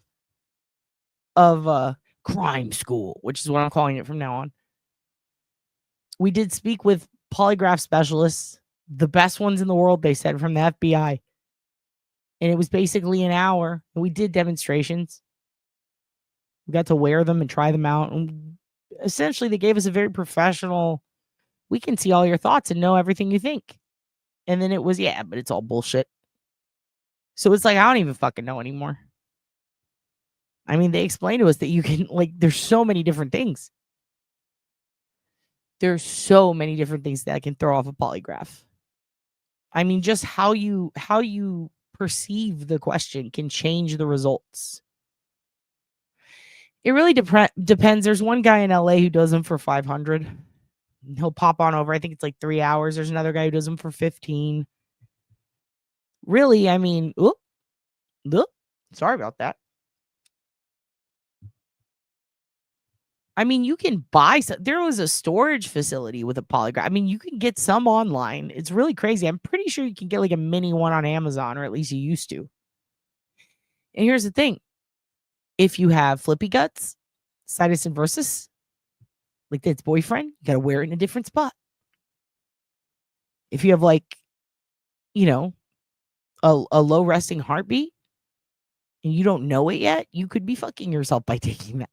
of crime school, which is what I'm calling it from now on, we did speak with polygraph specialists, the best ones in the world, they said, from the FBI. And it was basically an hour. And we did demonstrations. We got to wear them and try them out. And essentially, they gave us a very professional, we can see all your thoughts and know everything you think. And then it was, yeah, but it's all bullshit. So it's like, I don't even fucking know anymore. I mean, they explained to us that you can, like, there's so many different things. There's so many different things that can throw off a polygraph. I mean, just how you perceive the question can change the results. It really depends. There's one guy in LA who does them for $500. He'll pop on over. I think it's like 3 hours. There's another guy who does them for 15. Really, I mean, sorry about that. I mean, you can buy some. There was a storage facility with a polygraph. I mean, you can get some online. It's really crazy. I'm pretty sure you can get like a mini one on Amazon, or at least you used to. And here's the thing. If you have flippy guts, sinus inversus, like that's boyfriend, you got to wear it in a different spot. If you have like, you know, a low resting heartbeat and you don't know it yet, you could be fucking yourself by taking that.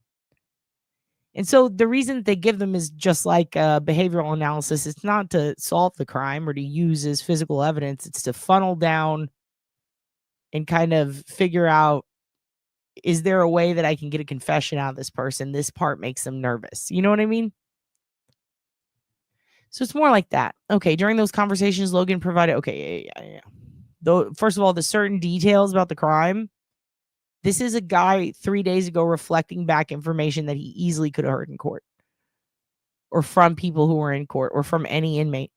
And so the reason that they give them is just like behavioral analysis. It's not to solve the crime or to use as physical evidence. It's to funnel down and kind of figure out, is there a way that I can get a confession out of this person? This part makes them nervous. You know what I mean? So it's more like that. Okay, during those conversations, Logan provided, yeah. Though, first of all, the certain details about the crime. This is a guy 3 days ago reflecting back information that he easily could have heard in court, or from people who were in court, or from any inmate.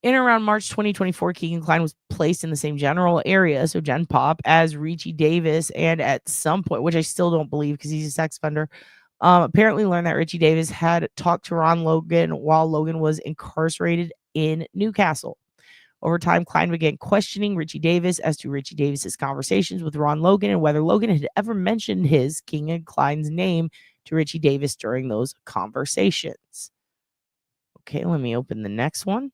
In and around March 2024, Keegan Kline was placed in the same general area, so Gen Pop, as Richie Davis, and at some point, which I still don't believe because he's a sex offender, apparently learned that Richie Davis had talked to Ron Logan while Logan was incarcerated in Newcastle. Over time, Kline began questioning Richie Davis as to Richie Davis's conversations with Ron Logan and whether Logan had ever mentioned his, Keegan Kline's, name to Richie Davis during those conversations. Okay, let me open the next one.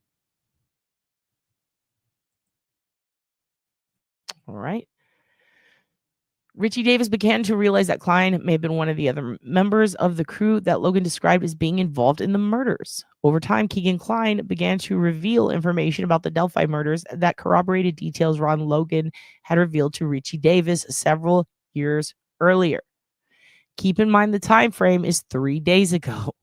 All right. Richie Davis began to realize that Kline may have been one of the other members of the crew that Logan described as being involved in the murders. Over time, Keegan Kline began to reveal information about the Delphi murders that corroborated details Ron Logan had revealed to Richie Davis several years earlier. Keep in mind the time frame is 3 days ago.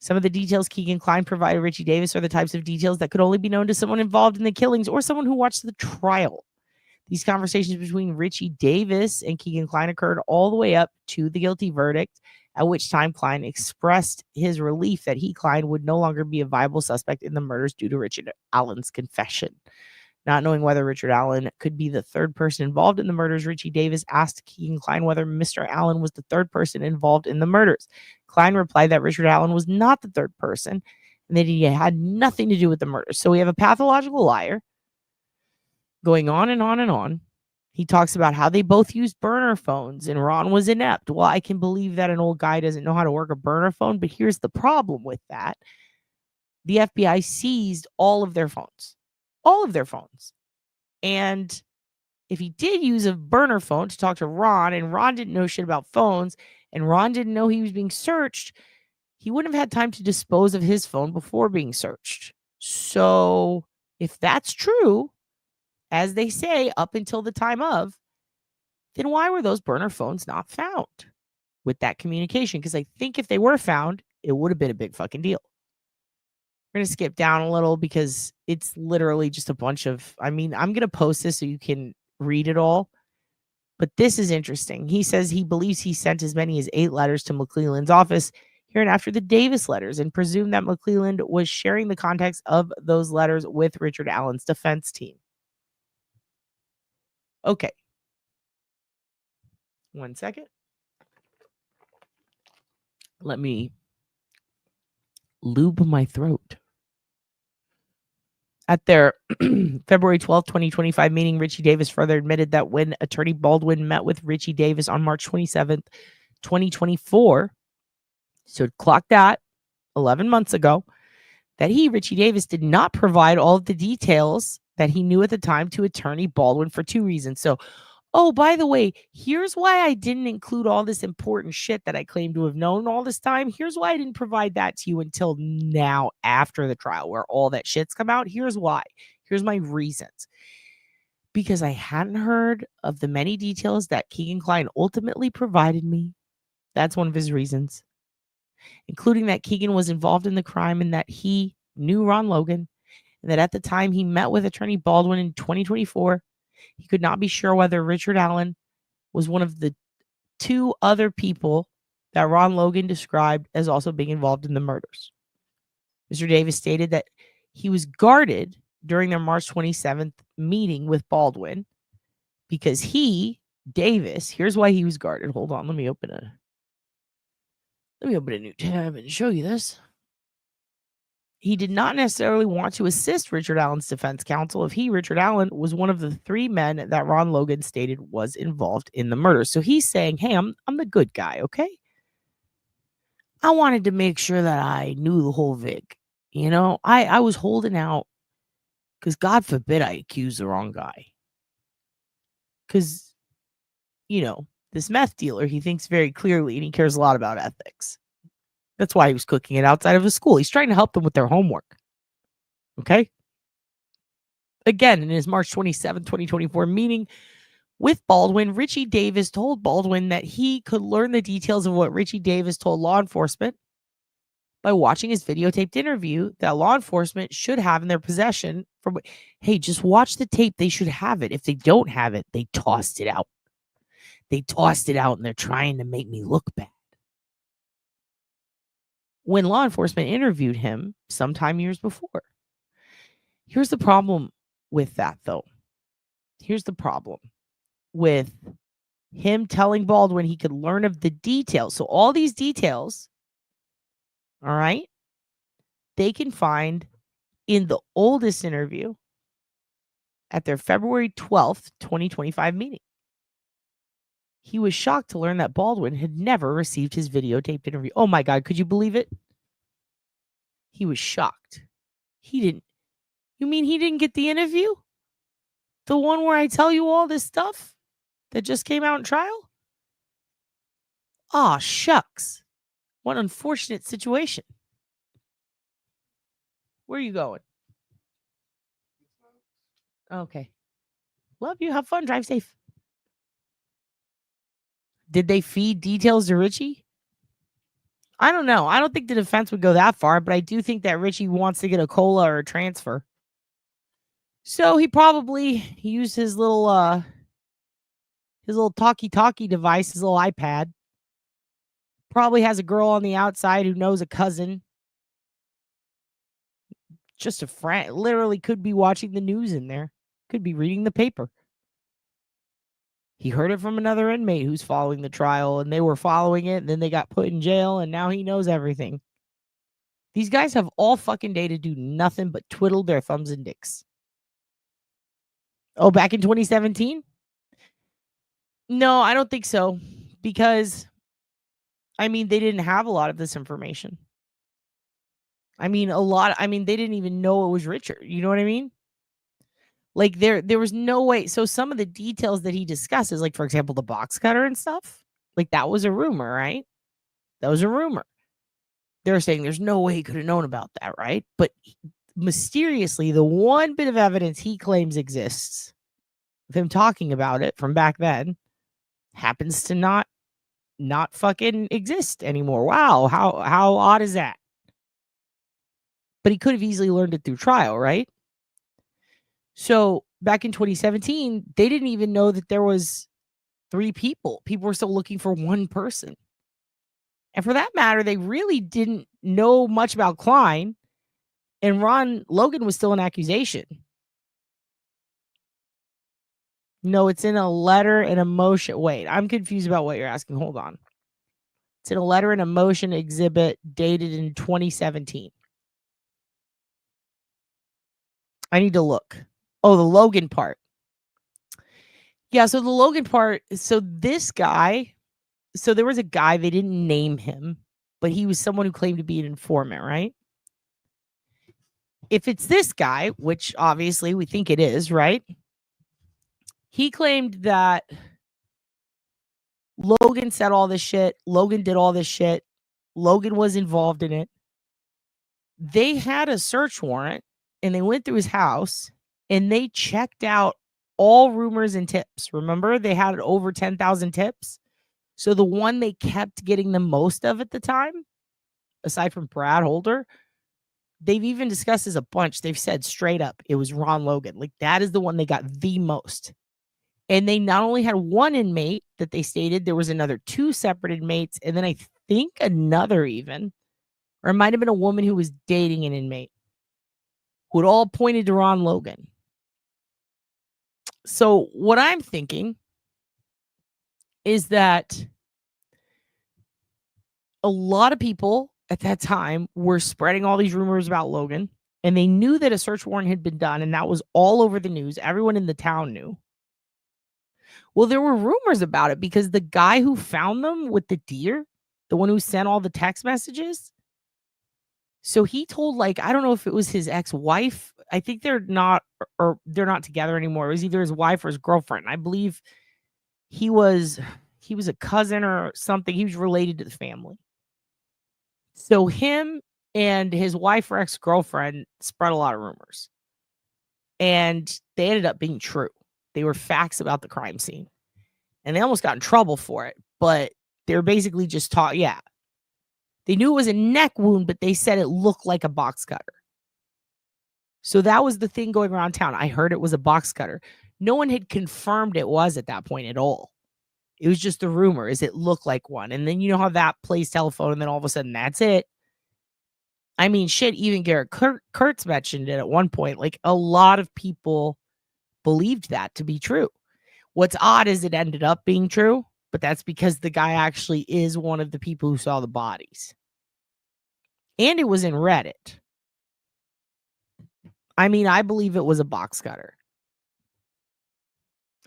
Some of the details Keegan Kline provided Richie Davis are the types of details that could only be known to someone involved in the killings or someone who watched the trial. These conversations between Richie Davis and Keegan Kline occurred all the way up to the guilty verdict, at which time Kline expressed his relief that he, Kline, would no longer be a viable suspect in the murders due to Richard Allen's confession. Not knowing whether Richard Allen could be the third person involved in the murders, Richie Davis asked Keegan Kline whether Mr. Allen was the third person involved in the murders. Kline replied that Richard Allen was not the third person and that he had nothing to do with the murders. So we have a pathological liar going on and on and on. He talks about how they both used burner phones and Ron was inept. Well, I can believe that an old guy doesn't know how to work a burner phone, but here's the problem with that. The FBI seized all of their phones. All of their phones. And if he did use a burner phone to talk to Ron, and Ron didn't know shit about phones, and Ron didn't know he was being searched, he wouldn't have had time to dispose of his phone before being searched. So if that's true, as they say, up until the time of, then why were those burner phones not found with that communication? Because I think if they were found, it would have been a big fucking deal. We're going to skip down a little because it's literally just a bunch of, I'm going to post this so you can read it all. But this is interesting. He says he believes he sent as many as 8 letters to McClelland's office here and after the Davis letters and presumed that McClelland was sharing the context of those letters with Richard Allen's defense team. Okay. 1 second. Let me lube my throat. At their February 12th, 2025 meeting, Richie Davis further admitted that when Attorney Baldwin met with Richie Davis on March 27th, 2024, so clock that, 11 months ago, that he, Richie Davis, did not provide all of the details that he knew at the time to Attorney Baldwin for 2 reasons. So, oh, by the way, here's why I didn't include all this important shit that I claim to have known all this time. Here's why I didn't provide that to you until now after the trial where all that shit's come out. Here's why. Here's my reasons. Because I hadn't heard of the many details that Keegan Kline ultimately provided me. That's one of his reasons. Including that Keegan was involved in the crime and that he knew Ron Logan. And that at the time he met with Attorney Baldwin in 2024, he could not be sure whether Richard Allen was one of the 2 other people that Ron Logan described as also being involved in the murders. Mr. Davis stated that he was guarded during their March 27th meeting with Baldwin because Davis, here's why he was guarded. Hold on, let me open a new tab and show you this. He did not necessarily want to assist Richard Allen's defense counsel if Richard Allen, was one of the 3 men that Ron Logan stated was involved in the murder. So he's saying, hey, I'm the good guy, okay? I wanted to make sure that I knew the whole vig. You know, I was holding out because God forbid I accuse the wrong guy. Because, you know, this meth dealer, he thinks very clearly and he cares a lot about ethics. That's why he was cooking it outside of his school. He's trying to help them with their homework. Okay? Again, in his March 27, 2024 meeting with Baldwin, Richie Davis told Baldwin that he could learn the details of what Richie Davis told law enforcement by watching his videotaped interview that law enforcement should have in their possession. Hey, just watch the tape. They should have it. If they don't have it, they tossed it out. They tossed it out and they're trying to make me look bad. When law enforcement interviewed him sometime years before. Here's the problem with that, though. Here's the problem with him telling Baldwin he could learn of the details. So all these details, all right, they can find in the oldest interview at their February 12th, 2025 meeting. He was shocked to learn that Baldwin had never received his videotaped interview. Oh my God, could you believe it? He was shocked. He didn't. You mean he didn't get the interview? The one where I tell you all this stuff that just came out in trial? Aw, shucks. What unfortunate situation. Where are you going? Okay. Love you. Have fun. Drive safe. Did they feed details to Richie? I don't know. I don't think the defense would go that far, but I do think that Richie wants to get a COLA or a transfer. So he probably used his little talkie-talkie device, his little iPad. Probably has a girl on the outside who knows a cousin. Just a friend. Literally could be watching the news in there. Could be reading the paper. He heard it from another inmate who's following the trial, and they were following it, and then they got put in jail, and now he knows everything. These guys have all fucking day to do nothing but twiddle their thumbs and dicks. Oh, back in 2017? No, I don't think so. Because, I mean, they didn't have a lot of this information. I mean, they didn't even know it was Richard. You know what I mean? Like, there was no way. So some of the details that he discusses, like, for example, the box cutter and stuff, like, that was a rumor, right? That was a rumor. They're saying there's no way he could have known about that, right? But mysteriously, the one bit of evidence he claims exists of him talking about it from back then happens to not fucking exist anymore. Wow, how odd is that? But he could have easily learned it through trial, right? So back in 2017, they didn't even know that there was 3 people. People were still looking for one person. And for that matter, they really didn't know much about Klein. And Ron Logan was still an accusation. No, it's in a letter and a motion. Wait, I'm confused about what you're asking. Hold on. It's in a letter and a motion exhibit dated in 2017. I need to look. Oh, the Logan part. Yeah, so the Logan part. So this guy, so there was a guy, they didn't name him, but he was someone who claimed to be an informant, right? If it's this guy, which obviously we think it is, right? He claimed that Logan said all this shit. Logan did all this shit. Logan was involved in it. They had a search warrant and they went through his house and they checked out all rumors and tips. Remember, they had over 10,000 tips. So the one they kept getting the most of at the time, aside from Brad Holder, they've even discussed this a bunch. They've said straight up, it was Ron Logan. Like, that is the one they got the most. And they not only had one inmate that they stated, there was another 2 separate inmates. And then I think another even, or it might have been a woman who was dating an inmate, who had all pointed to Ron Logan. So what I'm thinking is that a lot of people at that time were spreading all these rumors about Logan, and they knew that a search warrant had been done, and that was all over the news. Everyone in the town knew. Well, there were rumors about it because the guy who found them with the deer, the one who sent all the text messages, so he told, like, I don't know if it was his ex-wife. I think they're not together anymore. It was either his wife or his girlfriend. I believe he was a cousin or something. He was related to the family. So him and his wife or ex-girlfriend spread a lot of rumors. And they ended up being true. They were facts about the crime scene. And they almost got in trouble for it. But they were basically just taught, yeah. They knew it was a neck wound, but they said it looked like a box cutter. So that was the thing going around town. I heard it was a box cutter. No one had confirmed it was at that point at all. It was just the rumor, is it looked like one. And then you know how that plays telephone, and then all of a sudden that's it. I mean, shit, even Garrett Kurtz mentioned it at one point. Like, a lot of people believed that to be true. What's odd is it ended up being true, but that's because the guy actually is one of the people who saw the bodies. And it was in Reddit. I mean, I believe it was a box cutter.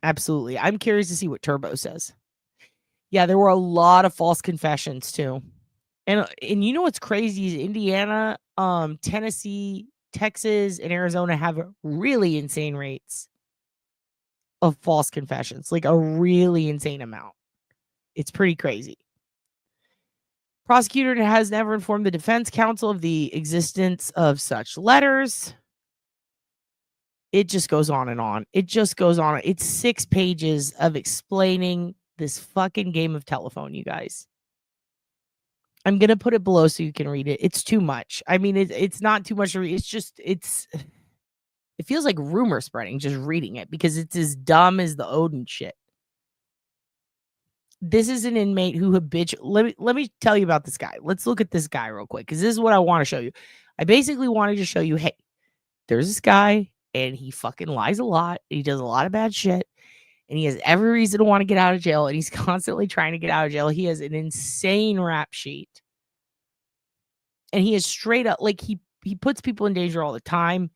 Absolutely. I'm curious to see what Turbo says. Yeah, there were a lot of false confessions too. And you know what's crazy is Indiana, Tennessee, Texas, and Arizona have really insane rates of false confessions. Like a really insane amount. It's pretty crazy. Prosecutor has never informed the defense counsel of the existence of such letters. It just goes on and on. It just goes on. It's 6 pages of explaining this fucking game of telephone, you guys. I'm going to put it below so you can read it. It's too much. I mean, it's not too much to read. It's just, it feels like rumor spreading just reading it because it's as dumb as the Odin shit. This is an inmate who let me tell you about this guy. Let's look at this guy real quick because this is what I want to show you. I basically wanted to show you, hey, there's this guy and he fucking lies a lot. He does a lot of bad shit. And he has every reason to want to get out of jail. And he's constantly trying to get out of jail. He has an insane rap sheet. And he is straight up, like, he puts people in danger all the time.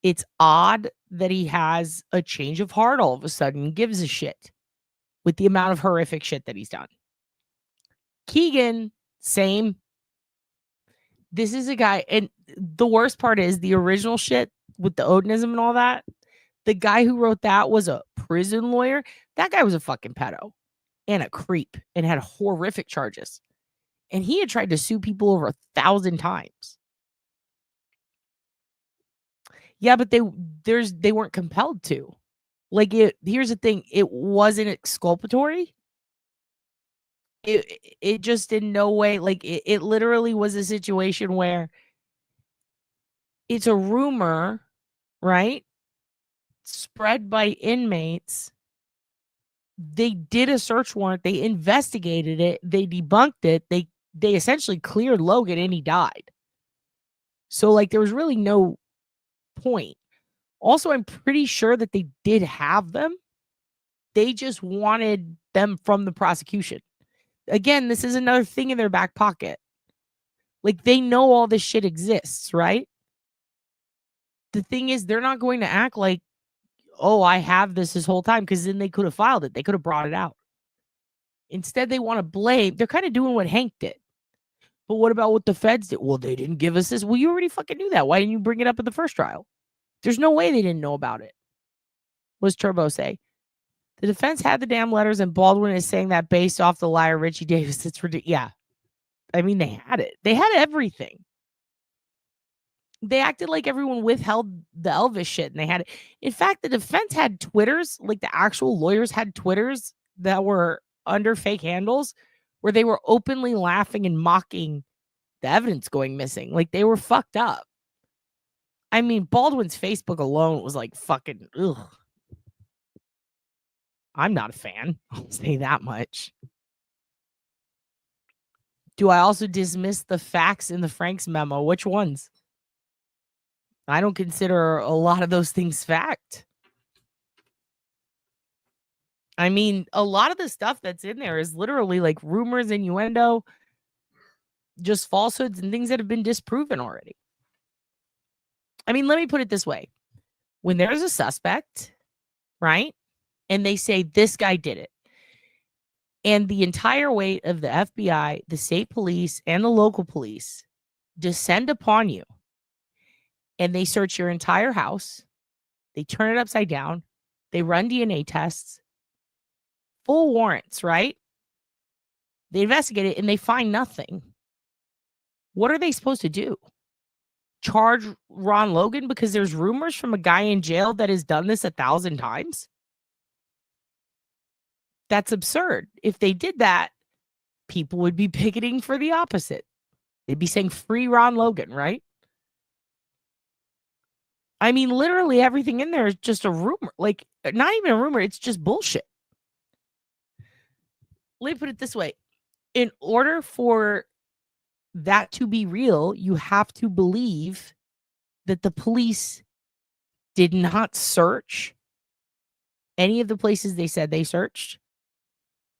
It's odd that he has a change of heart all of a sudden and gives a shit with the amount of horrific shit that he's done. Keegan, same. This is a guy, and the worst part is the original shit with the Odinism and all that. The guy who wrote that was a prison lawyer. That guy was a fucking pedo and a creep and had horrific charges. And he had tried to sue people over 1,000 times. Yeah, but they weren't compelled to. Like, here's the thing. It wasn't exculpatory. It just in no way, like, it literally was a situation where it's a rumor, right? Spread by inmates. They did a search warrant. They investigated it. They debunked it. They essentially cleared Logan and he died. So, like, there was really no point. Also, I'm pretty sure that they did have them. They just wanted them from the prosecution. Again, this is another thing in their back pocket. Like, they know all this shit exists, right? The thing is, they're not going to act like, oh, I have this whole time, because then they could have filed it. They could have brought it out. Instead, they want to blame. They're kind of doing what Hank did. But what about what the feds did? Well, they didn't give us this. Well, you already fucking knew that. Why didn't you bring it up in the first trial? There's no way they didn't know about it. What does Turbo say? The defense had the damn letters, and Baldwin is saying that based off the liar Richie Davis. It's ridiculous. Yeah. I mean, they had it. They had everything. They acted like everyone withheld the Elvis shit, and they had it. In fact, the defense had Twitters, like the actual lawyers had Twitters that were under fake handles where they were openly laughing and mocking the evidence going missing. Like, they were fucked up. I mean, Baldwin's Facebook alone was like fucking, ugh. I'm not a fan. I'll say that much. Do I also dismiss the facts in the Frank's memo? Which ones? I don't consider a lot of those things fact. I mean, a lot of the stuff that's in there is literally like rumors, innuendo, just falsehoods and things that have been disproven already. I mean, let me put it this way. When there's a suspect, right, and they say this guy did it, and the entire weight of the FBI, the state police, and the local police descend upon you, and they search your entire house, they turn it upside down, they run DNA tests, full warrants, right? They investigate it, and they find nothing. What are they supposed to do? Charge Ron Logan because there's rumors from a guy in jail that has done this 1,000 times? That's absurd. If they did that, people would be picketing for the opposite. They'd be saying free Ron Logan, right? I mean, literally everything in there is just a rumor. Like, not even a rumor, it's just bullshit. Let me put it this way. In order for that to be real, you have to believe that the police did not search any of the places they said they searched.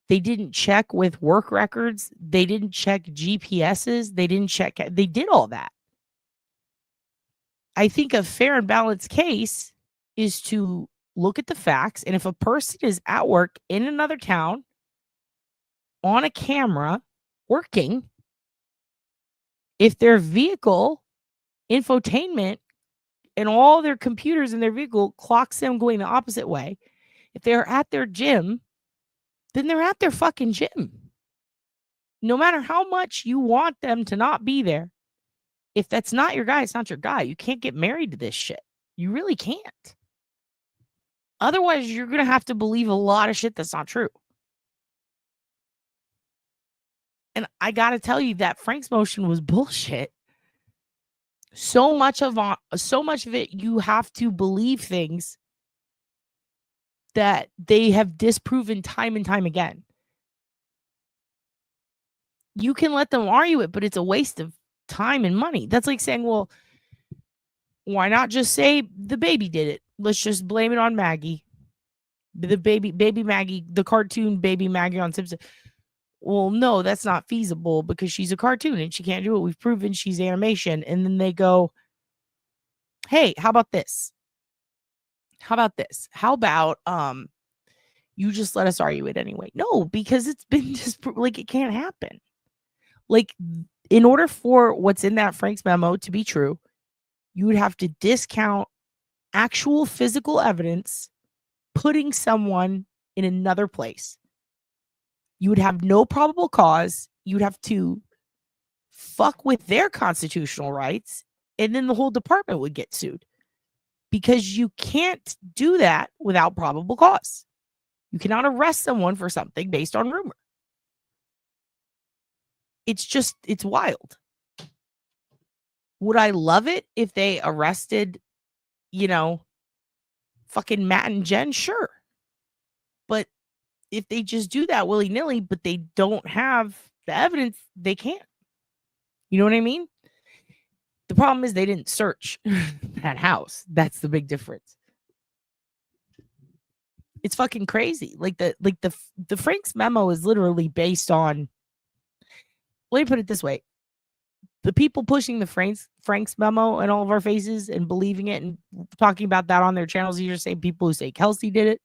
They didn't check with work records. They didn't check GPSs. They didn't check. They did all that. I think a fair and balanced case is to look at the facts. And if a person is at work in another town on a camera working, if their vehicle infotainment and all their computers in their vehicle clocks them going the opposite way, if they're at their gym, then they're at their fucking gym. No matter how much you want them to not be there, if that's not your guy, it's not your guy. You can't get married to this shit. You really can't. Otherwise, you're going to have to believe a lot of shit that's not true. And I got to tell you that Frank's motion was bullshit. So much of it, you have to believe things that they have disproven time and time again. You can let them argue it, but it's a waste of time and money. That's like saying, well, why not just say the baby did it? Let's just blame it on Maggie. The baby Maggie, the cartoon baby Maggie on Simpson. Well, no, that's not feasible because she's a cartoon and she can't do it. We've proven she's animation. And then they go, hey, how about this? How about this? How about you just let us argue it anyway? No, because it's been just like it can't happen. Like, in order for what's in that Frank's memo to be true, you would have to discount actual physical evidence putting someone in another place. You would have no probable cause. You'd have to fuck with their constitutional rights, and then the whole department would get sued. Because you can't do that without probable cause. You cannot arrest someone for something based on rumor. It's wild. Would I love it if they arrested, fucking Matt and Jen? Sure. But if they just do that willy-nilly, but they don't have the evidence, they can't. You know what I mean? The problem is they didn't search that house. That's the big difference. It's fucking crazy. Like the Frank's memo is literally based on, let me put it this way. The people pushing the Frank's memo in all of our faces and believing it and talking about that on their channels, these are the same people who say Kelsey did it.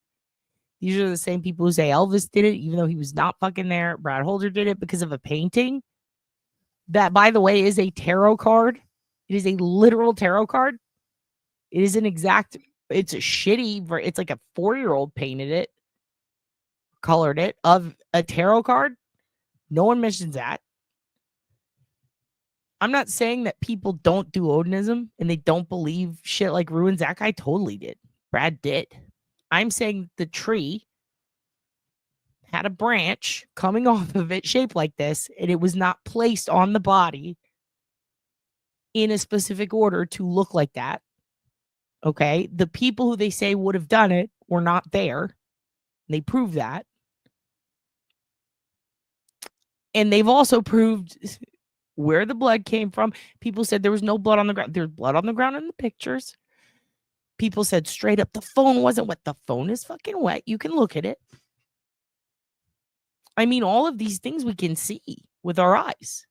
These are the same people who say Elvis did it, even though he was not fucking there. Brad Holder did it because of a painting that, by the way, is a tarot card. It is a literal tarot card. It is an exact, it's a shitty, it's like a 4-year-old painted it, colored it, of a tarot card. No one mentions that. I'm not saying that people don't do Odinism and they don't believe shit like ruins. That guy totally did. Brad did. I'm saying the tree had a branch coming off of it shaped like this, and it was not placed on the body in a specific order to look like that. Okay? The people who they say would have done it were not there. They prove that. And they've also proved where the blood came from. People said there was no blood on the ground. There's blood on the ground in the pictures. People said straight up the phone wasn't wet. The phone is fucking wet. You can look at it. I mean, all of these things we can see with our eyes.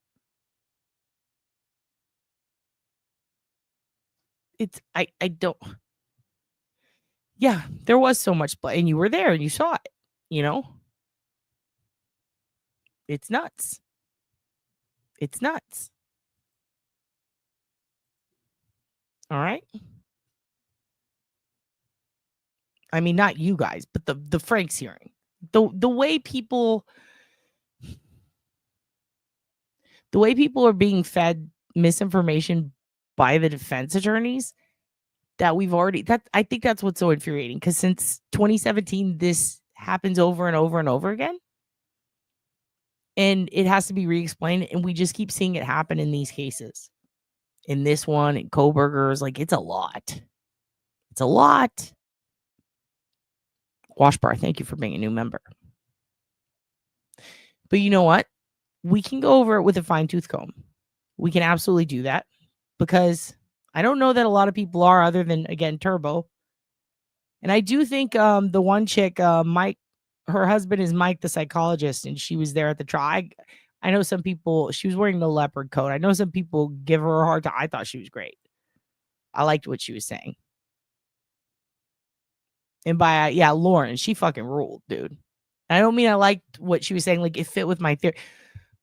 I don't. Yeah, there was so much blood, and you were there and you saw it, you know? It's nuts. It's nuts. All right? I mean, not you guys, but the Frank's hearing. The way people are being fed misinformation by the defense attorneys that I think that's what's so infuriating, because since 2017 this happens over and over and over again, and it has to be re-explained, and we just keep seeing it happen in these cases. In this one, in Kohberger's, like, it's a lot. It's a lot. Washbar, thank you for being a new member. But you know what? We can go over it with a fine-tooth comb. We can absolutely do that, because I don't know that a lot of people are, other than, again, Turbo. And I do think the one chick, Mike, her husband is Mike the psychologist, and she was there at the trial. I know some people, she was wearing the leopard coat. I know some people give her a hard time. I thought she was great. I liked what she was saying. And by, yeah, Lauren, she fucking ruled, dude. I don't mean I liked what she was saying, like it fit with my theory.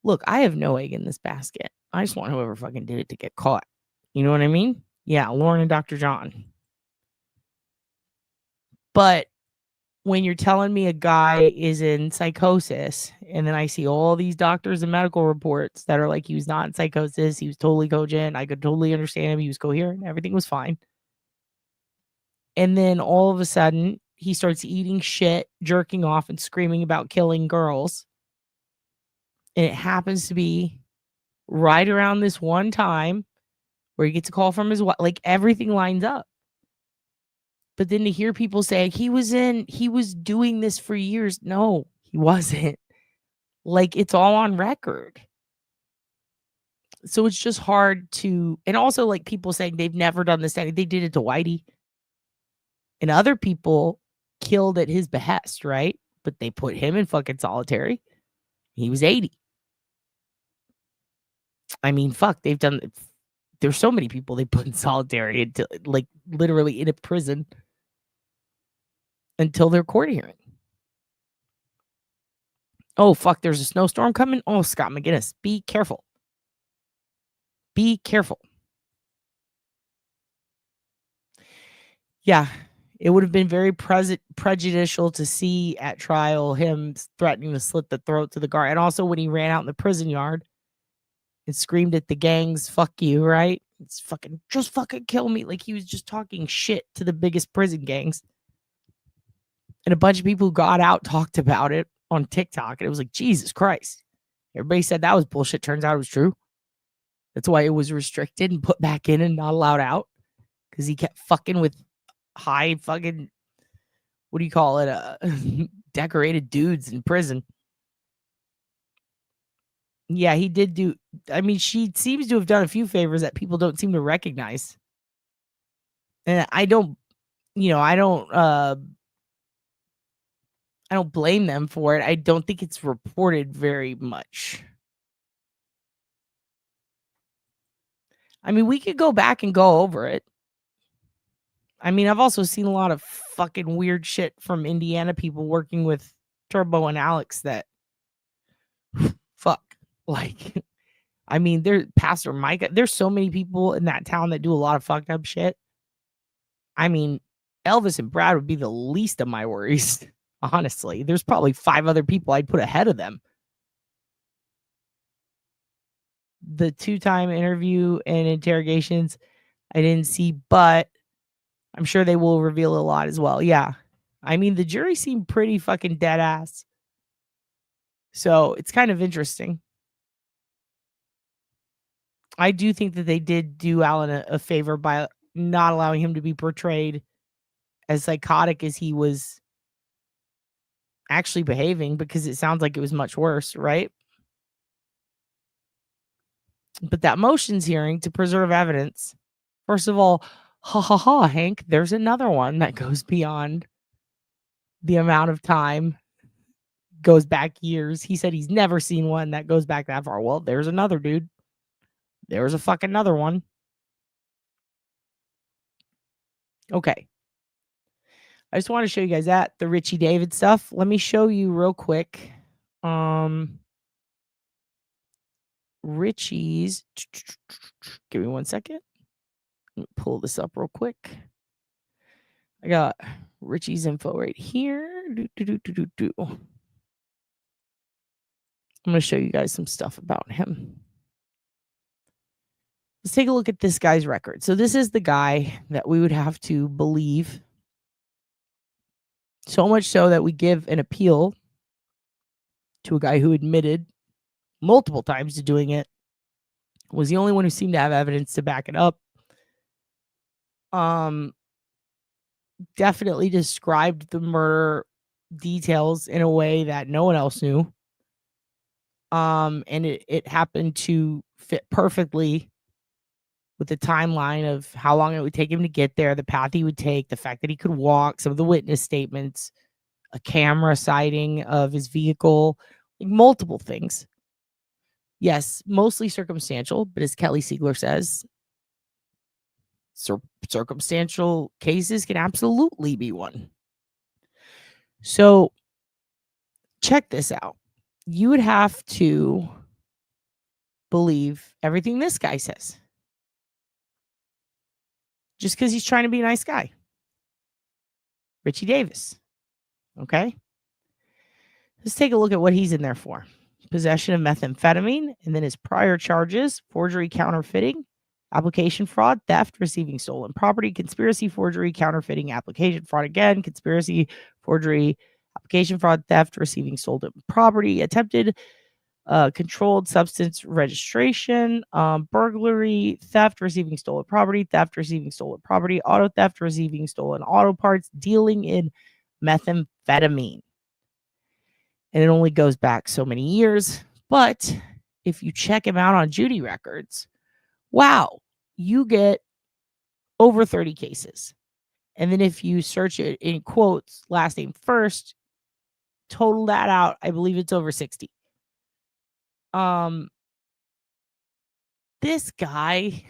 Look, I have no egg in this basket. I just want whoever fucking did it to get caught. You know what I mean? Yeah, Lauren and Dr. John. But when you're telling me a guy is in psychosis, and then I see all these doctors and medical reports that are like he was not in psychosis, he was totally cogent, I could totally understand him, he was coherent, everything was fine. And then all of a sudden, he starts eating shit, jerking off, and screaming about killing girls. And it happens to be right around this one time where he gets a call from his wife. Like, everything lines up. But then to hear people say he was doing this for years. No, he wasn't. Like, it's all on record. So it's just hard to, and also like people saying they've never done this. They did it to Whitey. And other people killed at his behest, right? But they put him in fucking solitary. He was 80. I mean, fuck, there's so many people they put in solitary until, like, literally in a prison until their court hearing. Oh, fuck, there's a snowstorm coming. Oh, Scott McGinnis, be careful. Be careful. Yeah, it would have been very prejudicial to see at trial him threatening to slit the throat to the guard. And also when he ran out in the prison yard and screamed at the gangs, fuck you, right? It's fucking, just fucking kill me. Like, he was just talking shit to the biggest prison gangs. And a bunch of people who got out talked about it on TikTok. And it was like, Jesus Christ. Everybody said that was bullshit. Turns out it was true. That's why it was restricted and put back in and not allowed out. Because he kept fucking with high fucking, what do you call it? Decorated dudes in prison. Yeah, he did do, I mean, she seems to have done a few favors that people don't seem to recognize. And I don't blame them for it. I don't think it's reported very much. I mean, we could go back and go over it. I mean, I've also seen a lot of fucking weird shit from Indiana people working with Turbo and Alex that, fuck. Like, I mean, there's Pastor Micah. There's so many people in that town that do a lot of fucked up shit. I mean, Elvis and Brad would be the least of my worries, honestly. There's probably 5 other people I'd put ahead of them. The 2-time interview and interrogations I didn't see, but I'm sure they will reveal a lot as well. Yeah. I mean, the jury seemed pretty fucking dead ass. So it's kind of interesting. I do think that they did do Alan a favor by not allowing him to be portrayed as psychotic as he was actually behaving, because it sounds like it was much worse, right? But that motions hearing to preserve evidence, first of all, ha ha ha, Hank, there's another one that goes beyond the amount of time, goes back years. He said he's never seen one that goes back that far. Well, there's another, dude. There's a fucking another one. Okay. I just want to show you guys that, the Richie David stuff. Let me show you real quick. Richie's. Give me 1 second. Let me pull this up real quick. I got Richie's info right here. I'm going to show you guys some stuff about him. Let's take a look at this guy's record. So this is the guy that we would have to believe. So much so that we give an appeal to a guy who admitted multiple times to doing it. Was the only one who seemed to have evidence to back it up. Definitely described the murder details in a way that no one else knew. And it happened to fit perfectly with the timeline of how long it would take him to get there, the path he would take, the fact that he could walk, some of the witness statements, a camera sighting of his vehicle, like multiple things. Yes, mostly circumstantial, but as Kelly Siegler says, circumstantial cases can absolutely be one. So check this out. You would have to believe everything this guy says. Just because he's trying to be a nice guy. Richie Davis. Okay? Let's take a look at what he's in there for. Possession of methamphetamine, and then his prior charges: forgery, counterfeiting, application fraud, theft, receiving stolen property, conspiracy, forgery, counterfeiting, application fraud again, conspiracy, forgery, application fraud, theft, receiving stolen property, attempted controlled substance registration, burglary, theft, receiving stolen property, auto theft, receiving stolen auto parts, dealing in methamphetamine. And it only goes back so many years. But if you check him out on Judy records, wow, you get over 30 cases. And then if you search it in quotes, last name first, total that out, I believe it's over 60. This guy,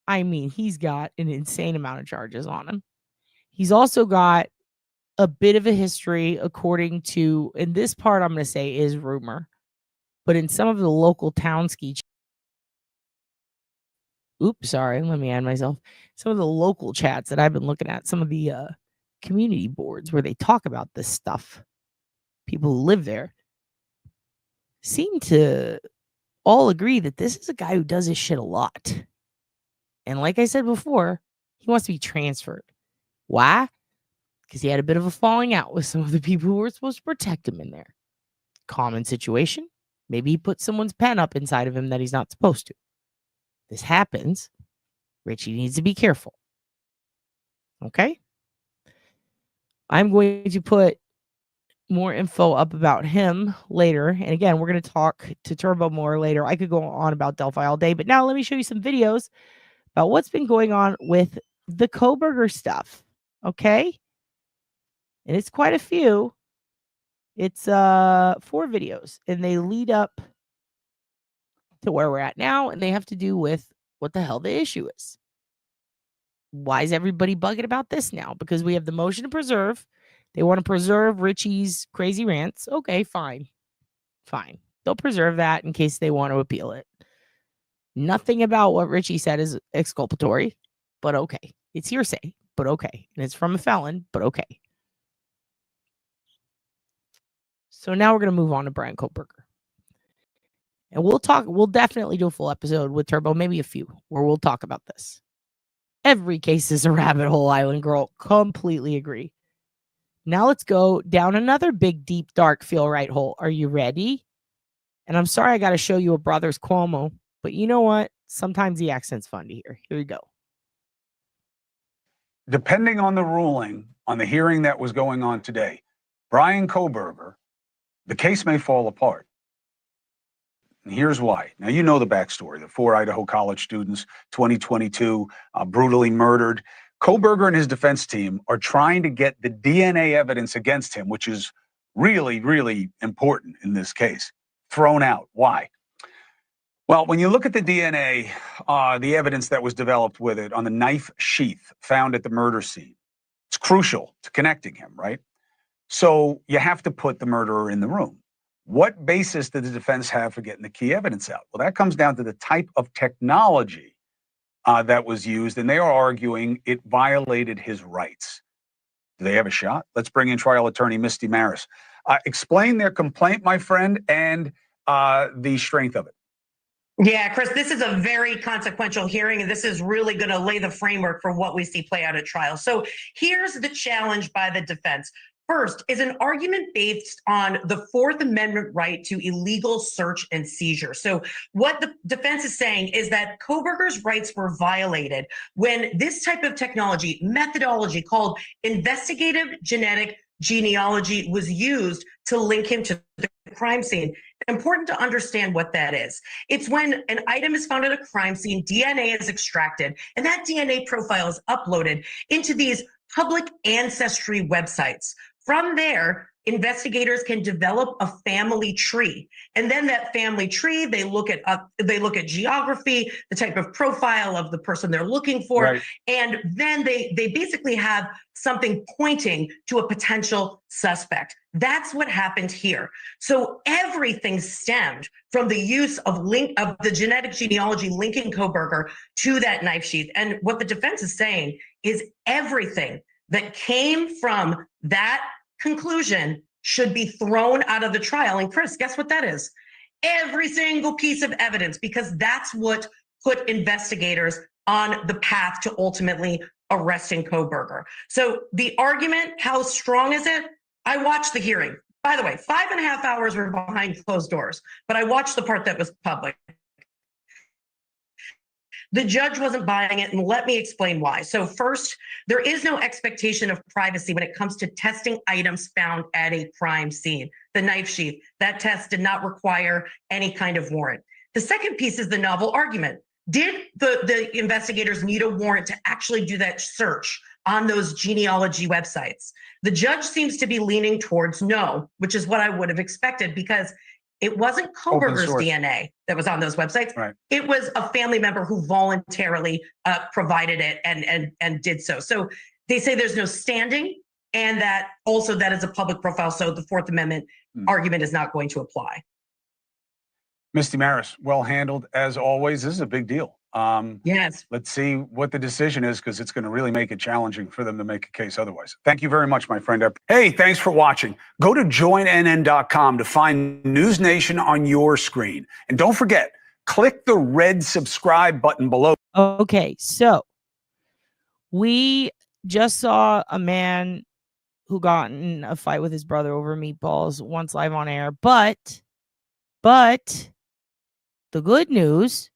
I mean, he's got an insane amount of charges on him. He's also got a bit of a history, according to, and this part I'm going to say is rumor, but in some of the local town ski, let me add myself. Some of the local chats that I've been looking at, some of the community boards where they talk about this stuff, people who live there seem to all agree that this is a guy who does his shit a lot. And like I said before, he wants to be transferred. Why? Because he had a bit of a falling out with some of the people who were supposed to protect him in there. Common situation. Maybe he put someone's pen up inside of him that he's not supposed to. This happens. Richie needs to be careful. Okay? I'm going to put more info up about him later. And again, we're going to talk to Turbo more later. I could go on about Delphi all day, but now let me show you some videos about what's been going on with the Kohberger stuff. Okay? And it's quite a few. It's 4 videos, and they lead up to where we're at now, and they have to do with what the hell the issue is. Why is everybody bugging about this now? Because we have the motion to preserve. They want to preserve Richie's crazy rants. Okay, fine. Fine. They'll preserve that in case they want to appeal it. Nothing about what Richie said is exculpatory, but okay. It's hearsay, but okay. And it's from a felon, but okay. So now we're going to move on to Brian Kohberger. And we'll definitely do a full episode with Turbo, maybe a few, where we'll talk about this. Every case is a rabbit hole, Island Girl. Completely agree. Now let's go down another big, deep, dark, feel right hole. Are you ready? And I'm sorry I got to show you a Brothers Cuomo, but you know what? Sometimes the accent's fun to hear. Here we go. Depending on the ruling on the hearing that was going on today, Brian Kohberger, the case may fall apart. And here's why. Now, you know the backstory. The 4 Idaho college students, 2022, brutally murdered. Kohberger and his defense team are trying to get the DNA evidence against him, which is really, really important in this case, thrown out. Why? Well, when you look at the DNA, the evidence that was developed with it on the knife sheath found at the murder scene, it's crucial to connecting him, right? So you have to put the murderer in the room. What basis did the defense have for getting the key evidence out? Well, that comes down to the type of technology that was used, and they are arguing it violated his rights. Do they have a shot? Let's bring in trial attorney Misty Maris. Explain their complaint, my friend, and the strength of it. Yeah, Chris, this is a very consequential hearing, and this is really going to lay the framework for what we see play out at trial. So here's the challenge by the defense. First is an argument based on the Fourth Amendment right to illegal search and seizure. So what the defense is saying is that Kohberger's rights were violated when this type of technology, methodology called investigative genetic genealogy, was used to link him to the crime scene. Important to understand what that is. It's when an item is found at a crime scene, DNA is extracted, and that DNA profile is uploaded into these public ancestry websites. From there, investigators can develop a family tree, and then that family tree, they look at geography, the type of profile of the person they're looking for, right. And then they basically have something pointing to a potential suspect. That's what happened here. So everything stemmed from the use of the genetic genealogy linking Kohberger to that knife sheath. And what the defense is saying is everything that came from that conclusion should be thrown out of the trial. And Chris, guess what that is? Every single piece of evidence, because that's what put investigators on the path to ultimately arresting Kohberger. So the argument, how strong is it? I watched the hearing. By the way, 5.5 hours were behind closed doors, but I watched the part that was public. The judge wasn't buying it, and let me explain why. So first, there is no expectation of privacy when it comes to testing items found at a crime scene. The knife sheath, that test did not require any kind of warrant. The second piece is the novel argument. Did the investigators need a warrant to actually do that search on those genealogy websites? The judge seems to be leaning towards no, which is what I would have expected, because it wasn't Kohberger's DNA that was on those websites. Right. It was a family member who voluntarily provided it and did so. So they say there's no standing, and that also that is a public profile. So the Fourth Amendment argument is not going to apply. Misty Maris, well handled as always. This is a big deal. Yes. Let's see what the decision is, because it's going to really make it challenging for them to make a case otherwise. Thank you very much, my friend. Hey, thanks for watching. Go to joinnn.com to find News Nation on your screen. And don't forget, click the red subscribe button below. Okay, so we just saw a man who got in a fight with his brother over meatballs once live on air, but the good news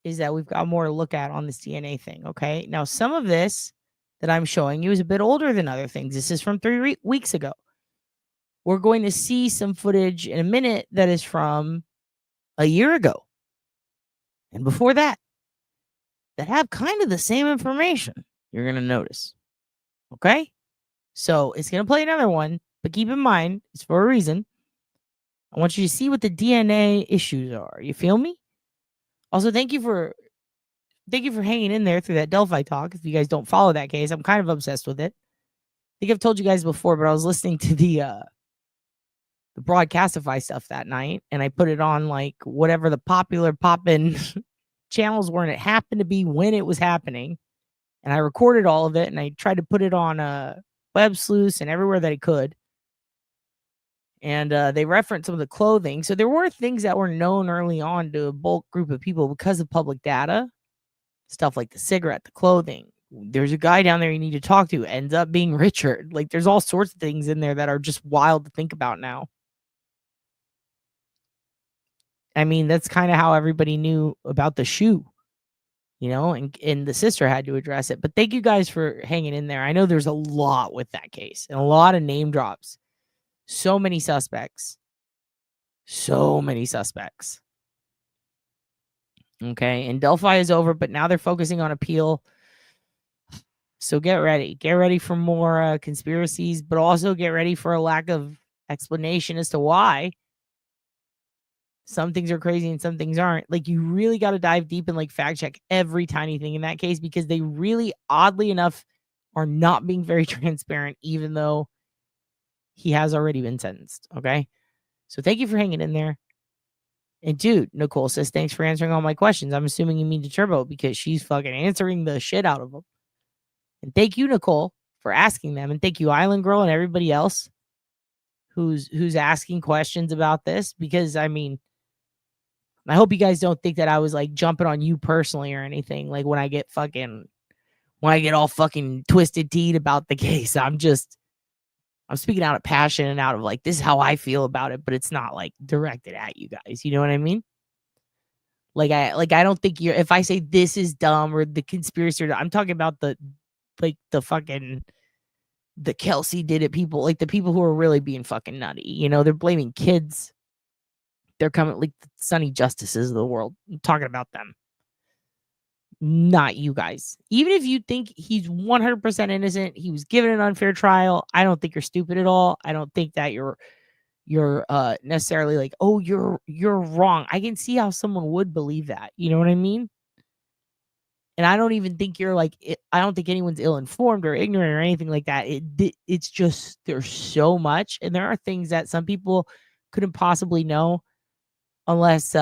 is that we've got more to look at on this DNA thing, okay? Now, some of this that I'm showing you is a bit older than other things. This is from 3 weeks ago. We're going to see some footage in a minute that is from a year ago and before that have kind of the same information. You're going to notice, okay? So it's going to play another one, but keep in mind, it's for a reason. I want you to see what the DNA issues are. You feel me? Also, thank you for hanging in there through that Delphi talk. If you guys don't follow that case, I'm kind of obsessed with it. I think I've told you guys before, but I was listening to the Broadcastify stuff that night, and I put it on like whatever the popular pop-in channels were, and it happened to be when it was happening. And I recorded all of it, and I tried to put it on Web Sleuths and everywhere that I could. And they referenced some of the clothing. So there were things that were known early on to a bulk group of people because of public data. Stuff like the cigarette, the clothing. There's a guy down there you need to talk to. Ends up being Richard. Like, there's all sorts of things in there that are just wild to think about now. I mean, that's kind of how everybody knew about the shoe. You know, and the sister had to address it. But thank you guys for hanging in there. I know there's a lot with that case and a lot of name drops. So many suspects. So many suspects. Okay, and Delphi is over, but now they're focusing on appeal. So get ready. Get ready for more conspiracies, but also get ready for a lack of explanation as to why some things are crazy and some things aren't. Like, you really got to dive deep and like fact check every tiny thing in that case, because they really, oddly enough, are not being very transparent, even though he has already been sentenced. Okay, so thank you for hanging in there. And dude, Nicole says, thanks for answering all my questions. I'm assuming you mean to Turbo, because she's fucking answering the shit out of them. And thank you, Nicole, for asking them. And thank you, Island Girl, and everybody else who's asking questions about this, because I mean, I hope you guys don't think that I was like jumping on you personally or anything. Like when I get all fucking twisted teed about the case, I'm speaking out of passion and out of like, this is how I feel about it, but it's not like directed at you guys. You know what I mean? I don't think if I say this is dumb or the conspiracy, I'm talking about the Kelsey did it people, like the people who are really being fucking nutty. You know, they're blaming kids. They're coming like the Sonny Justices of the world. I'm talking about them. Not you guys. Even if you think he's 100% innocent, he was given an unfair trial, I don't think you're stupid at all. I don't think that you're necessarily like, oh, you're wrong. I can see how someone would believe that. You know what I mean? And I don't even think you're like, I don't think anyone's ill-informed or ignorant or anything like that. It's just, there's so much. And there are things that some people couldn't possibly know unless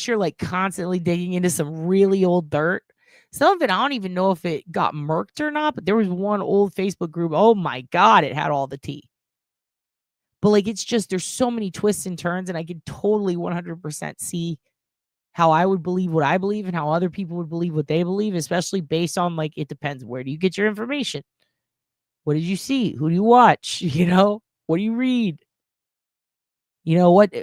you're like constantly digging into some really old dirt. Some of it, I don't even know if it got murked or not, but there was one old Facebook group. Oh my God, it had all the tea. But like, it's just, there's so many twists and turns, and I can totally 100% see how I would believe what I believe and how other people would believe what they believe, especially based on like, it depends. Where do you get your information? What did you see? Who do you watch? You know, what do you read? You know what?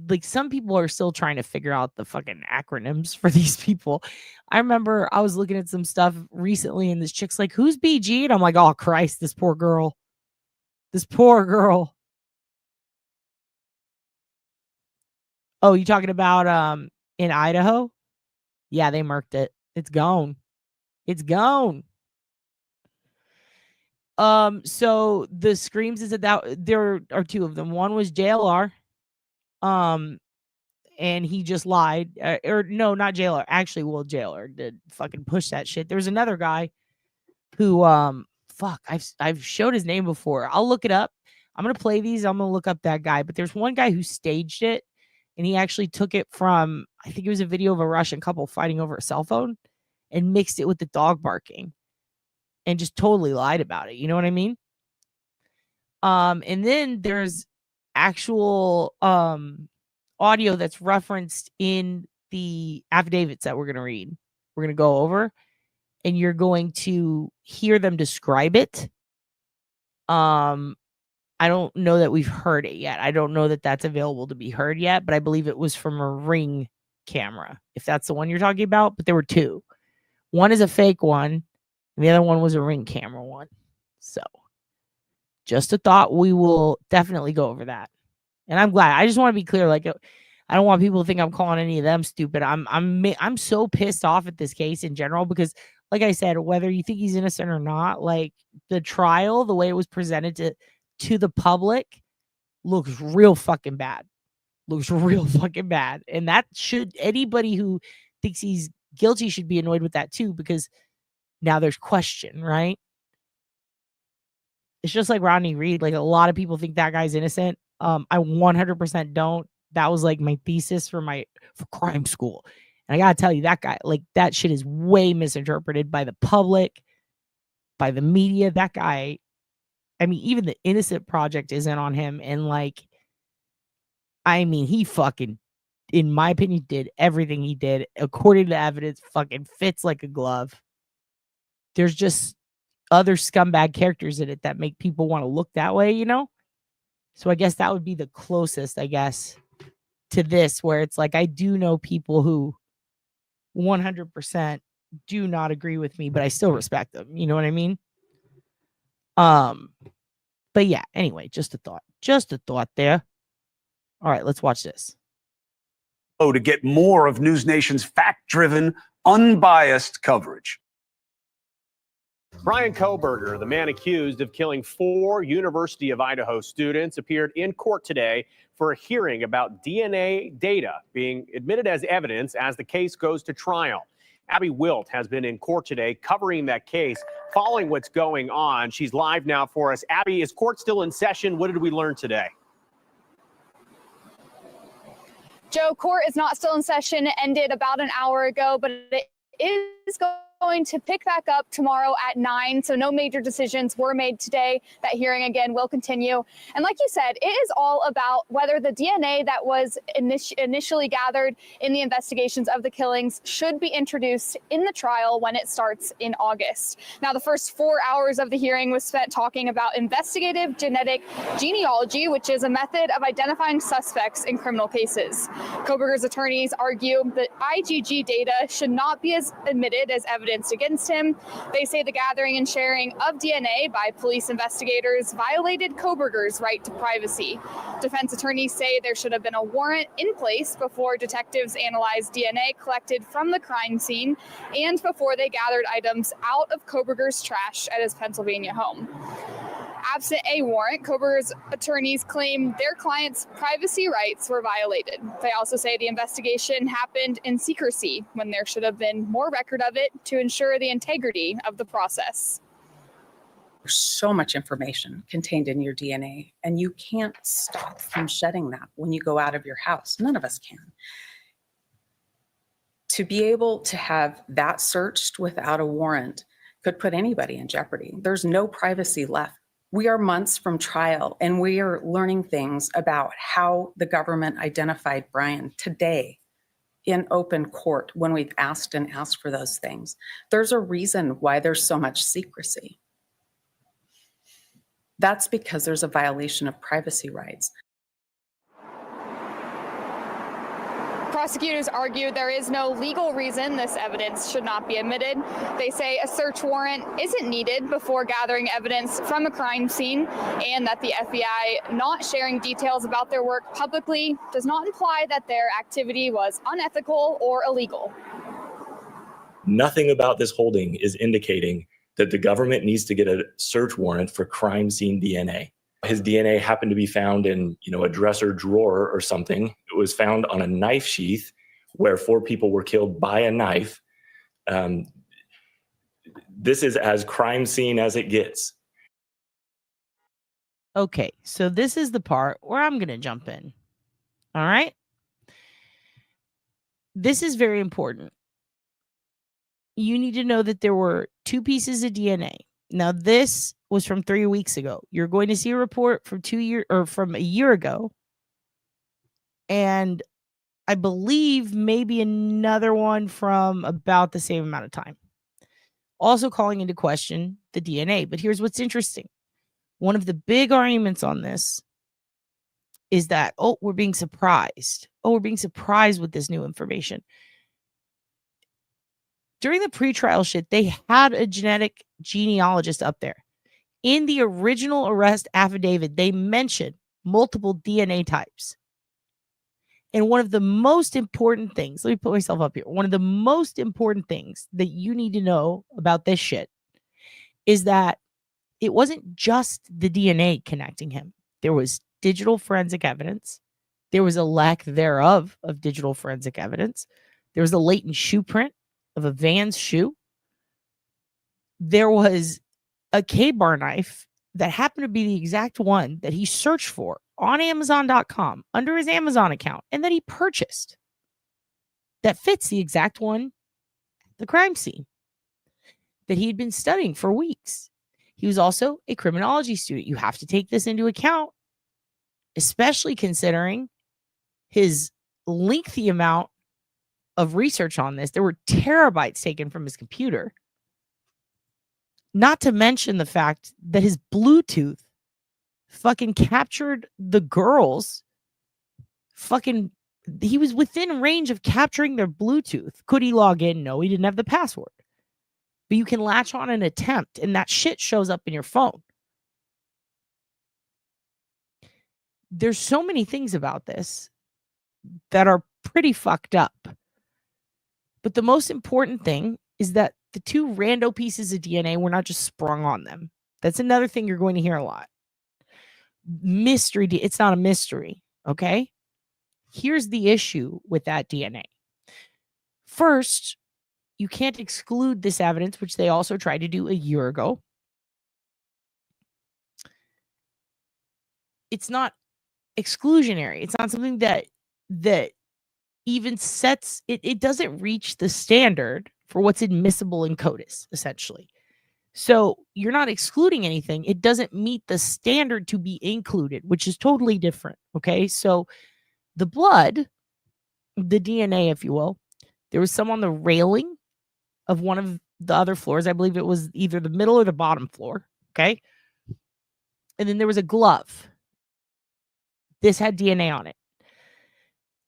Like, some people are still trying to figure out the fucking acronyms for these people. I remember I was looking at some stuff recently and this chick's like, who's BG? And I'm like, oh Christ, this poor girl. This poor girl. Oh, you talking about in Idaho? Yeah, they murked it. It's gone. It's gone. So the screams is that there are two of them. One was JLR. And he just lied. Or no, not JLR. Actually, well, JLR did fucking push that shit. There was another guy who I've showed his name before. I'll look it up. I'm gonna play these. I'm gonna look up that guy. But there's one guy who staged it, and he actually took it from, I think it was a video of a Russian couple fighting over a cell phone, and mixed it with the dog barking, and just totally lied about it. You know what I mean? And then there's actual audio that's referenced in the affidavits that we're going to read. We're going to go over, and you're going to hear them describe it. I don't know that we've heard it yet. I don't know that that's available to be heard yet, but I believe it was from a Ring camera, if that's the one you're talking about. But there were two. One is a fake one, and the other one was a Ring camera one. So just a thought. We will definitely go over that. And I'm glad. I just want to be clear. Like, I don't want people to think I'm calling any of them stupid. I'm so pissed off at this case in general, because like I said, whether you think he's innocent or not, like, the trial, the way it was presented to the public, looks real fucking bad. Looks real fucking bad. And that should, anybody who thinks he's guilty should be annoyed with that too, because now there's question, right? It's just like Rodney Reed. Like, a lot of people think that guy's innocent. I 100% don't. That was like my thesis for crime school. And I gotta tell you, that guy, like, that shit is way misinterpreted by the public, by the media. That guy, I mean, even the Innocent Project isn't on him. And like, I mean, he fucking, in my opinion, did everything he did according to evidence, fucking fits like a glove. There's just other scumbag characters in it that make people want to look that way, you know? So I guess that would be the closest, I guess, to this, where it's like, I do know people who 100% do not agree with me, but I still respect them. You know what I mean? But yeah, anyway, just a thought. Just a thought there. All right, let's watch this. To get more of News Nation's fact-driven, unbiased coverage. Brian Kohberger, the man accused of killing 4 University of Idaho students, appeared in court today for a hearing about DNA data being admitted as evidence as the case goes to trial. Abby Wilt has been in court today covering that case, following what's going on. She's live now for us. Abby, is court still in session? What did we learn today? Joe, court is not still in session. It ended about an hour ago, but it is going to pick back up tomorrow at 9. So no major decisions were made today. That hearing again will continue. And like you said, it is all about whether the DNA that was initially gathered in the investigations of the killings should be introduced in the trial when it starts in August. Now, the first 4 hours of the hearing was spent talking about investigative genetic genealogy, which is a method of identifying suspects in criminal cases. Kohberger's attorneys argue that IgG data should not be admitted as evidence against him. They say the gathering and sharing of DNA by police investigators violated Kohberger's right to privacy. Defense attorneys say there should have been a warrant in place before detectives analyzed DNA collected from the crime scene and before they gathered items out of Kohberger's trash at his Pennsylvania home. Absent a warrant, Kohberger's attorneys claim their client's privacy rights were violated. They also say the investigation happened in secrecy when there should have been more record of it to ensure the integrity of the process. There's so much information contained in your DNA, and you can't stop from shedding that when you go out of your house. None of us can. To be able to have that searched without a warrant could put anybody in jeopardy. There's no privacy left. We are months from trial, and we are learning things about how the government identified Brian today in open court when we've asked for those things. There's a reason why there's so much secrecy. That's because there's a violation of privacy rights. Prosecutors argue there is no legal reason this evidence should not be admitted. They say a search warrant isn't needed before gathering evidence from a crime scene, and that the FBI not sharing details about their work publicly does not imply that their activity was unethical or illegal. Nothing about this holding is indicating that the government needs to get a search warrant for crime scene DNA. His DNA happened to be found in, a dresser drawer or something. It was found on a knife sheath where 4 people were killed by a knife. This is as crime scene as it gets. Okay, so this is the part where I'm going to jump in. All right? This is very important. You need to know that there were 2 pieces of DNA. Now, this was from 3 weeks ago. You're going to see a report from from a year ago. And I believe maybe another one from about the same amount of time. Also calling into question the DNA. But here's what's interesting. One of the big arguments on this is that, we're being surprised. We're being surprised with this new information. During the pretrial shit, they had a genetic genealogist up there. In the original arrest affidavit, they mentioned multiple DNA types. And one of the most important things, let me put myself up here. One of the most important things that you need to know about this shit is that it wasn't just the DNA connecting him. There was digital forensic evidence. There was a lack thereof of digital forensic evidence. There was a latent shoe print of a Vans shoe. There was a K-bar knife that happened to be the exact one that he searched for on Amazon.com under his Amazon account and that he purchased that fits the exact one at the crime scene that he had been studying for weeks. He was also a criminology student. You have to take this into account, especially considering his lengthy amount of research on this. There were terabytes taken from his computer. Not to mention the fact that his Bluetooth fucking captured the girls. He was within range of capturing their Bluetooth. Could he log in? No, he didn't have the password. But you can latch on an attempt, and that shit shows up in your phone. there's so many things about this that are pretty fucked up. But the most important thing is that the two rando pieces of DNA were not just sprung on them. That's another thing you're going to hear a lot. Mystery. It's not a mystery. Okay. Here's the issue with that DNA. First, you can't exclude this evidence, which they also tried to do a year ago. It's not exclusionary. It's not something that even sets it. It doesn't reach the standard for what's admissible in CODIS, essentially. So you're not excluding anything. It doesn't meet the standard to be included, which is totally different. Okay. So the blood, the DNA, if you will, there was some on the railing of one of the other floors. I believe it was either the middle or the bottom floor. Okay. And then there was a glove. This had DNA on it.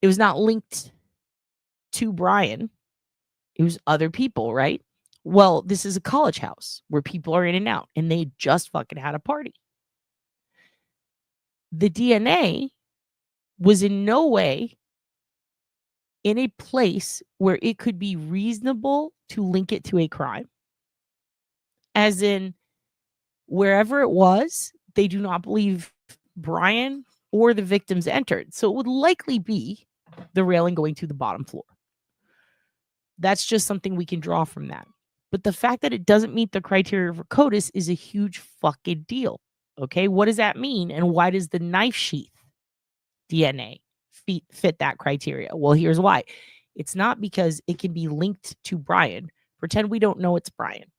It was not linked to Brian. It was other people, right? Well, this is a college house where people are in and out, and they just fucking had a party. The DNA was in no way in a place where it could be reasonable to link it to a crime. As in, wherever it was, they do not believe Brian or the victims entered. So it would likely be the railing going to the bottom floor. That's just something we can draw from that. But the fact that it doesn't meet the criteria for CODIS is a huge fucking deal. Okay, what does that mean? And why does the knife sheath DNA fit that criteria? Well, here's why. It's not because it can be linked to Brian. Pretend we don't know it's Brian.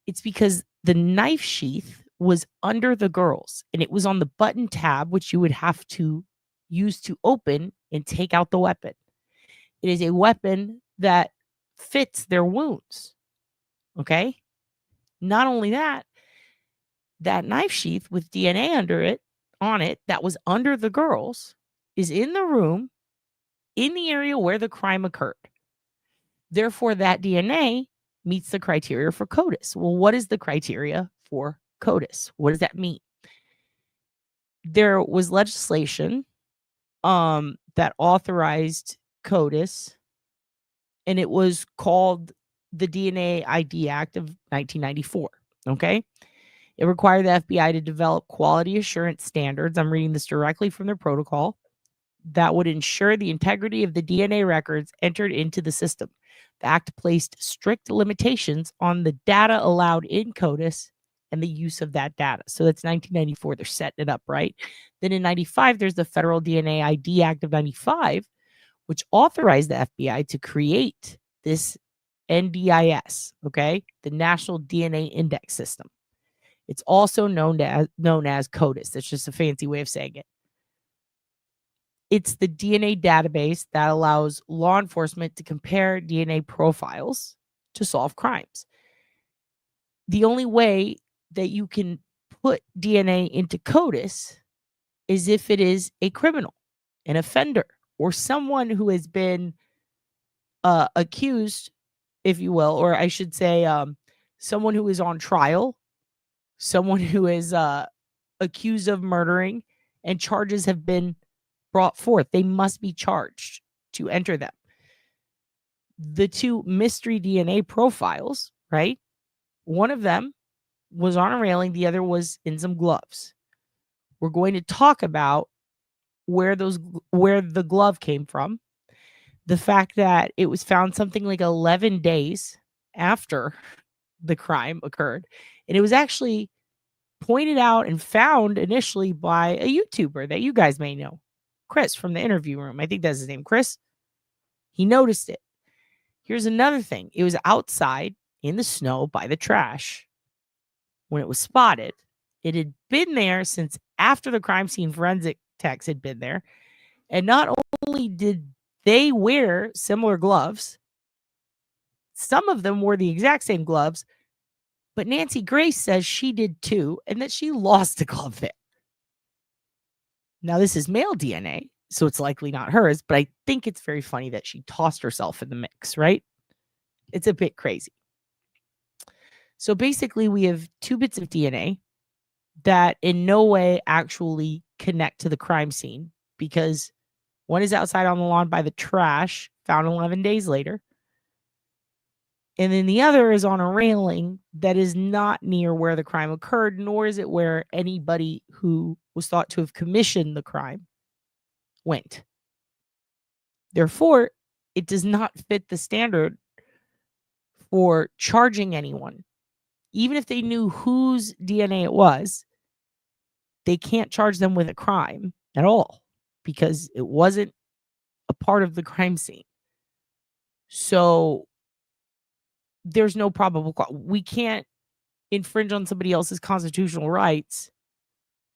It's because the knife sheath was under the girls, and it was on the button tab, which you would have to use to open and take out the weapon. It is a weapon that fits their wounds. Okay. Not only that, that knife sheath with DNA on it that was under the girls is in the room in the area where the crime occurred. Therefore, that DNA meets the criteria for CODIS. Well, what is the criteria for CODIS? What does that mean? There was legislation that authorized CODIS, and it was called the DNA ID Act of 1994. Okay. It required the FBI to develop quality assurance standards. I'm reading this directly from their protocol that would ensure the integrity of the DNA records entered into the system. The act placed strict limitations on the data allowed in CODIS and the use of that data. So that's 1994. They're setting it up, right? Then in 95, there's the Federal DNA ID Act of 95, which authorized the FBI to create this NDIS, okay? The National DNA Index System. It's also known as CODIS. That's just a fancy way of saying it. It's the DNA database that allows law enforcement to compare DNA profiles to solve crimes. The only way that you can put DNA into CODIS is if it is a criminal, an offender, or someone who has been accused, if you will, or I should say someone who is on trial, someone who is accused of murdering, and charges have been brought forth. They must be charged to enter them. The two mystery DNA profiles, right? One of them was on a railing. The other was in some gloves. We're going to talk about where the glove came from. The fact that it was found something like 11 days after the crime occurred. And it was actually pointed out and found initially by a YouTuber that you guys may know, Chris from the interview room. I think that's his name, Chris. He noticed it. Here's another thing. It was outside in the snow by the trash when it was spotted. It had been there since after the crime scene forensic techs had been there. And not only did they wear similar gloves, some of them wore the exact same gloves, but Nancy Grace says she did too, and that she lost a glove there. Now, this is male DNA, so it's likely not hers, but I think it's very funny that she tossed herself in the mix, right? It's a bit crazy. So basically, we have two bits of DNA that in no way actually connect to the crime scene, because one is outside on the lawn by the trash, found 11 days later. And then the other is on a railing that is not near where the crime occurred, nor is it where anybody who was thought to have commissioned the crime went. Therefore, it does not fit the standard for charging anyone. Even if they knew whose DNA it was, they can't charge them with a crime at all because it wasn't a part of the crime scene. So there's no probable cause. We can't infringe on somebody else's constitutional rights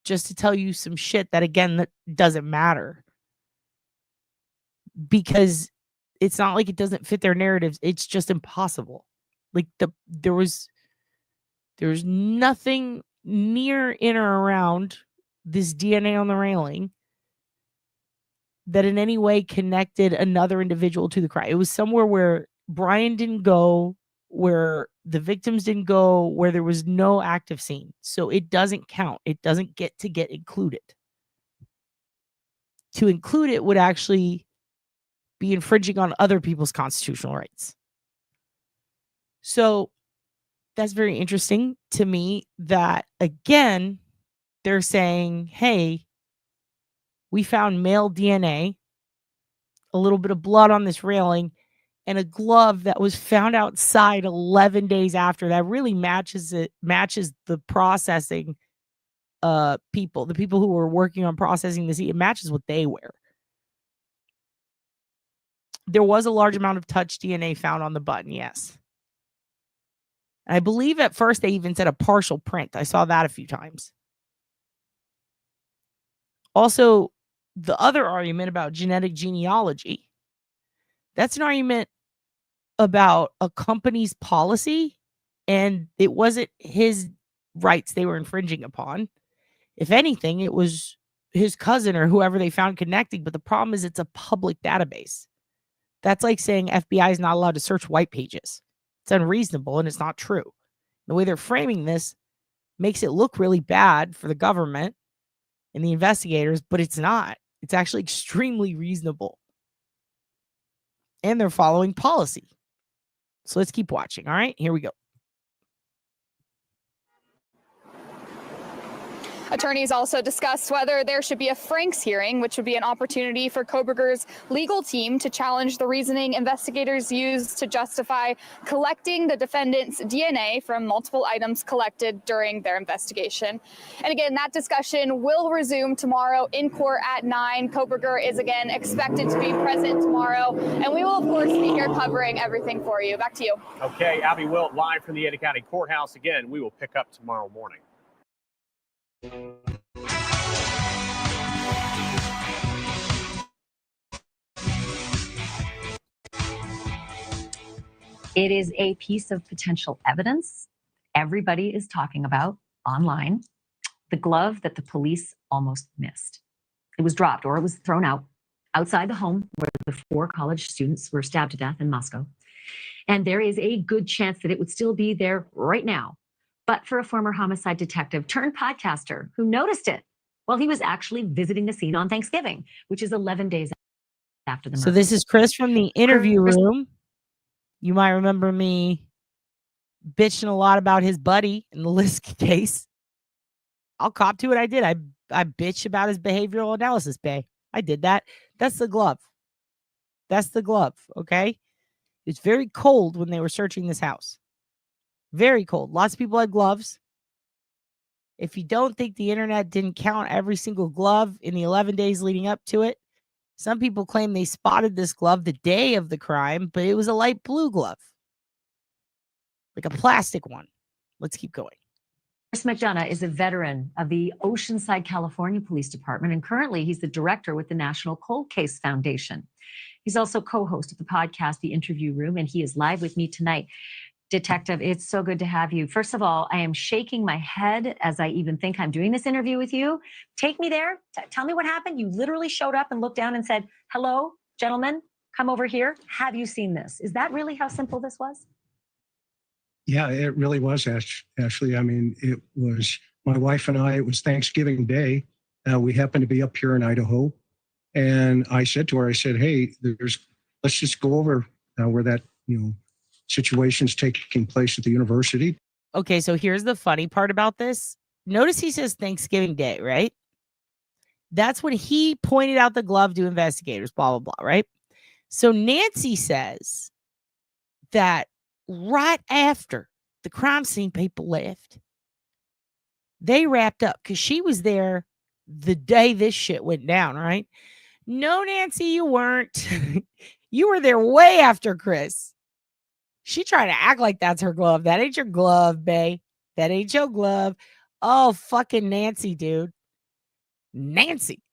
just to tell you some shit that, again, that doesn't matter. Because it's not like it doesn't fit their narratives. It's just impossible. Like there's nothing near, in, or around this DNA on the railing that in any way connected another individual to the crime. It was somewhere where Brian didn't go, where the victims didn't go, where there was no active scene. So it doesn't count. It doesn't get included. To include it would actually be infringing on other people's constitutional rights. So that's very interesting to me that, again, they're saying, hey, we found male DNA, a little bit of blood on this railing, and a glove that was found outside 11 days after. That really matches the processing people, the people who were working on processing this. It matches what they wear. There was a large amount of touch DNA found on the button, yes. I believe at first they even said a partial print. I saw that a few times. Also, the other argument about genetic genealogy, that's an argument about a company's policy, and it wasn't his rights they were infringing upon. If anything, it was his cousin or whoever they found connecting, but the problem is it's a public database. That's like saying FBI is not allowed to search white pages. It's unreasonable and it's not true. The way they're framing this makes it look really bad for the government and the investigators, but it's not. It's actually extremely reasonable. And they're following policy. So let's keep watching. All right, here we go. Attorneys also discussed whether there should be a Franks hearing, which would be an opportunity for Kohberger's legal team to challenge the reasoning investigators used to justify collecting the defendant's DNA from multiple items collected during their investigation. And again, that discussion will resume tomorrow in court at 9. Kohberger is again expected to be present tomorrow, and we will, of course, be here covering everything for you. Back to you. Okay, Abby Wilt live from the Ada County Courthouse. Again, we will pick up tomorrow morning. It is a piece of potential evidence everybody is talking about online. The glove that the police almost missed. It was dropped, or it was thrown out outside the home where the 4 college students were stabbed to death in Moscow. And there is a good chance that it would still be there right now, but for a former homicide detective turned podcaster who noticed it while he was actually visiting the scene on Thanksgiving, which is 11 days after the murder. So this is Chris from the interview room. You might remember me bitching a lot about his buddy in the Lisk case. I'll cop to it. I did. I bitched about his behavioral analysis bay. I did that. That's the glove. That's the glove, okay? It's very cold when they were searching this house. Very cold. Lots of people had gloves. If you don't think the internet didn't count every single glove in the 11 days leading up to it, some people claim they spotted this glove the day of the crime, but it was a light blue glove. Like a plastic one. Let's keep going. Chris McDonough is a veteran of the Oceanside, California Police Department, and currently he's the director with the National Cold Case Foundation. He's also co-host of the podcast, The Interview Room, and he is live with me tonight. Detective, it's so good to have you. First of all, I am shaking my head as I even think I'm doing this interview with you. Take me there. Tell me what happened. You literally showed up and looked down and said, hello, gentlemen, come over here. Have you seen this? Is that really how simple this was? Yeah, it really was, Ashley. I mean, it was my wife and I, it was Thanksgiving Day. We happened to be up here in Idaho. And I said to her, I said, hey, let's just go over where that, situation's taking place at the university. Okay, so here's the funny part about this. Notice he says Thanksgiving Day, right? That's when he pointed out the glove to investigators, blah, blah, blah, right? So Nancy says that right after the crime scene people left, they wrapped up because she was there the day this shit went down, right? No, Nancy, you weren't. You were there way after Chris. She tried to act like that's her glove. That ain't your glove, bae. That ain't your glove. Oh, fucking Nancy, dude. Nancy.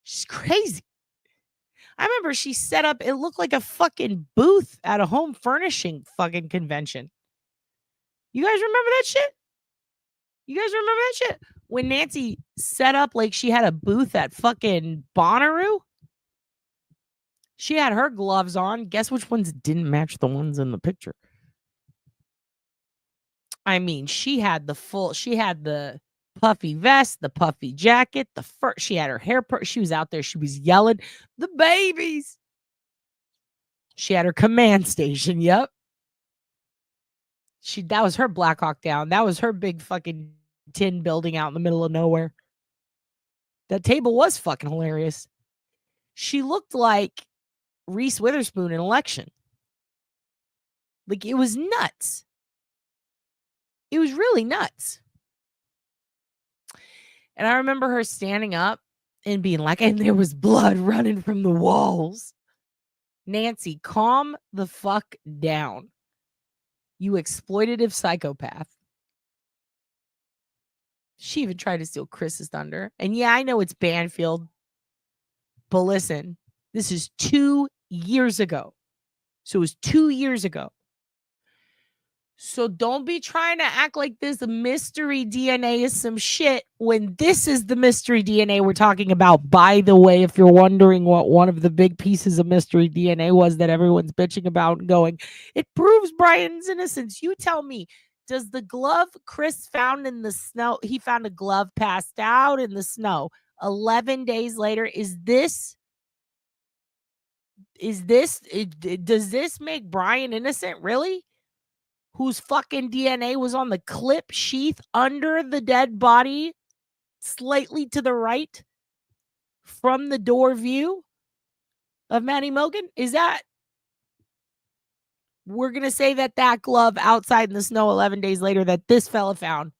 She's crazy. I remember she set up, it looked like a fucking booth at a home furnishing fucking convention. You guys remember that shit? You guys remember that shit? When Nancy set up like she had a booth at fucking Bonnaroo? She had her gloves on. Guess which ones didn't match the ones in the picture? I mean, she had the puffy vest, the puffy jacket, the fur. She had her hair. She was out there. She was yelling, the babies. She had her command station. Yep. That was her Black Hawk Down. That was her big fucking tin building out in the middle of nowhere. That table was fucking hilarious. She looked like Reese Witherspoon in Election. Like, it was nuts. It was really nuts. And I remember her standing up and being like, and there was blood running from the walls. Nancy, calm the fuck down. You exploitative psychopath. She even tried to steal Chris's thunder. And yeah, I know it's Banfield. But listen, this is 2 years ago. So it was 2 years ago. So don't be trying to act like this mystery DNA is some shit when this is the mystery DNA we're talking about. By the way, if you're wondering what one of the big pieces of mystery DNA was that everyone's bitching about and going, it proves Brian's innocence. You tell me, does the glove Chris found in the snow, he found a glove passed out in the snow 11 days later, does this make Brian innocent? Really? Whose fucking DNA was on the clip sheath under the dead body, slightly to the right from the door view of Maddie Mogan? Is that, we're going to say that glove outside in the snow 11 days later that this fella found,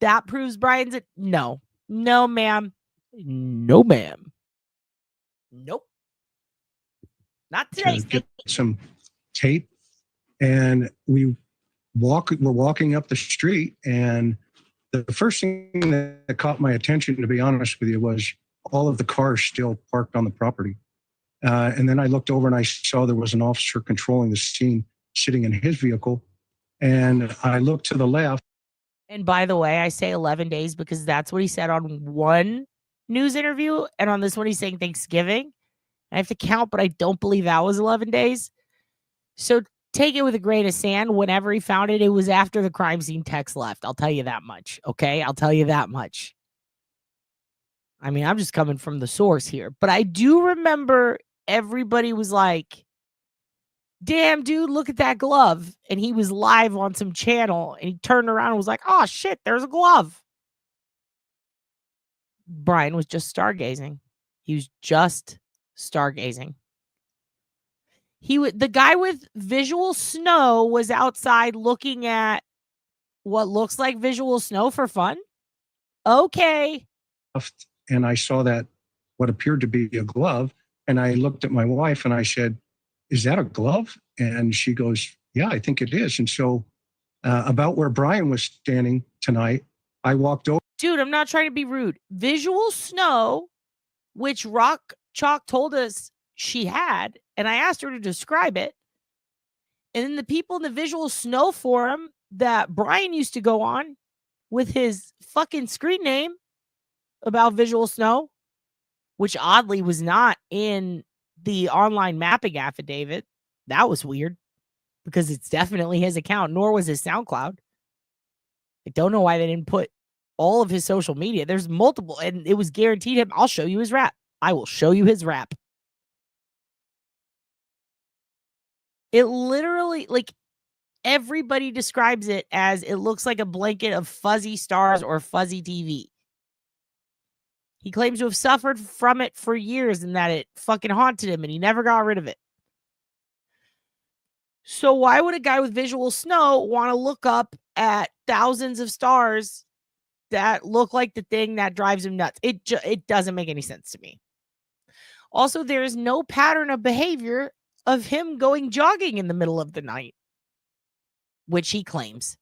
that proves Brian's it? No. No, ma'am. No, ma'am. Nope. Not today. To get some tape. And we're walking up the street, and the first thing that caught my attention, to be honest with you, was all of the cars still parked on the property. And then I looked over and I saw there was an officer controlling the scene sitting in his vehicle. And I looked to the left. And by the way, I say 11 days because that's what he said on one news interview. And on this one, he's saying Thanksgiving. I have to count, but I don't believe that was 11 days. So take it with a grain of sand. Whenever he found it, it was after the crime scene text left. I'll tell you that much. Okay? I'll tell you that much. I mean, I'm just coming from the source here. But I do remember everybody was like, damn, dude, look at that glove. And he was live on some channel. And he turned around and was like, oh, shit, there's a glove. Brian was just stargazing. He was just stargazing. The guy with visual snow was outside looking at what looks like visual snow for fun. Okay. And I saw that what appeared to be a glove. And I looked at my wife and I said, is that a glove? And she goes, yeah, I think it is. And so about where Brian was standing tonight, I walked over. Dude, I'm not trying to be rude. Visual snow, which Rock Chalk told us she had, and I asked her to describe it. And then the people in the visual snow forum that Brian used to go on with his fucking screen name about visual snow, which oddly was not in the online mapping affidavit. That was weird because it's definitely his account, nor was his SoundCloud. I don't know why they didn't put all of his social media. There's multiple, and it was guaranteed him. I'll show you his rap. I will show you his rap. It literally, like, everybody describes it as it looks like a blanket of fuzzy stars or fuzzy TV. He claims to have suffered from it for years and that it fucking haunted him and he never got rid of it. So why would a guy with visual snow want to look up at thousands of stars that look like the thing that drives him nuts? It doesn't make any sense to me. Also, there is no pattern of behavior of him going jogging in the middle of the night, which he claims.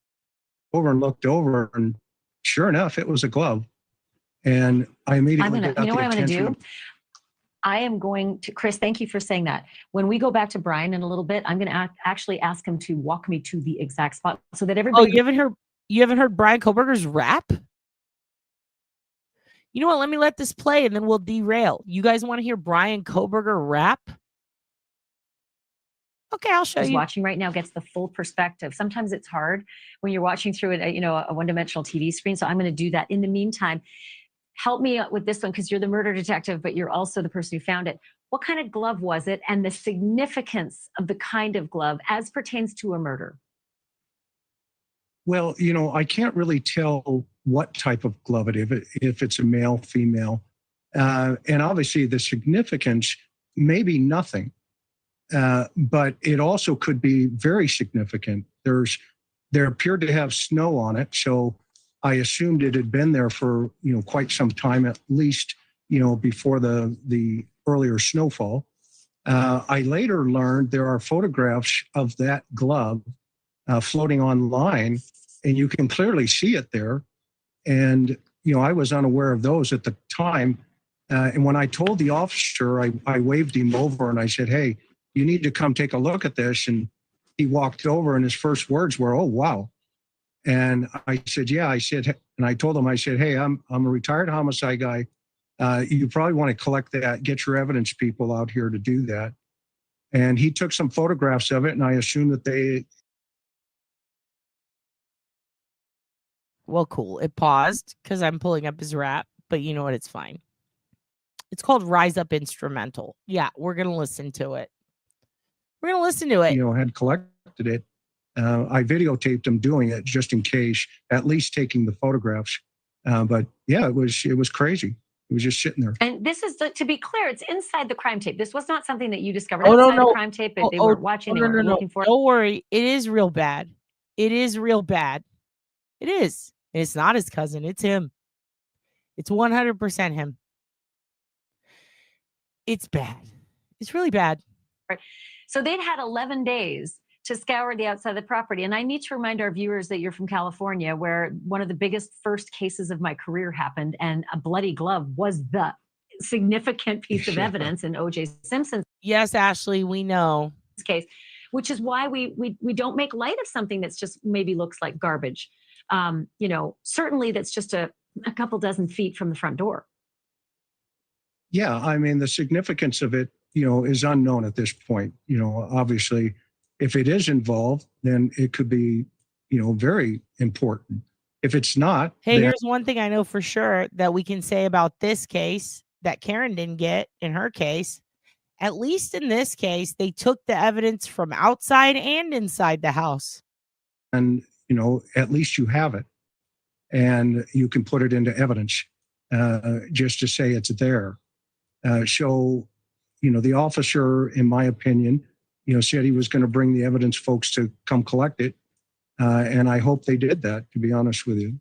Over and looked over, and sure enough, it was a glove. And I immediately got you know the what I'm going to attention do? I am going to, Chris, thank you for saying that. When we go back to Brian in a little bit, I'm going to actually ask him to walk me to the exact spot so that everybody. Oh, you haven't heard Brian Kohberger's rap? You know what? Let me let this play and then we'll derail. You guys want to hear Brian Kohberger rap? Okay, I'll show you. Watching right now gets the full perspective. Sometimes it's hard when you're watching through a one-dimensional TV screen. So I'm going to do that. In the meantime, help me with this one because you're the murder detective, but you're also the person who found it. What kind of glove was it and the significance of the kind of glove as pertains to a murder? Well, I can't really tell what type of glove it is, if it's a male, female. And obviously the significance may be nothing, but it also could be very significant. There appeared to have snow on it, so I assumed it had been there for quite some time, at least before the earlier snowfall. I later learned there are photographs of that glove floating online, and you can clearly see it there. And I was unaware of those at the time. And when I told the officer, I waved him over and I said, "Hey, you need to come take a look at this." And he walked over, and his first words were, "Oh, wow." And I said, "Yeah." I said, and I told him, I said, "Hey, I'm a retired homicide guy. You probably want to collect that, get your evidence people out here to do that." And he took some photographs of it, and I assumed that they. Well, cool. It paused because I'm pulling up his rap, but you know what? It's fine. It's called Rise Up Instrumental. Yeah, we're going to listen to it. We're going to listen to it. Had collected it. I videotaped him doing it just in case, at least taking the photographs. But yeah, it was crazy. It was just sitting there. And this is, to be clear, it's inside the crime tape. This was not something that you discovered Oh, outside no. the crime tape. They weren't watching. They weren't looking for it. Don't worry. It is real bad. It is real bad. It is. And it's not his cousin. It's him. It's 100% him. It's bad. It's really bad. So they'd had 11 days to scour the outside of the property. And I need to remind our viewers that you're from California, where one of the biggest first cases of my career happened, and a bloody glove was the significant piece of evidence in O.J. Simpson's. Yes, Ashley, we know. Case, which is why we don't make light of something that's just maybe looks like garbage. Certainly that's just a couple dozen feet from the front door. Yeah, I mean, the significance of it, is unknown at this point. Obviously, if it is involved, then it could be, very important. If it's not. Hey, here's one thing I know for sure that we can say about this case that Karen didn't get in her case. At least in this case, they took the evidence from outside and inside the house. And, at least you have it. And you can put it into evidence just to say it's there. So, the officer, in my opinion, said he was going to bring the evidence folks to come collect it. And I hope they did that, to be honest with you.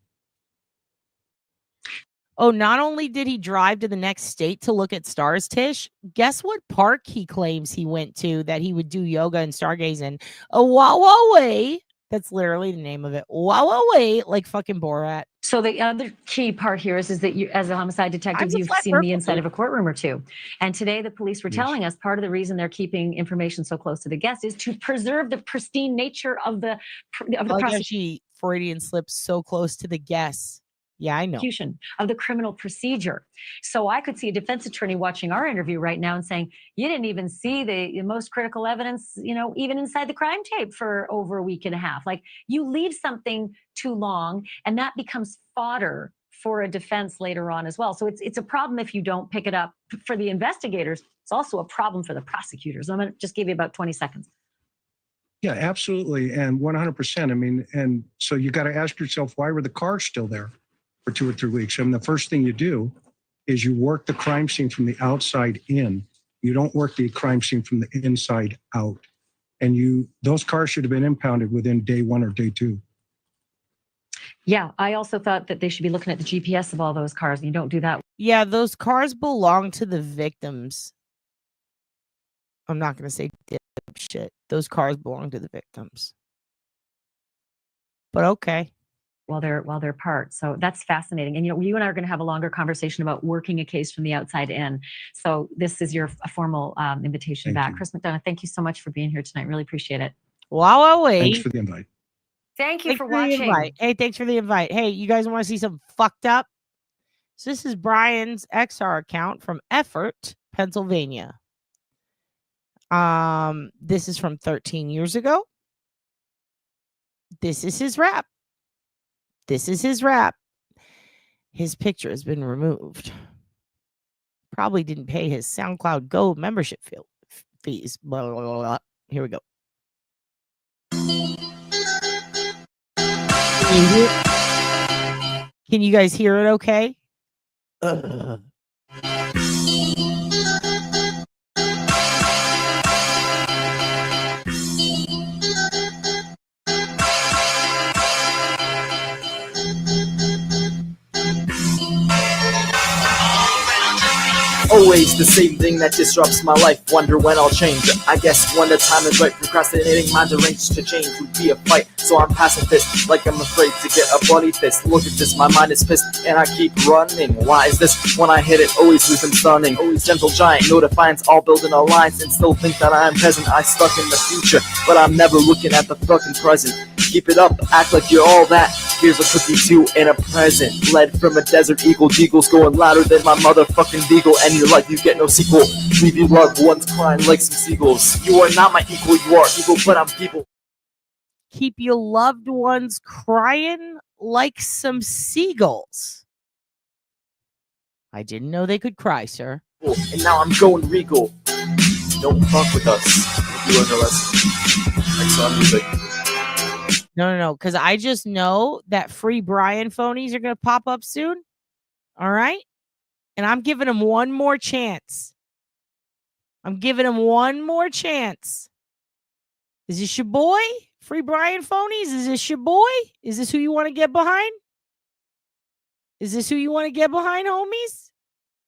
Oh, not only did he drive to the next state to look at stars, Tish, guess what park he claims he went to that he would do yoga and stargaze in? Wowaway. That's literally the name of it. Wowaway, like fucking Borat. So the other key part here is that you, as a homicide detective, you've seen the inside of a courtroom or two. And today the police were telling us part of the reason they're keeping information so close to the guest is to preserve the pristine nature of the prosecution. Freudian slips so close to the guests. Yeah, I know. Execution of the criminal procedure. So I could see a defense attorney watching our interview right now and saying, you didn't even see the most critical evidence, even inside the crime tape for over a week and a half. Like, you leave something too long and that becomes fodder for a defense later on as well. So it's a problem if you don't pick it up for the investigators. It's also a problem for the prosecutors. I'm going to just give you about 20 seconds. Yeah, absolutely. And 100%. I mean, and so you got to ask yourself, why were the cars still there for 2 or 3 weeks? I mean, the first thing you do is you work the crime scene from the outside in. You don't work the crime scene from the inside out. And those cars should have been impounded within day 1 or day 2. Yeah, I also thought that they should be looking at the GPS of all those cars, and you don't do that. Yeah, those cars belong to the victims. I'm not going to say dipshit. Those cars belong to the victims. But okay. While they're parked. So that's fascinating. And you and I are going to have a longer conversation about working a case from the outside in. So this is your formal invitation back. Chris McDonough, thank you so much for being here tonight. Really appreciate it. Wow, wait. Thanks for the invite. Thank you Thanks for the watching. invite. Hey, thanks for the invite. Hey, you guys want to see something fucked up? So this is Brian's XR account from Effort, Pennsylvania. This is from 13 years ago. This is his rap. This is his rap. His picture has been removed. Probably didn't pay his SoundCloud Go membership fees. Blah, blah, blah, blah. Here we go. Can you guys hear it okay? Always the same thing that disrupts my life. Wonder when I'll change it. I guess when the time is right. Procrastinating, mind arranged to change would be a fight. So I'm passing this like I'm afraid to get a bloody fist. Look at this, my mind is pissed and I keep running. Why is this? When I hit it, always losing stunning. Always gentle giant, no defiance, all building a alliance and still think that I am present. I stuck in the future, but I'm never looking at the fucking present. Keep it up, act like you're all that. Here's a cookie too and a present. Led from a desert eagle, Deagle's going louder than my motherfucking beagle. And your life, you get no sequel. Leave your loved ones crying like some seagulls. You are not my equal, you are evil, but I'm people. Keep your loved ones crying like some seagulls. I didn't know they could cry, sir. And now I'm going regal. Don't fuck with us. You learn a lesson. XR music. No, because I just know that free Brian phonies are going to pop up soon. All right? And I'm giving him one more chance. I'm giving him one more chance. Is this your boy? Free Brian phonies? Is this your boy? Is this who you want to get behind? Is this who you want to get behind, homies?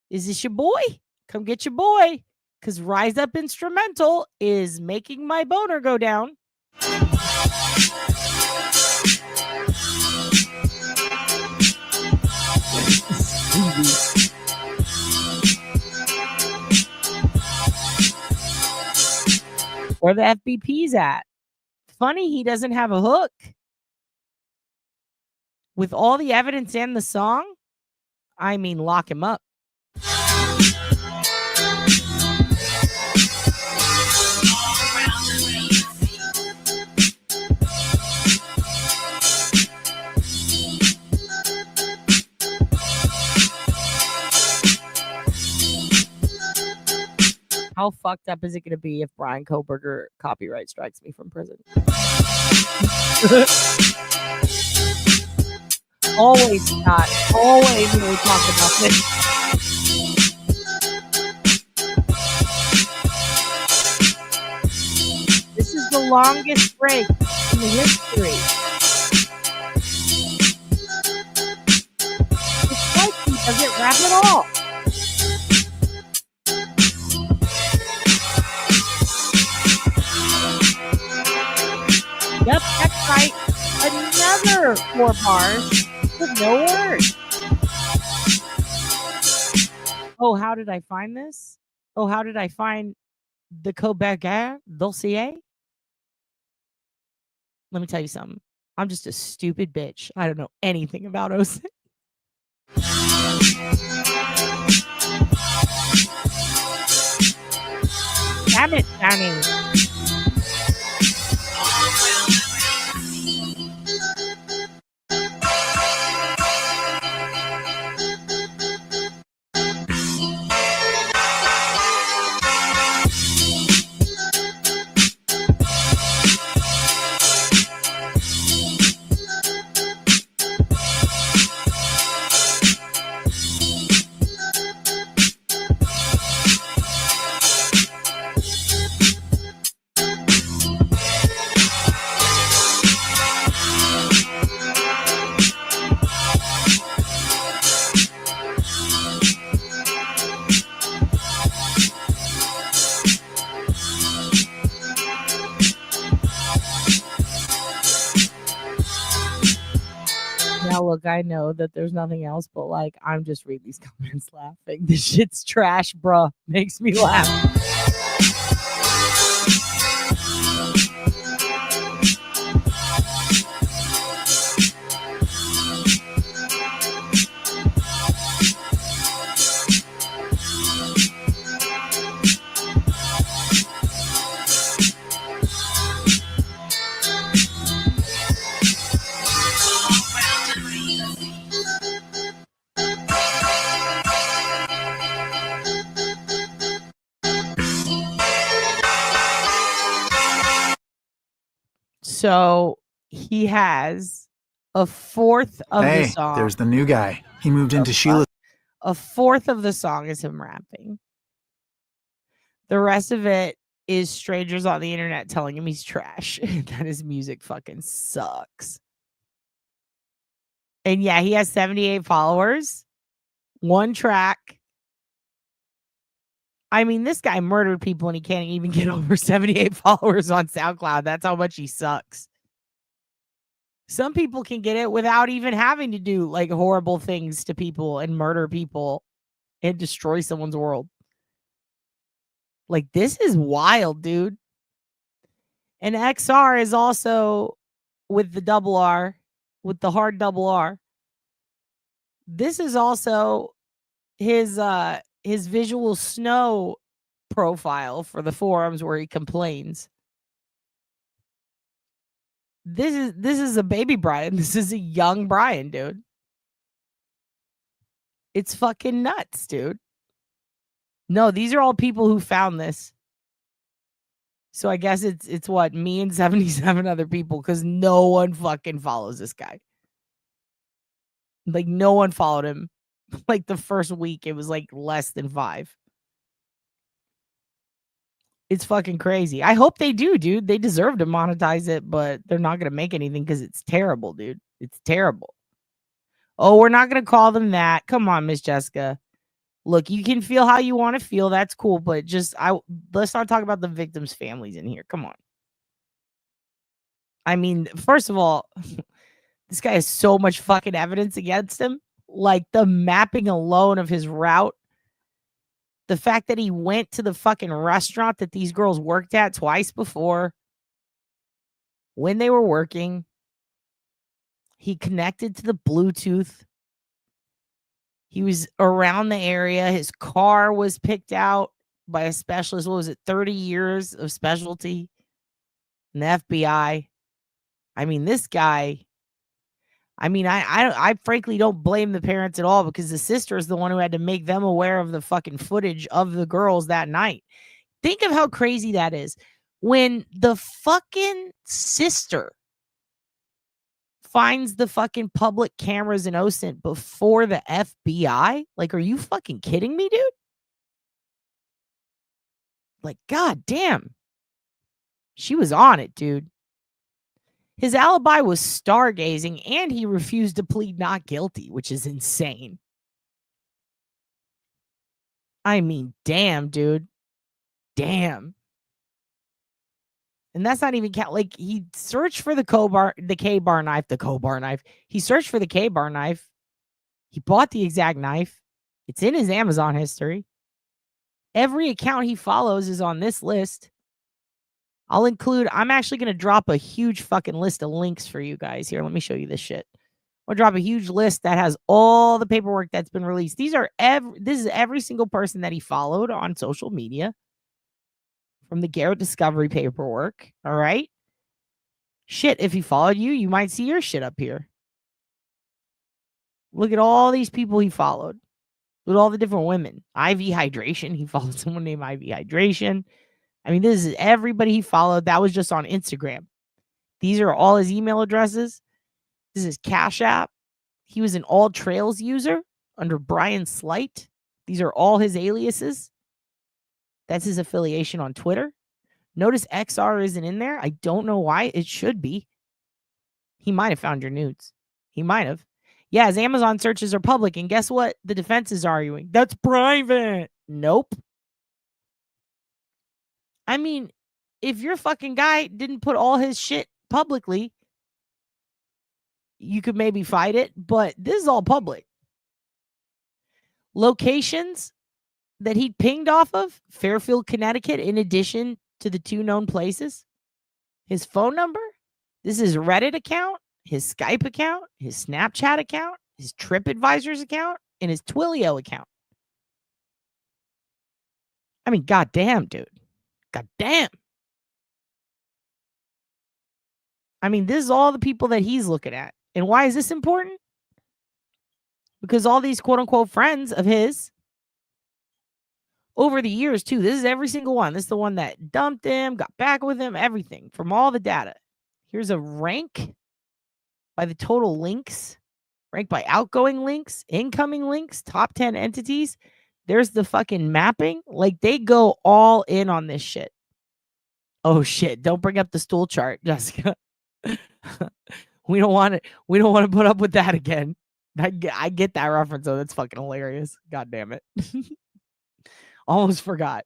Is this your boy? Come get your boy. Because Rise Up Instrumental is making my boner go down. Where the FBP's at? Funny he doesn't have a hook. With all the evidence and the song, I mean, lock him up. How fucked up is it going to be if Brian Kohberger copyright strikes me from prison? Always, Scott. Always when we talk about this. This is the longest break in the history. It's like he doesn't rap at all. Yep, that's right. Another 4 bars with no words. Oh, how did I find this? Oh, how did I find the Kohberger dossier? Let me tell you something. I'm just a stupid bitch. I don't know anything about OSINT. Damn it, Danny. Now, look, I know that there's nothing else, but like, I'm just reading these comments laughing. This shit's trash, bruh. Makes me laugh. So he has a fourth of the song. There's the new guy. He moved into Sheila. A fourth of the song is him rapping. The rest of it is strangers on the internet telling him he's trash. That his music fucking sucks. And yeah, he has 78 followers. One track. I mean, this guy murdered people and he can't even get over 78 followers on SoundCloud. That's how much he sucks. Some people can get it without even having to do like horrible things to people and murder people and destroy someone's world. Like, this is wild, dude. And XR is also with the double R, with the hard double R. This is also his visual snow profile for the forums where he complains. This is a baby Brian. This is a young Brian, dude. It's fucking nuts, dude. No, these are all people who found this. So I guess it's what, me and 77 other people, because no one fucking follows this guy. Like, no one followed him. Like, the first week, it was like less than 5. It's fucking crazy. I hope they do, dude. They deserve to monetize it, but they're not going to make anything because it's terrible, dude. It's terrible. Oh, we're not going to call them that. Come on, Miss Jessica. Look, you can feel how you want to feel. That's cool, but let's not talk about the victims' families in here. Come on. I mean, first of all, this guy has so much fucking evidence against him. Like, the mapping alone of his route. The fact that he went to the fucking restaurant that these girls worked at twice before. When they were working. He connected to the Bluetooth. He was around the area. His car was picked out by a specialist. What was it? 30 years of specialty in the FBI. I mean, this guy. I mean, I frankly don't blame the parents at all, because the sister is the one who had to make them aware of the fucking footage of the girls that night. Think of how crazy that is. When the fucking sister finds the fucking public cameras in OSINT before the FBI. Like, are you fucking kidding me, dude? Like, god damn. She was on it, dude. His alibi was stargazing, and he refused to plead not guilty, which is insane. I mean, damn, dude. Damn. And that's not even count. Like, he searched for the K-bar knife. He searched for the K-bar knife. He bought the exact knife. It's in his Amazon history. Every account he follows is on this list. I'm actually going to drop a huge fucking list of links for you guys here. Let me show you this shit. We'll drop a huge list that has all the paperwork that's been released. This is every single person that he followed on social media from the Garrett Discovery paperwork. All right. Shit, if he followed you, you might see your shit up here. Look at all these people he followed. With all the different women. IV Hydration. He followed someone named IV Hydration. I mean, this is everybody he followed. That was just on Instagram. These are all his email addresses. This is Cash App. He was an All Trails user under Brian Slight. These are all his aliases. That's his affiliation on Twitter. Notice XR isn't in there. I don't know why. It should be. He might have found your nudes. He might have. Yeah, his Amazon searches are public. And guess what? The defense is arguing. That's private. Nope. I mean, if your fucking guy didn't put all his shit publicly, you could maybe fight it. But this is all public. Locations that he pinged off of, Fairfield, Connecticut, in addition to the 2 known places. His phone number, this is Reddit account, his Skype account, his Snapchat account, his TripAdvisor's account, and his Twilio account. I mean, goddamn, dude. Goddamn. I mean, this is all the people that he's looking at. And why is this important? Because all these quote-unquote friends of his over the years, too. This is every single one. This is the one that dumped him, got back with him, everything from all the data. Here's a rank by the total links, rank by outgoing links, incoming links, top 10 entities. There's the fucking mapping. Like, they go all in on this shit. Oh, shit. Don't bring up the stool chart, Jessica. We don't want to put up with that again. I get that reference, though. That's fucking hilarious. God damn it. Almost forgot.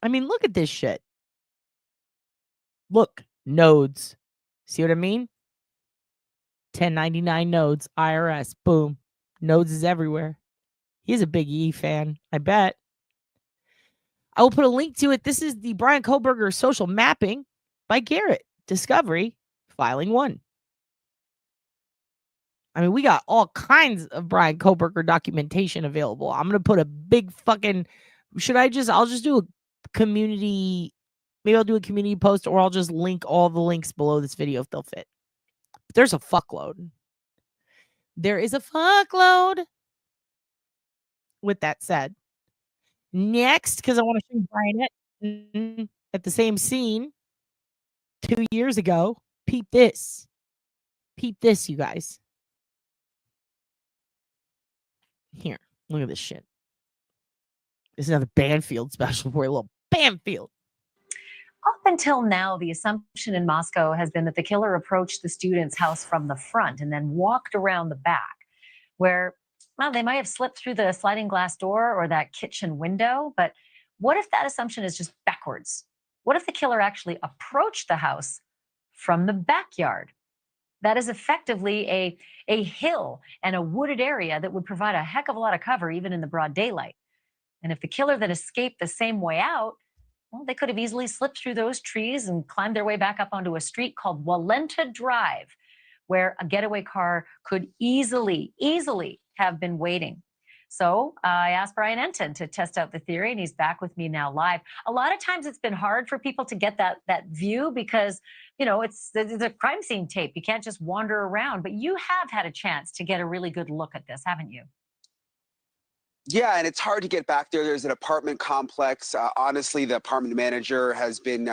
I mean, look at this shit. Look, nodes. See what I mean? 1099 nodes, IRS, boom. Nodes is everywhere. He's a big E fan, I bet. I will put a link to it. This is the Brian Kohberger social mapping by Garrett Discovery, filing 1. I mean, we got all kinds of Brian Kohberger documentation available. I'm going to put a big fucking... I'll just do a community... Maybe I'll do a community post, or I'll just link all the links below this video if they'll fit. But there's a fuckload. There is a fuckload. With that said, next, because I want to show Brian at the same scene 2 years ago. Peep this. Peep this, you guys. Here, look at this shit. This is another Banfield special for a little Banfield. Up until now, the assumption in Moscow has been that the killer approached the student's house from the front and then walked around the back, where, well, they might have slipped through the sliding glass door or that kitchen window. But what if that assumption is just backwards? What if the killer actually approached the house from the backyard? That is effectively a hill and a wooded area that would provide a heck of a lot of cover even in the broad daylight. And if the killer that escaped the same way out, well, they could have easily slipped through those trees and climbed their way back up onto a street called Walenta Drive, where a getaway car could easily have been waiting. So I asked Brian Enton to test out the theory, and he's back with me now live. A lot of times it's been hard for people to get that view because, you know, it's a crime scene tape. You can't just wander around, but you have had a chance to get a really good look at this, haven't you? Yeah, and it's hard to get back there. There's an apartment complex. Honestly, the apartment manager has been,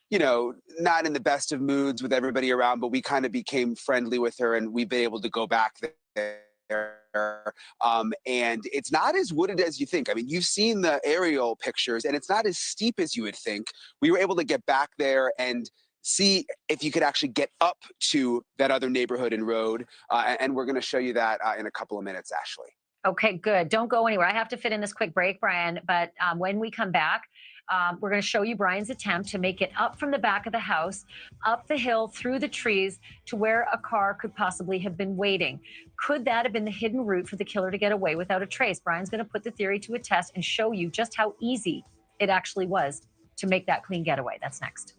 you know, not in the best of moods with everybody around, but we kind of became friendly with her, and we've been able to go back there. And it's not as wooded as you think. I mean, you've seen the aerial pictures, and it's not as steep as you would think. We were able to get back there and see if you could actually get up to that other neighborhood and road. And we're going to show you that in a couple of minutes, Ashley. Okay, good. Don't go anywhere. I have to fit in this quick break, Brian. But when we come back, we're going to show you Brian's attempt to make it up from the back of the house, up the hill, through the trees to where a car could possibly have been waiting. Could that have been the hidden route for the killer to get away without a trace? Brian's going to put the theory to a test and show you just how easy it actually was to make that clean getaway. That's next.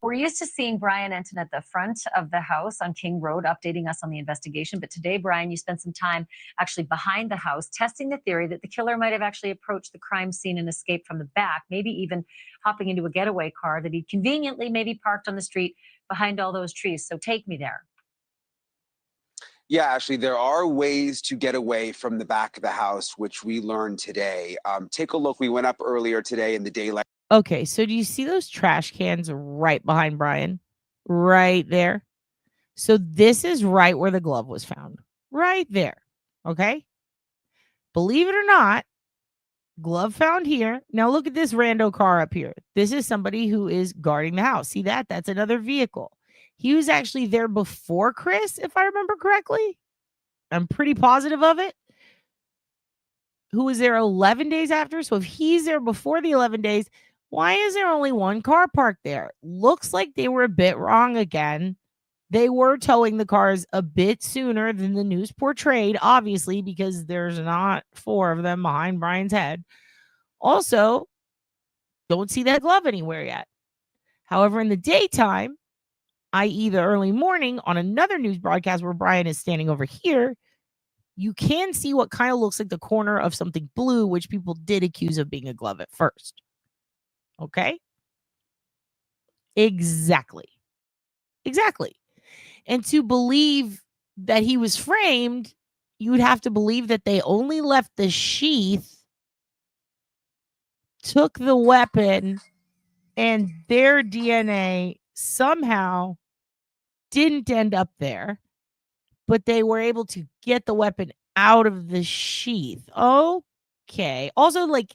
We're used to seeing Brian Enton at the front of the house on King Road updating us on the investigation. But today, Brian, you spent some time actually behind the house testing the theory that the killer might have actually approached the crime scene and escaped from the back, maybe even hopping into a getaway car that he conveniently maybe parked on the street behind all those trees. So take me there. Yeah, actually, there are ways to get away from the back of the house, which we learned today. Take a look. We went up earlier today in the daylight. Okay, so do you see those trash cans right behind Brian? Right there. So this is right where the glove was found. Right there. Okay? Believe it or not, glove found here. Now look at this rando car up here. This is somebody who is guarding the house. See that? That's another vehicle. He was actually there before Chris, if I remember correctly. I'm pretty positive of it. Who was there 11 days after? So if he's there before the 11 days, why is there only one car parked there? Looks like they were a bit wrong again. They were towing the cars a bit sooner than the news portrayed, obviously, because there's not 4 of them behind Brian's head. Also, don't see that glove anywhere yet. However, in the daytime, i.e. the early morning, on another news broadcast where Brian is standing over here, you can see what kind of looks like the corner of something blue, which people did accuse of being a glove at first. Okay? Exactly. And to believe that he was framed, you would have to believe that they only left the sheath, took the weapon, and their DNA somehow didn't end up there, but they were able to get the weapon out of the sheath. Okay. Also, like,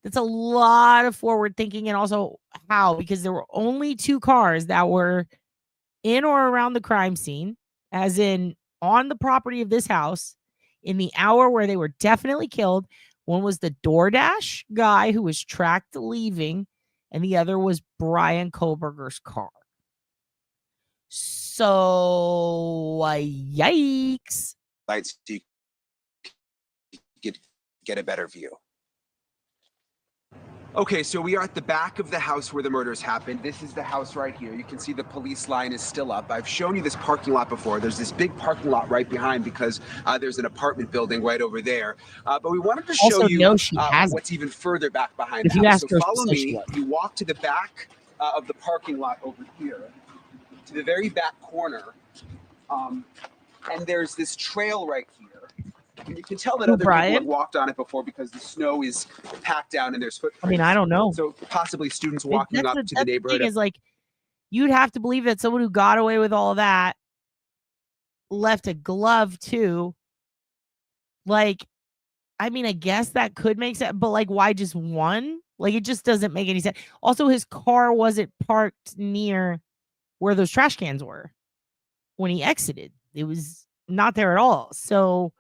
that's a lot of forward thinking, and also how, because there were only 2 cars that were in or around the crime scene, as in on the property of this house, in the hour where they were definitely killed. One was the DoorDash guy who was tracked leaving, and the other was Brian Kohberger's car. So, yikes. Lights so you get a better view. Okay, so we are at the back of the house where the murders happened. This is the house right here. You can see the police line is still up. I've shown you this parking lot before. There's this big parking lot right behind because there's an apartment building right over there. But we wanted to show you what's even further back behind the house. So follow me. You walk to the back of the parking lot over here, to the very back corner. And there's this trail right here. And you can tell that other people have walked on it before because the snow is packed down and there's footprints. I mean, I don't know. So possibly students walking up to the neighborhood. Thing is, like, you'd have to believe that someone who got away with all that left a glove too. Like, I mean, I guess that could make sense, but like, why just one? Like, it just doesn't make any sense. Also, his car wasn't parked near where those trash cans were when he exited. It was not there at all. So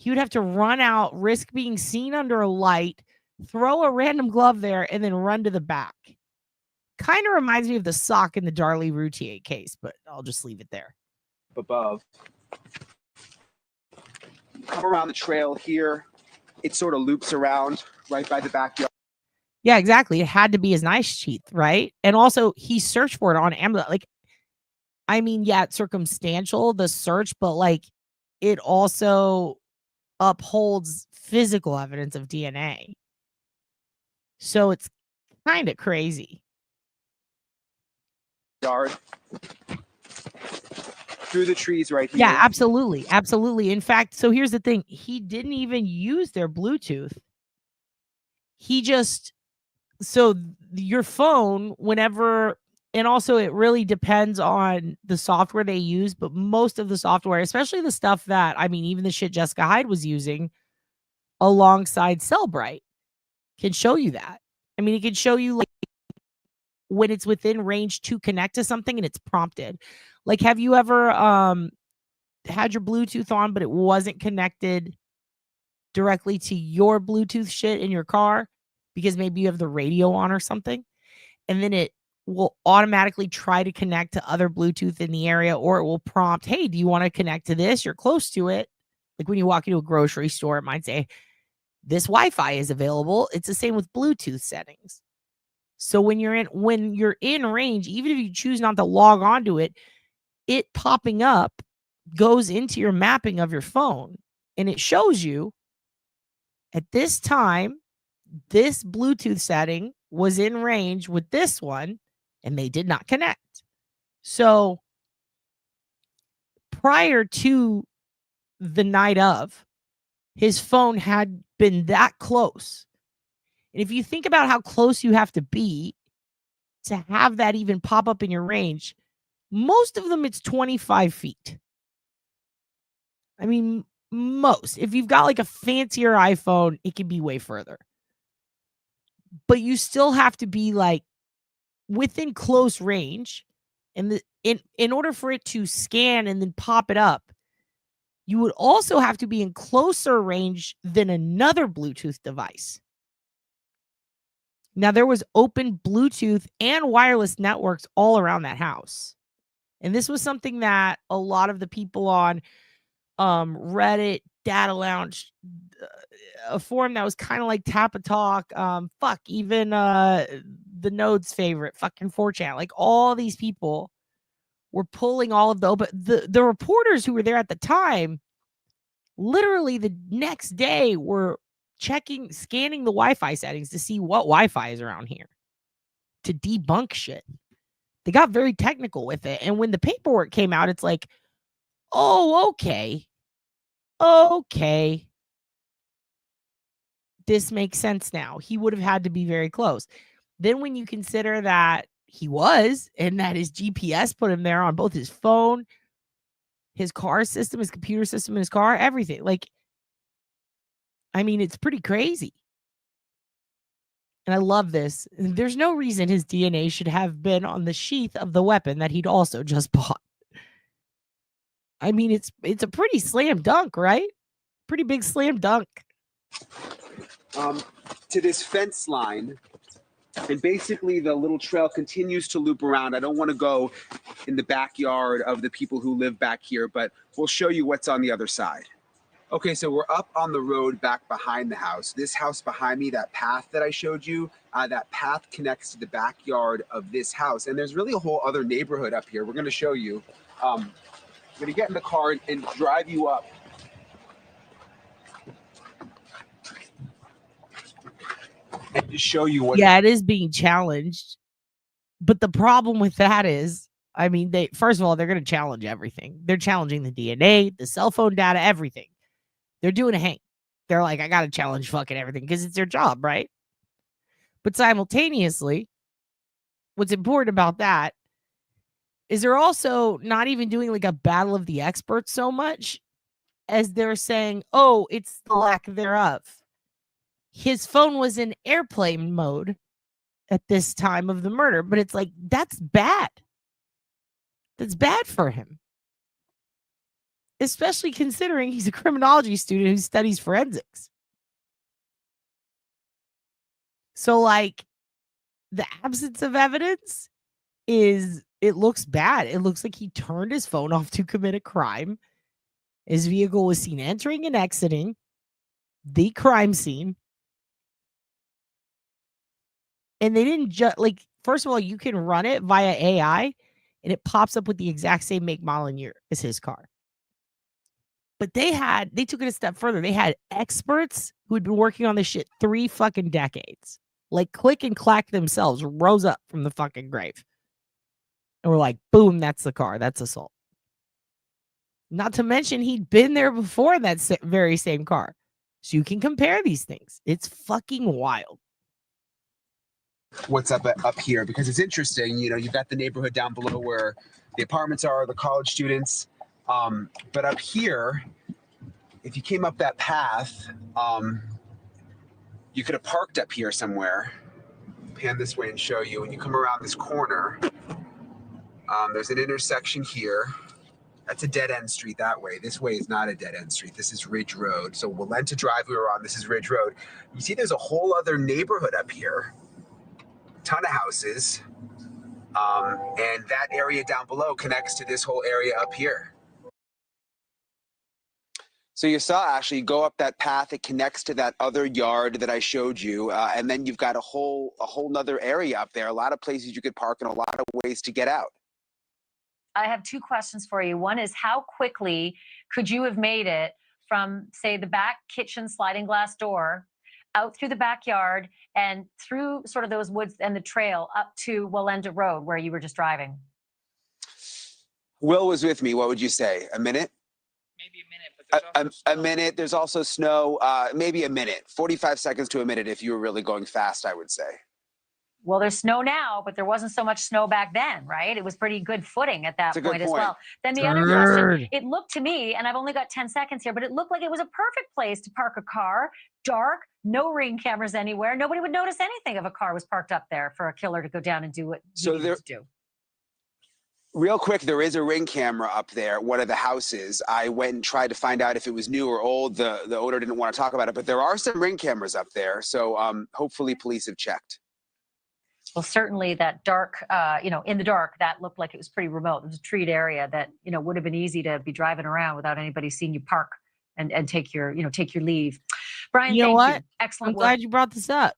he would have to run out, risk being seen under a light, throw a random glove there, and then run to the back. Kind of reminds me of the sock in the Darlie Routier case, but I'll just leave it there. Above. Come around the trail here. It sort of loops around right by the backyard. Yeah, exactly. It had to be his knife sheath, right? And also, he searched for it on Amazon. Like, I mean, yeah, it's circumstantial, the search, but like, it also upholds physical evidence of DNA. So it's kind of crazy. Yard. Through the trees right here. Yeah, absolutely. Absolutely. In fact, so here's the thing. He didn't even use their Bluetooth. He just, so your phone, whenever, and also it really depends on the software they use, but most of the software, especially the stuff that, I mean, even the shit Jessica Hyde was using alongside Cellbrite, can show you that. I mean, it can show you like when it's within range to connect to something and it's prompted. Like, have you ever had your Bluetooth on, but it wasn't connected directly to your Bluetooth shit in your car because maybe you have the radio on or something, and then it will automatically try to connect to other Bluetooth in the area, or it will prompt, hey, do you want to connect to this? You're close to it. Like when you walk into a grocery store, it might say, this Wi-Fi is available. It's the same with Bluetooth settings. So when you're in range, even if you choose not to log onto it, it popping up goes into your mapping of your phone, and it shows you at this time, this Bluetooth setting was in range with this one, and they did not connect. So prior to the night of, his phone had been that close. And if you think about how close you have to be to have that even pop up in your range, most of them it's 25 feet. I mean, most. If you've got like a fancier iPhone, it can be way further. But you still have to be like within close range. And in order for it to scan and then pop it up, you would also have to be in closer range than another Bluetooth device. Now, there was open Bluetooth and wireless networks all around that house. And this was something that a lot of the people on Reddit, Data Lounge, a forum that was kind of like Tappa Talk, even the Node's favorite, fucking 4chan, like all these people were pulling all of the reporters who were there at the time, literally the next day were scanning the Wi-Fi settings to see what Wi-Fi is around here to debunk shit. They got very technical with it. And when the paperwork came out, it's like, oh, okay. This makes sense now. He would have had to be very close. Then when you consider that he was, and that his GPS put him there on both his phone, his car system, his computer system in his car, everything. Like, I mean, it's pretty crazy. And I love this. There's no reason his DNA should have been on the sheath of the weapon that he'd also just bought. I mean, it's a pretty slam dunk, right? Pretty big slam dunk. To this fence line, and basically the little trail continues to loop around. I don't want to go in the backyard of the people who live back here, but we'll show you what's on the other side. Okay, so we're up on the road back behind the house. This house behind me, that path that I showed you, that path connects to the backyard of this house. And there's really a whole other neighborhood up here. We're going to show you. I'm going to get in the car and drive you up. And just show you what. Yeah, it is being challenged. But the problem with that is, I mean, first of all, they're going to challenge everything. They're challenging the DNA, the cell phone data, everything. They're doing a Hank. They're like, I got to challenge fucking everything because it's their job, right? But simultaneously, what's important about that is they're also not even doing like a battle of the experts so much as they're saying, oh, it's the lack thereof. His phone was in airplane mode at this time of the murder, but it's like, that's bad. That's bad for him. Especially considering he's a criminology student who studies forensics. So, like, the absence of evidence it looks bad. It looks like he turned his phone off to commit a crime. His vehicle was seen entering and exiting the crime scene. And they didn't just, like, first of all, you can run it via AI, and it pops up with the exact same make, model, and year as his car. But they took it a step further. They had experts who had been working on this shit 3 fucking decades. Like, click and clack themselves rose up from the fucking grave. And we're like, boom, that's the car. That's assault. Not to mention he'd been there before in that very same car. So you can compare these things. It's fucking wild. What's up here, because it's interesting. You know, you've got the neighborhood down below where the apartments are, the college students. But up here, if you came up that path, you could have parked up here somewhere. Pan this way and show you. When you come around this corner, there's an intersection here. That's a dead-end street that way. This way is not a dead-end street. This is Ridge Road. So Walenta Drive we were on, this is Ridge Road. You see there's a whole other neighborhood up here. Ton of houses. And that area down below connects to this whole area up here. So you saw Ashley go up that path. It connects to that other yard that I showed you, and then you've got a whole nother area up there. A lot of places you could park and a lot of ways to get out. I have two questions for you. One is, how quickly could you have made it from, say, the back kitchen sliding glass door out through the backyard and through sort of those woods and the trail up to Walenda Road where you were just driving? Will was with me. What would you say? A minute? Maybe a minute, but a minute. There's also snow. Maybe a minute. 45 seconds to a minute if you were really going fast, I would say. Well, there's snow now, but there wasn't so much snow back then, right? It was pretty good footing at that point as well. Then the other question, it looked to me, and I've only got 10 seconds here, but it looked like it was a perfect place to park a car. Dark, no ring cameras anywhere. Nobody would notice anything if a car was parked up there for a killer to go down and do what he needed to do. Real quick, there is a ring camera up there at one of the houses. I went and tried to find out if it was new or old. The owner didn't want to talk about it, but there are some ring cameras up there. So hopefully police have checked. Well, certainly that dark, in the dark, that looked like it was pretty remote. It was a treed area that, would have been easy to be driving around without anybody seeing you park and take your leave. Brian, You know thank what? you. Excellent I'm work. glad you brought this up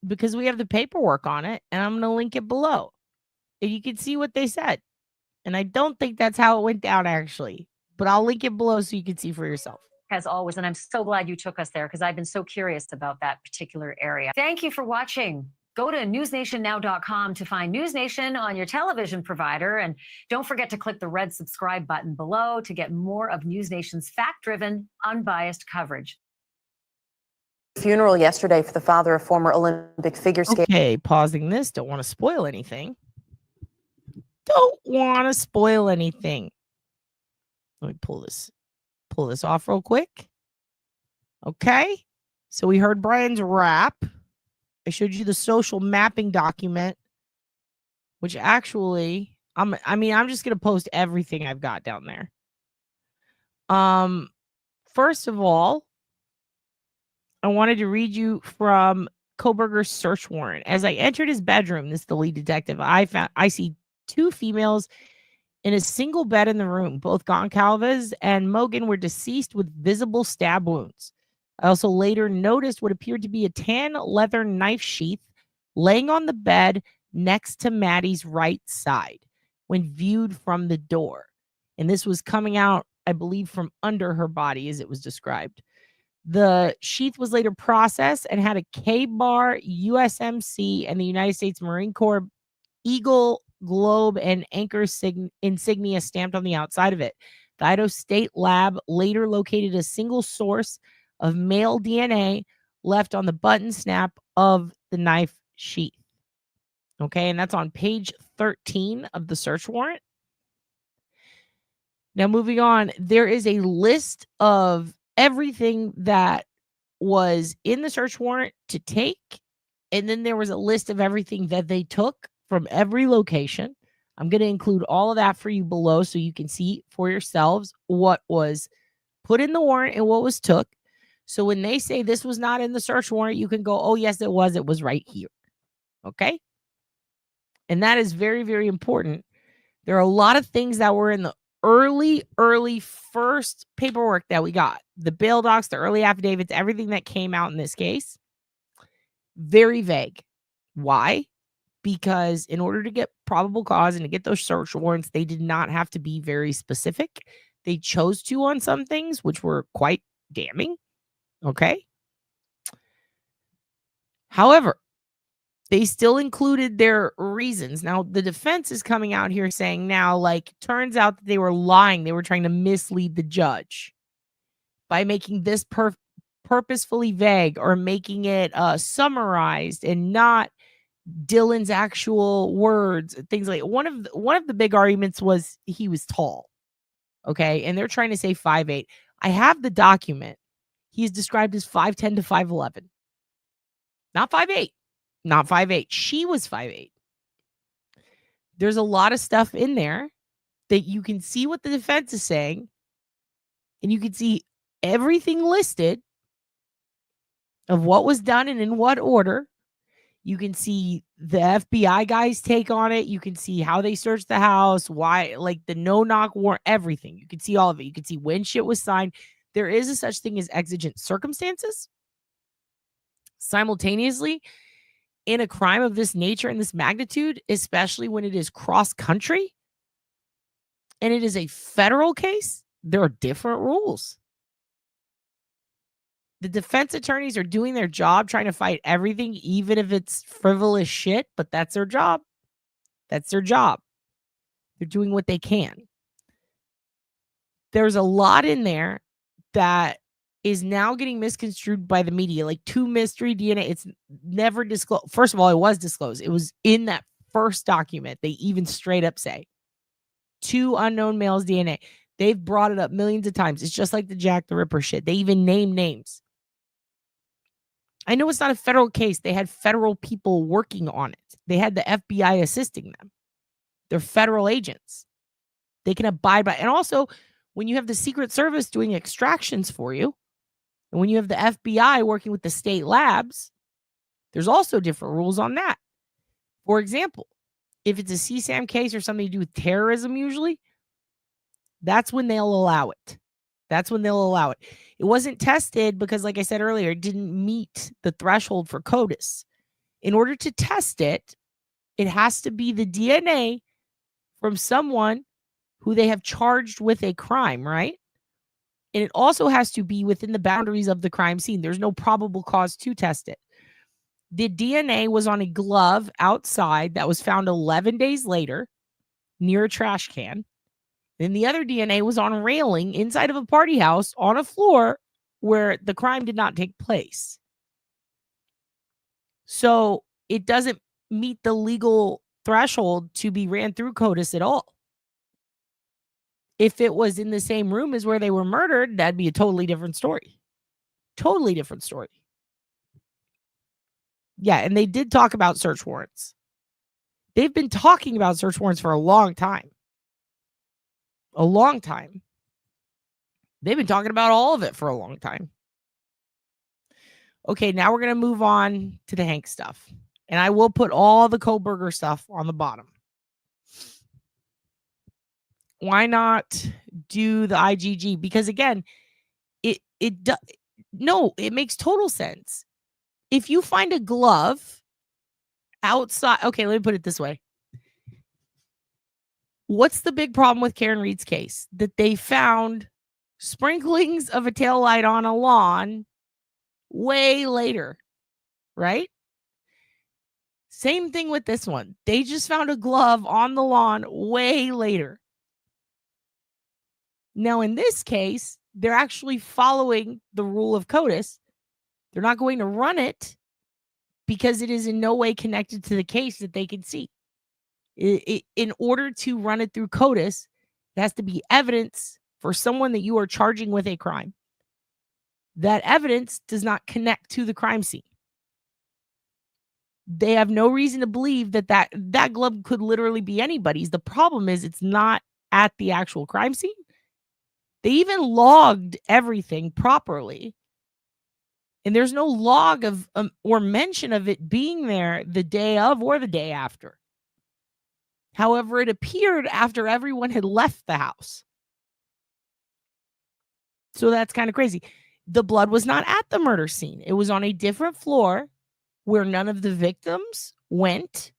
because we have the paperwork on it, and I'm going to link it below. And you can see what they said. And I don't think that's how it went down, actually. But I'll link it below so you can see for yourself. As always, and I'm so glad you took us there because I've been so curious about that particular area. Thank you for watching. Go to newsnationnow.com to find News Nation on your television provider. And don't forget to click the red subscribe button below to get more of News Nation's fact-driven, unbiased coverage. Funeral yesterday for the father of former Olympic figure skater. Okay, pausing this. Don't want to spoil anything. Don't want to spoil anything. Let me pull this off real quick. Okay. So we heard Brian's rap. I showed you the social mapping document, which actually I'm just going to post everything I've got down there. First of all, I wanted to read you from Kohberger's search warrant. As I entered his bedroom, this is the lead detective, I see two females in a single bed in the room. Both Goncalves and Mogan were deceased with visible stab wounds. I also later noticed what appeared to be a tan leather knife sheath laying on the bed next to Maddie's right side when viewed from the door. And this was coming out, I believe, from under her body as it was described. The sheath was later processed and had a K-bar, USMC, and the United States Marine Corps Eagle, globe, and anchor insignia stamped on the outside of it. The Idaho State Lab later located a single source of male DNA left on the button snap of the knife sheath. Okay, and that's on page 13 of the search warrant. Now, moving on, there is a list of everything that was in the search warrant to take, and then there was a list of everything that they took from every location. I'm going to include all of that for you below so you can see for yourselves what was put in the warrant and what was took. So when they say this was not in the search warrant, you can go, oh, yes, it was. It was right here. Okay? And that is very, very important. There are a lot of things that were in the early first paperwork that we got. The bail docs, the early affidavits, everything that came out in this case. Very vague. Why? Because in order to get probable cause and to get those search warrants, they did not have to be very specific. They chose to on some things, which were quite damning. Okay. However, they still included their reasons. Now, the defense is coming out here saying now, turns out that they were lying. They were trying to mislead the judge by making this purposefully vague or making it summarized and not Dylan's actual words, things like one of the big arguments was he was tall. Okay. And they're trying to say 5'8". I have the document. He's described as 5'10" to 5'11". Not 5'8". Not 5'8". She was 5'8". There's a lot of stuff in there that you can see what the defense is saying, and you can see everything listed of what was done and in what order. You can see the FBI guys' take on it. You can see how they searched the house, why, the no-knock warrant, everything. You can see all of it. You can see when shit was signed. there is a such thing as exigent circumstances. Simultaneously, in a crime of this nature and this magnitude, especially when it is cross-country and it is a federal case, there are different rules. The defense attorneys are doing their job, trying to fight everything, even if it's frivolous shit, but that's their job. That's their job. They're doing what they can. There's a lot in there that is now getting misconstrued by the media, like 2 mystery DNA. It's never disclosed. First of all, it was disclosed. It was in that first document. They even straight up say 2 unknown males' DNA. They've brought it up millions of times. It's just like the Jack the Ripper shit. They even name names. I know it's not a federal case. They had federal people working on it. They had the FBI assisting them. They're federal agents. They can abide by. And also, when you have the Secret Service doing extractions for you, and when you have the FBI working with the state labs, there's also different rules on that. For example, if it's a CSAM case or something to do with terrorism, usually, that's when they'll allow it. That's when they'll allow it. It wasn't tested because, like I said earlier, it didn't meet the threshold for CODIS. In order to test it, it has to be the DNA from someone who they have charged with a crime, right? And it also has to be within the boundaries of the crime scene. There's no probable cause to test it. The DNA was on a glove outside that was found 11 days later near a trash can. Then the other DNA was on a railing inside of a party house on a floor where the crime did not take place. So it doesn't meet the legal threshold to be ran through CODIS at all. If it was in the same room as where they were murdered, that'd be a totally different story. Totally different story. Yeah, and they did talk about search warrants. They've been talking about search warrants for a long time. A long time. They've been talking about all of it for a long time. Okay, now we're going to move on to the Hank stuff. And I will put all the Kohberger stuff on the bottom. Why not do the IGG? Because again, it makes total sense. If you find a glove outside, okay, let me put it this way. What's the big problem with Karen Reed's case? That they found sprinklings of a taillight on a lawn way later, right? Same thing with this one. They just found a glove on the lawn way later. Now, in this case, they're actually following the rule of CODIS. They're not going to run it because it is in no way connected to the case that they can see. In order to run it through CODIS, it has to be evidence for someone that you are charging with a crime. That evidence does not connect to the crime scene. They have no reason to believe that glove could literally be anybody's. The problem is it's not at the actual crime scene. They even logged everything properly. And there's no log of or mention of it being there the day of or the day after. However, it appeared after everyone had left the house. So that's kind of crazy. The blood was not at the murder scene. It was on a different floor where none of the victims went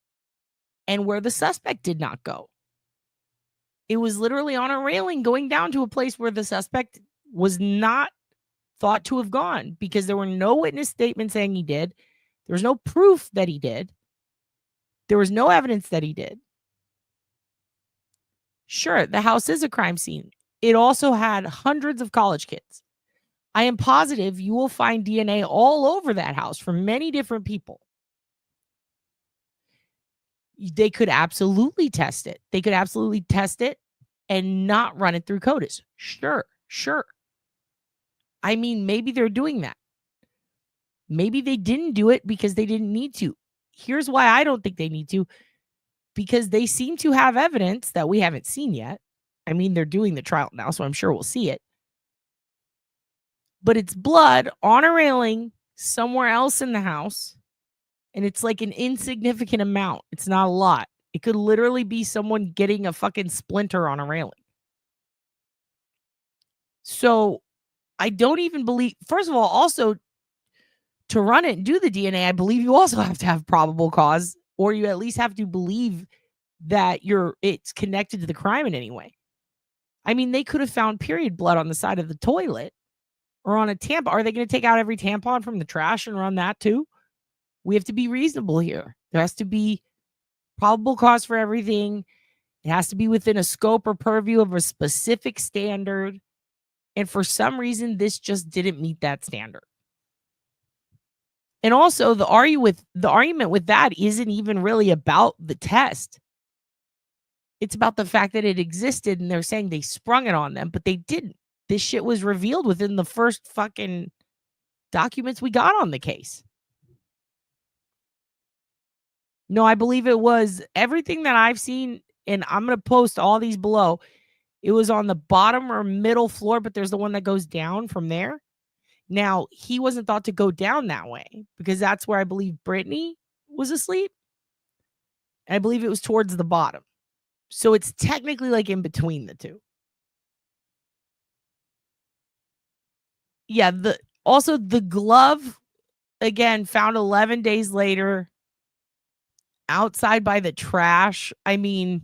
and where the suspect did not go. It was literally on a railing going down to a place where the suspect was not thought to have gone because there were no witness statements saying he did. There was no proof that he did. There was no evidence that he did. Sure, the house is a crime scene. It also had hundreds of college kids. I am positive you will find DNA all over that house from many different people. They could absolutely test it. They could absolutely test it and not run it through CODIS. Sure. I mean, maybe they're doing that. Maybe they didn't do it because they didn't need to. Here's why I don't think they need to. Because they seem to have evidence that we haven't seen yet. I mean, they're doing the trial now, so I'm sure we'll see it. But it's blood on a railing somewhere else in the house. And it's like an insignificant amount. It's not a lot. It could literally be someone getting a fucking splinter on a railing. So I don't even believe, first of all, also to run it and do the DNA, I believe you also have to have probable cause, or you at least have to believe that it's connected to the crime in any way. I mean, they could have found period blood on the side of the toilet or on a tampon. Are they going to take out every tampon from the trash and run that too? We have to be reasonable here. There has to be probable cause for everything. It has to be within a scope or purview of a specific standard. And for some reason, this just didn't meet that standard. And also, the argument with that isn't even really about the test. It's about the fact that it existed, and they're saying they sprung it on them, but they didn't. This shit was revealed within the first fucking documents we got on the case. No, I believe it was everything that I've seen, and I'm going to post all these below. It was on the bottom or middle floor, but there's the one that goes down from there. Now, he wasn't thought to go down that way because that's where I believe Brittany was asleep. I believe it was towards the bottom. So it's technically like in between the two. Yeah, also the glove, again, found 11 days later outside by the trash. I mean,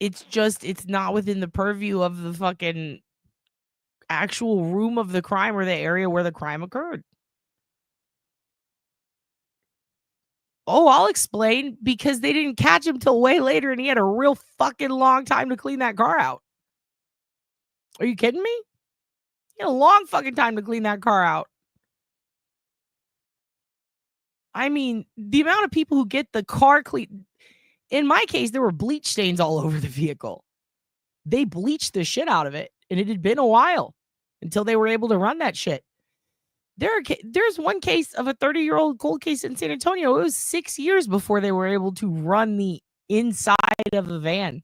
it's not within the purview of the fucking actual room of the crime or the area where the crime occurred. Oh, I'll explain, because they didn't catch him till way later and he had a real fucking long time to clean that car out. Are you kidding me? He had a long fucking time to clean that car out. I mean, the amount of people who get the car clean. In my case, there were bleach stains all over the vehicle. They bleached the shit out of it, and it had been a while until they were able to run that shit. There's one case of a 30-year-old cold case in San Antonio. It was 6 years before they were able to run the inside of the van.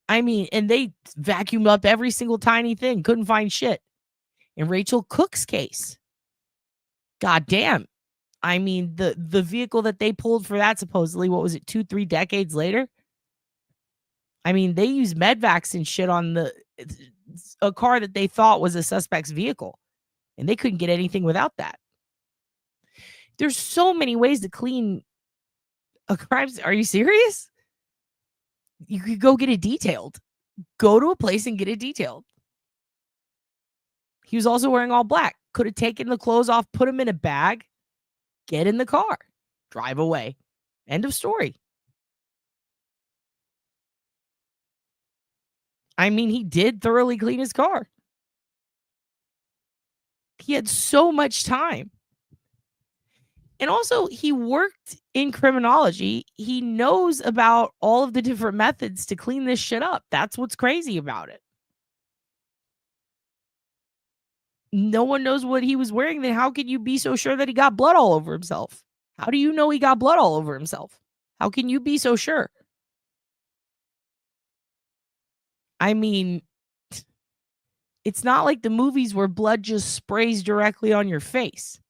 I mean, and they vacuumed up every single tiny thing. Couldn't find shit. In Rachel Cook's case, goddamn. I mean, the vehicle that they pulled for that, supposedly, what was it, 2-3 decades later? I mean, they used medvacs and shit on a car that they thought was a suspect's vehicle. And they couldn't get anything without that. There's so many ways to clean a crime scene. Are you serious? You could go get it detailed. Go to a place and get it detailed. He was also wearing all black. Could have taken the clothes off, put them in a bag, get in the car, drive away. End of story. I mean, he did thoroughly clean his car. He had so much time. And also, he worked in criminology. He knows about all of the different methods to clean this shit up. That's what's crazy about it. No one knows what he was wearing. Then how can you be so sure that he got blood all over himself? How do you know he got blood all over himself? How can you be so sure? I mean, it's not like the movies where blood just sprays directly on your face.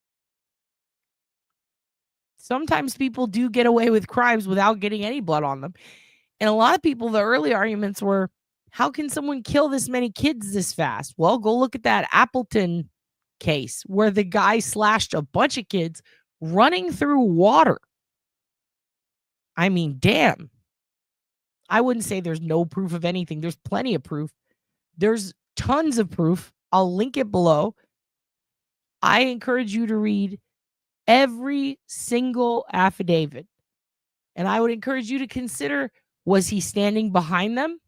Sometimes people do get away with crimes without getting any blood on them. And a lot of people, the early arguments were, how can someone kill this many kids this fast? Well, go look at that Appleton case where the guy slashed a bunch of kids running through water. I mean, damn. I wouldn't say there's no proof of anything. There's plenty of proof. There's tons of proof. I'll link it below. I encourage you to read every single affidavit. And I would encourage you to consider, was he standing behind them?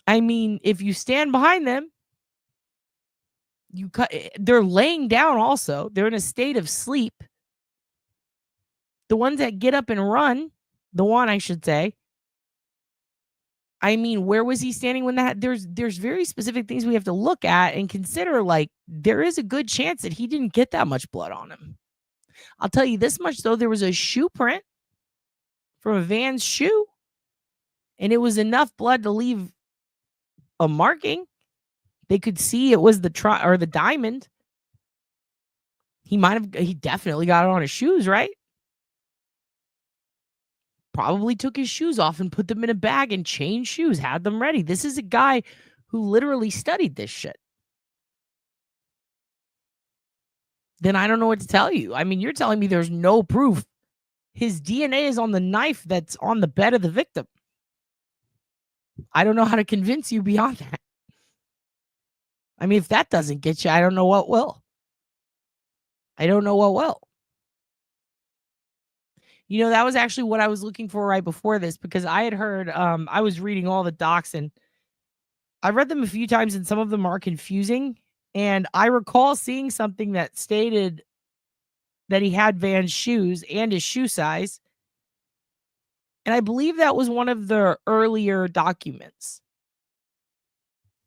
I mean, if you stand behind them, they're laying down also. They're in a state of sleep. The ones that get up and run, the one I should say, I mean, where was he standing when that? There's very specific things we have to look at and consider. Like, there is a good chance that he didn't get that much blood on him. I'll tell you this much, though. There was a shoe print from a Van's shoe, and it was enough blood to leave a marking. They could see it was the diamond. He definitely got it on his shoes, right? probably took his shoes off and put them in a bag and changed shoes, had them ready. This is a guy who literally studied this shit. Then I don't know what to tell you. I mean, you're telling me there's no proof. His DNA is on the knife that's on the bed of the victim. I don't know how to convince you beyond that. I mean, if that doesn't get you, I don't know what will. I don't know what will. You know, that was actually what I was looking for right before this, because I had heard, I was reading all the docs and I read them a few times and some of them are confusing. And I recall seeing something that stated that he had Van's shoes and his shoe size. And I believe that was one of the earlier documents.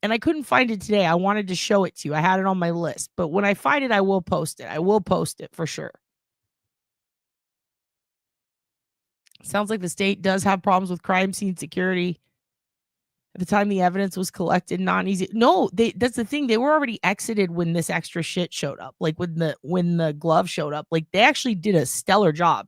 And I couldn't find it today. I wanted to show it to you. I had it on my list. But when I find it, I will post it. I will post it for sure. Sounds like the state does have problems with crime scene security. At the time the evidence was collected, not easy. No, that's the thing. They were already exited when this extra shit showed up. Like when the glove showed up. Like they actually did a stellar job.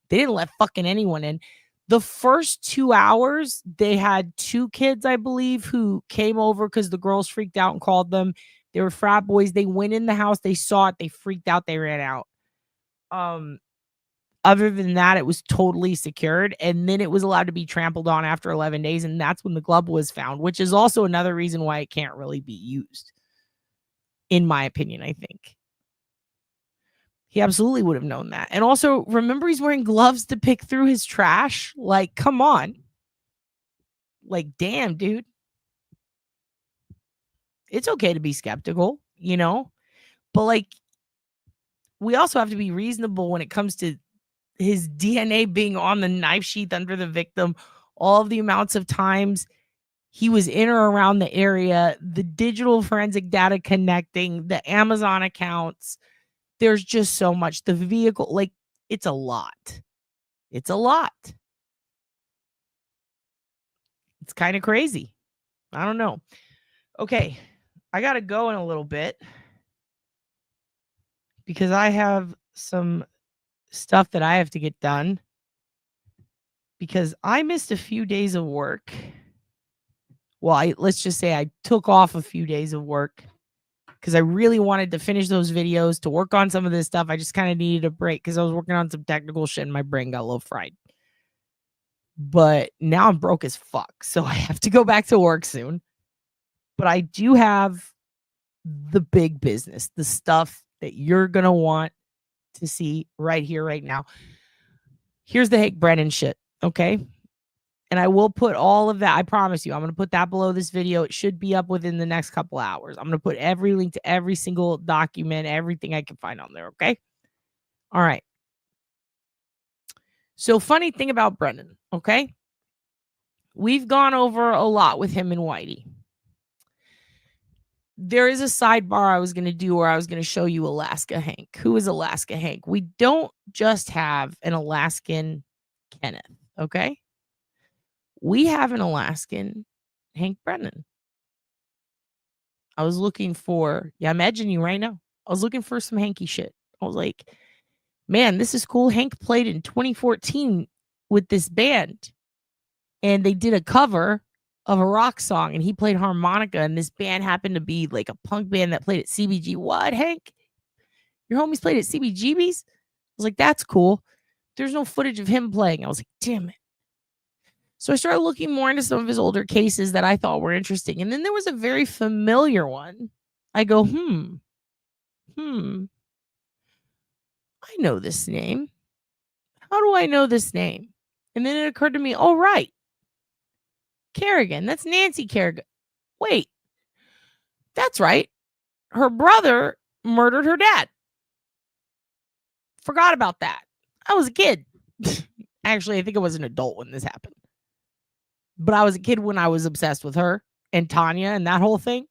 They didn't let fucking anyone in. The first 2 hours, they had 2 kids, I believe, who came over because the girls freaked out and called them. They were frat boys. They went in the house. They saw it. They freaked out. They ran out. Other than that, it was totally secured. And then it was allowed to be trampled on after 11 days. And that's when the glove was found, which is also another reason why it can't really be used. In my opinion, I think. He absolutely would have known that. And also, remember, he's wearing gloves to pick through his trash? Like, come on. Like, damn, dude. It's okay to be skeptical, you know? But, like, we also have to be reasonable when it comes to his DNA being on the knife sheath under the victim, all of the amounts of times he was in or around the area, the digital forensic data connecting, the Amazon accounts. There's just so much. The vehicle, like, it's a lot. It's a lot. It's kind of crazy. I don't know. Okay, I got to go in a little bit because I have some stuff that I have to get done because I missed a few days of work. Well, let's just say I took off a few days of work because I really wanted to finish those videos, to work on some of this stuff. I just kind of needed a break because I was working on some technical shit and my brain got a little fried. But now I'm broke as fuck, so I have to go back to work soon. But I do have the big business, the stuff that you're going to want to see right here, right now. Here's the Hank Brennan shit, okay? And I will put all of that. I promise you, I'm going to put that below this video. It should be up within the next couple hours. I'm going to put every link to every single document, everything I can find on there, okay? All right. So funny thing about Brennan, okay? We've gone over a lot with him and Whitey. There is a sidebar I was going to do where I was going to show you Alaska Hank. Who is Alaska Hank? We don't just have an Alaskan Kenneth, okay? We have an Alaskan Hank Brennan. I was looking for, I'm edging you right now. I was looking for some Hanky shit. I was like, man, this is cool. Hank played in 2014 with this band. And they did a cover of a rock song and he played harmonica, and this band happened to be like a punk band that played at CBG. What, Hank? Your homies played at CBGB's? I was like, that's cool. There's no footage of him playing. I was like, damn it. So I started looking more into some of his older cases that I thought were interesting. And then there was a very familiar one. I go, I know this name. How do I know this name? And then it occurred to me, oh, right. Kerrigan. That's Nancy Kerrigan. Wait, that's right. Her brother murdered her dad. Forgot about that. I was a kid. Actually, I think I was an adult when this happened. But I was a kid when I was obsessed with her and Tanya and that whole thing.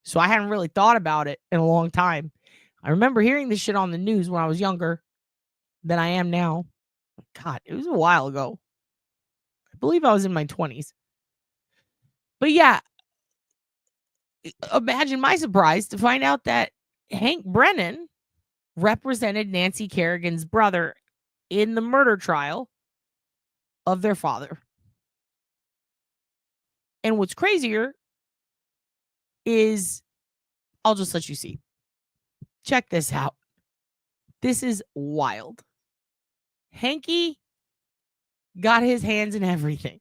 So I hadn't really thought about it in a long time. I remember hearing this shit on the news when I was younger than I am now. God, it was a while ago. I believe I was in my 20s. But yeah, imagine my surprise to find out that Hank Brennan represented Nancy Kerrigan's brother in the murder trial of their father. And what's crazier is, I'll just let you see. Check this out. This is wild. Hanky got his hands in everything.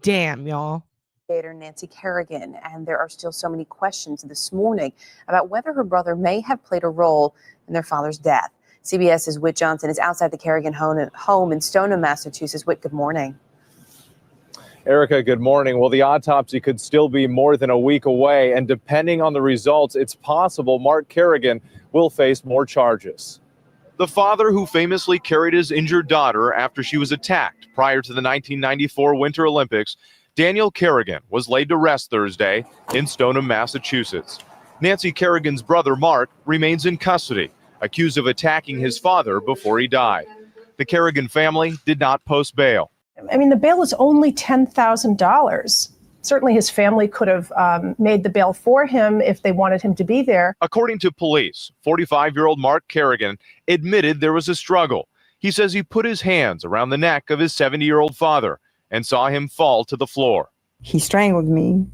Damn, y'all. Nancy Kerrigan, and there are still so many questions this morning about whether her brother may have played a role in their father's death. CBS's Whit Johnson is outside the Kerrigan home in Stoneham, Massachusetts. Whit, good morning. Erica, good morning. Well, the autopsy could still be more than a week away, and depending on the results, it's possible Mark Kerrigan will face more charges. The father who famously carried his injured daughter after she was attacked prior to the 1994 Winter Olympics, Daniel Kerrigan, was laid to rest Thursday in Stoneham, Massachusetts. Nancy Kerrigan's brother, Mark, remains in custody, accused of attacking his father before he died. The Kerrigan family did not post bail. I mean, the bail is only $10,000. Certainly his family could have made the bail for him if they wanted him to be there. According to police, 45-year-old Mark Kerrigan admitted there was a struggle. He says he put his hands around the neck of his 70-year-old father and saw him fall to the floor. He strangled me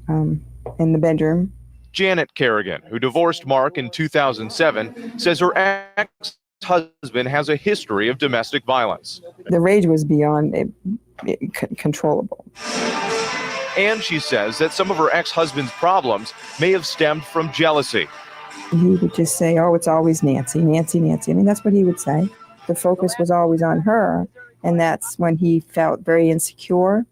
in the bedroom. Janet Kerrigan, who divorced Mark in 2007, says her ex-husband has a history of domestic violence. The rage was beyond controllable. And she says that some of her ex-husband's problems may have stemmed from jealousy. He would just say, oh, it's always Nancy, Nancy, Nancy. I mean, that's what he would say. The focus was always on her. And that's when he felt very insecure.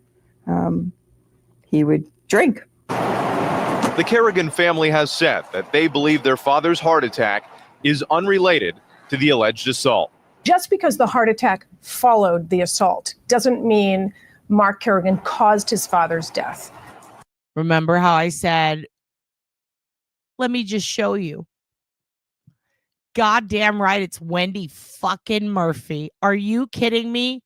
He would drink. The Kerrigan family has said that they believe their father's heart attack is unrelated to the alleged assault. Just because the heart attack followed the assault doesn't mean Mark Kerrigan caused his father's death. Remember how I said, let me just show you. Goddamn right, it's Wendy fucking Murphy. Are you kidding me?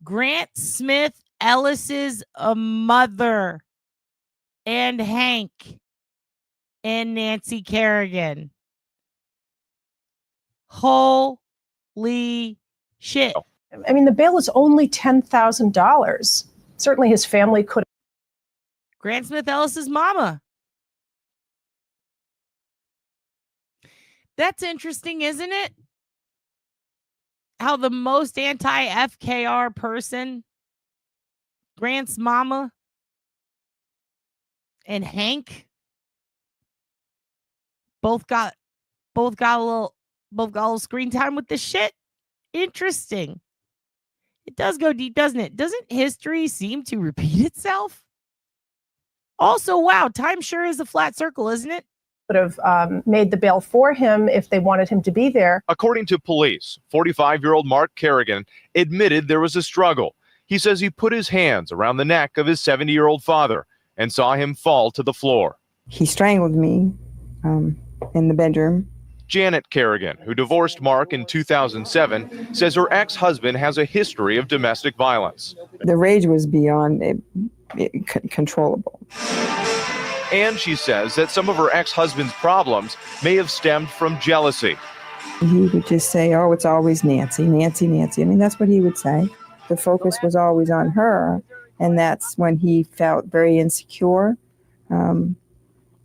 Grant Smith Ellis's mother and Hank and Nancy Kerrigan. Holy shit. I mean, the bail is only $10,000. Certainly his family could. Grant Smith Ellis's mama. That's interesting, isn't it? How the most anti-FKR person, Grant's mama, and Hank, both got a little screen time with this shit. Interesting. It does go deep, doesn't it? Doesn't history seem to repeat itself? Also, wow, time sure is a flat circle, isn't it? Would have made the bail for him if they wanted him to be there. According to police, 45-year-old Mark Kerrigan admitted there was a struggle. He says he put his hands around the neck of his 70-year-old father and saw him fall to the floor. He strangled me in the bedroom. Janet Kerrigan, who divorced Mark in 2007, says her ex-husband has a history of domestic violence. The rage was beyond controllable. And she says that some of her ex-husband's problems may have stemmed from jealousy. He would just say, oh, it's always Nancy, Nancy, Nancy. I mean, that's what he would say. The focus was always on her. And that's when he felt very insecure.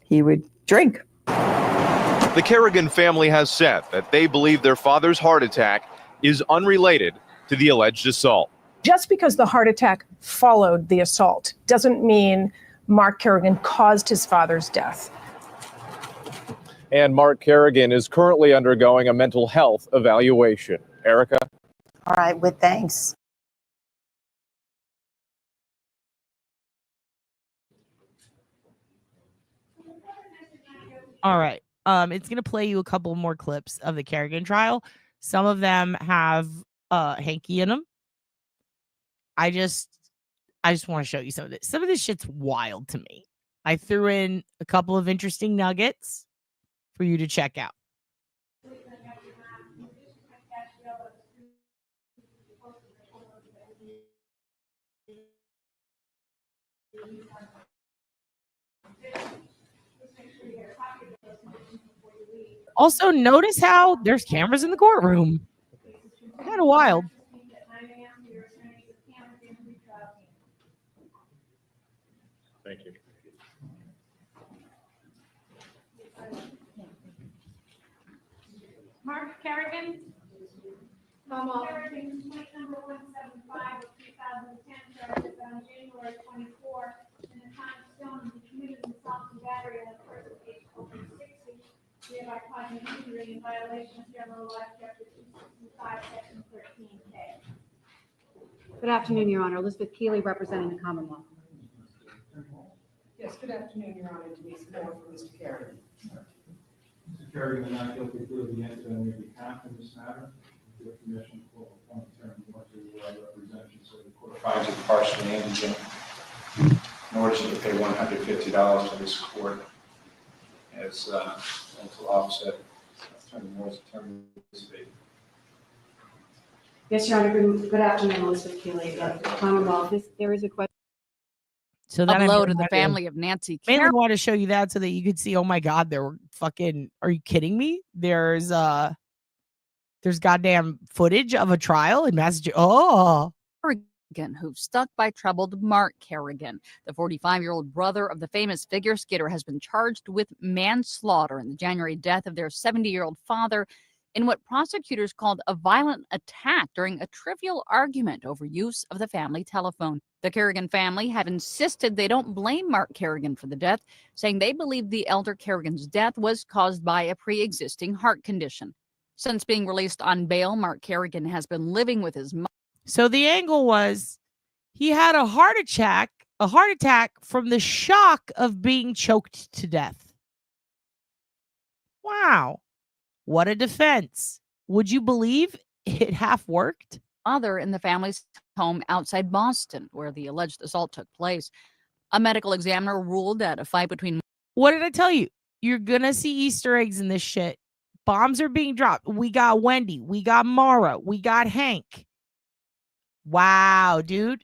He would drink. The Kerrigan family has said that they believe their father's heart attack is unrelated to the alleged assault. Just because the heart attack followed the assault doesn't mean Mark Kerrigan caused his father's death. And Mark Kerrigan is currently undergoing a mental health evaluation. Erica? All right, with thanks. All right. It's going to play you a couple more clips of the Kerrigan trial. Some of them have Hanky in them. I just want to show you some of this. Some of this shit's wild to me. I threw in a couple of interesting nuggets for you to check out. Also, notice how there's cameras in the courtroom. Kind of wild. Thank you. Mark Kerrigan. Kerrigan, complaint number 175 of 2010 charges that on January 24 in the town of Stone, he committed assault and battery on a person aged over 60, thereby causing injury in violation of general law, chapter 265, section 13K. Good afternoon, Your Honor. Elizabeth Keeley, representing the Commonwealth. Yes, good afternoon, Your Honor. Denise Moore for Mr. Kerrigan. Mr. Kerrigan, not guilty plea of the answer on your behalf in this matter. Your commission for one attorney more to represent you, so the court finds it partially indigent. In order to pay $150 to this court as mental offset, Attorney Moore's attorney speak. Yes, Your Honor. Good afternoon, Elizabeth Keeley. Commonwealth. There is a question. So that Hello to the family of Nancy mainly Kerrigan. want to show you that so that you could see, oh my God, there were fucking, are you kidding me? There's goddamn footage of a trial in Massachusetts. Oh, Kerrigan, who stuck by troubled Mark Kerrigan. The 45-year-old brother of the famous figure skater has been charged with manslaughter in the January death of their 70-year-old father in what prosecutors called a violent attack during a trivial argument over use of the family telephone. The Kerrigan family have insisted they don't blame Mark Kerrigan for the death, saying they believe the elder Kerrigan's death was caused by a pre-existing heart condition. Since being released on bail, Mark Kerrigan has been living with his mother. so the angle was he had a heart attack from the shock of being choked to death. Wow. What a defense. Would you believe it half worked? Mother in the family's home outside Boston, where the alleged assault took place. A medical examiner ruled that a fight between... What did I tell you? You're going to see Easter eggs in this shit. Bombs are being dropped. We got Wendy. We got Mara. We got Hank. Wow, dude.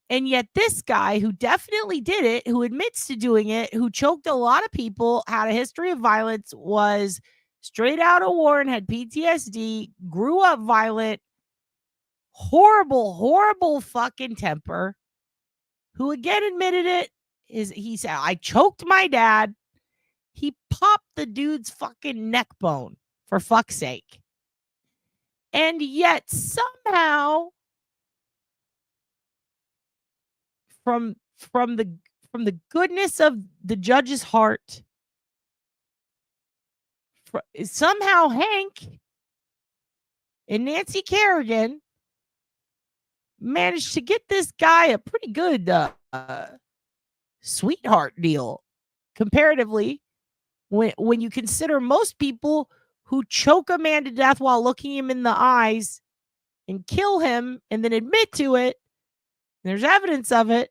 And yet this guy who definitely did it, who admits to doing it, who choked a lot of people, had a history of violence, was straight out of war and had PTSD, grew up violent, horrible fucking temper, who again admitted it, he said, I choked my dad. He popped the dude's fucking neck bone, for fuck's sake. And yet somehow from the goodness of the judge's heart, somehow Hank and Nancy Kerrigan managed to get this guy a pretty good sweetheart deal comparatively when you consider most people who choke a man to death while looking him in the eyes and kill him and then admit to it, there's evidence of it,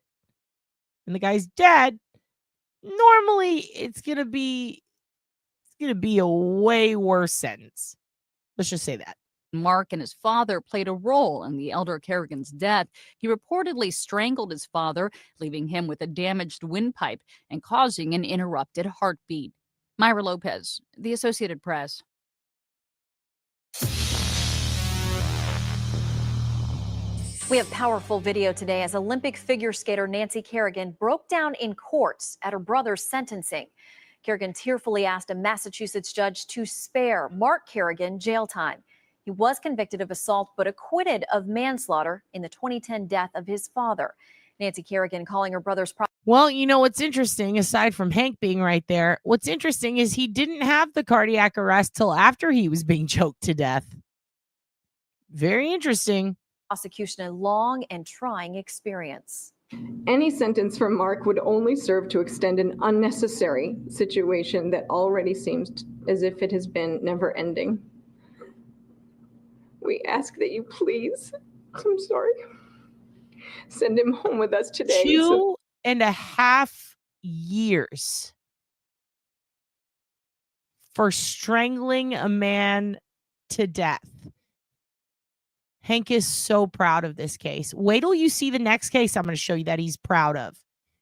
and the guy's dead, normally it's gonna be a way worse sentence. Let's just say that. Mark and his father played a role in the elder Kerrigan's death. He reportedly strangled his father, leaving him with a damaged windpipe and causing an interrupted heartbeat. Myra Lopez, The Associated Press. We have powerful video today as Olympic figure skater Nancy Kerrigan broke down in court at her brother's sentencing. Kerrigan tearfully asked a Massachusetts judge to spare Mark Kerrigan jail time. He was convicted of assault but acquitted of manslaughter in the 2010 death of his father. Nancy Kerrigan calling her brother's... Well, you know what's interesting, aside from Hank being right there, what's interesting is he didn't have the cardiac arrest till after he was being choked to death. Very interesting. Prosecution a long and trying experience. Any sentence from Mark would only serve to extend an unnecessary situation that already seems as if it has been never ending. We ask that you please, I'm sorry, send him home with us today. 2.5 years for strangling a man to death. Hank is so proud of this case. Wait till you see the next case I'm going to show you that he's proud of,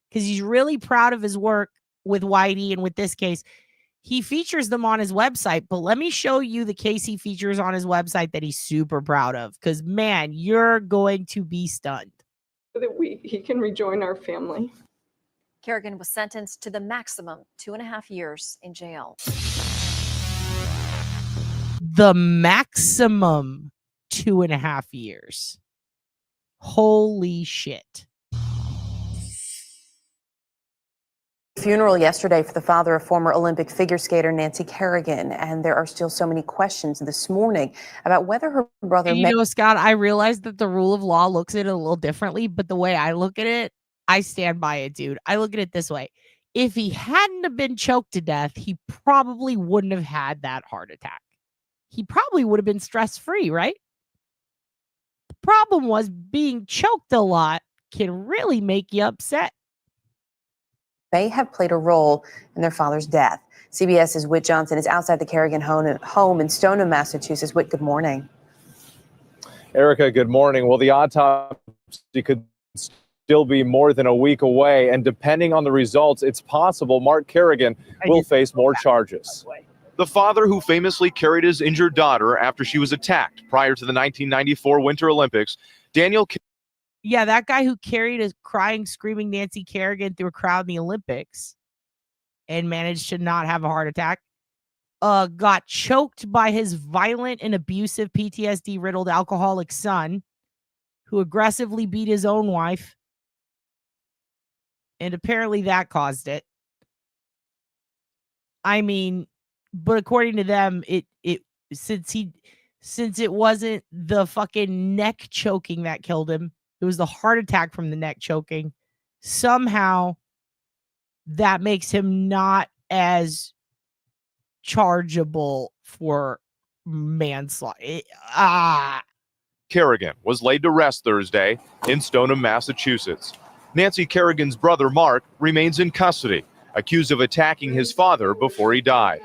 because he's really proud of his work with Whitey and with this case. He features them on his website, but let me show you the case he features on his website that he's super proud of, because, man, you're going to be stunned. So that he can rejoin our family. Kerrigan was sentenced to the maximum 2.5 years in jail. The maximum 2.5 years. Holy shit. Funeral yesterday for the father of former Olympic figure skater Nancy Kerrigan, and there are still so many questions this morning about whether her brother And you know, Scott, I realize that the rule of law looks at it a little differently, but the way I look at it, I stand by it, dude. I look at it this way. If he hadn't have been choked to death, he probably wouldn't have had that heart attack. He probably would have been stress-free, right? The problem was being choked a lot can really make you upset. may have played a role in their father's death. CBS's Whit Johnson is outside the Kerrigan home in Stoneham, Massachusetts. Whit, good morning. Erica, good morning. Well, the autopsy could still be more than a week away, and depending on the results, it's possible Mark Kerrigan will face more charges. The father who famously carried his injured daughter after she was attacked prior to the 1994 Winter Olympics, Yeah, that guy who carried a crying, screaming Nancy Kerrigan through a crowd in the Olympics and managed to not have a heart attack, got choked by his violent and abusive PTSD-riddled alcoholic son, who aggressively beat his own wife, and apparently that caused it. I mean, but according to them, since it wasn't the fucking neck choking that killed him, it was the heart attack from the neck choking. Somehow that makes him not as chargeable for manslaughter. Kerrigan was laid to rest Thursday in Stoneham, Massachusetts. Nancy Kerrigan's brother, Mark, remains in custody, accused of attacking his father before he died.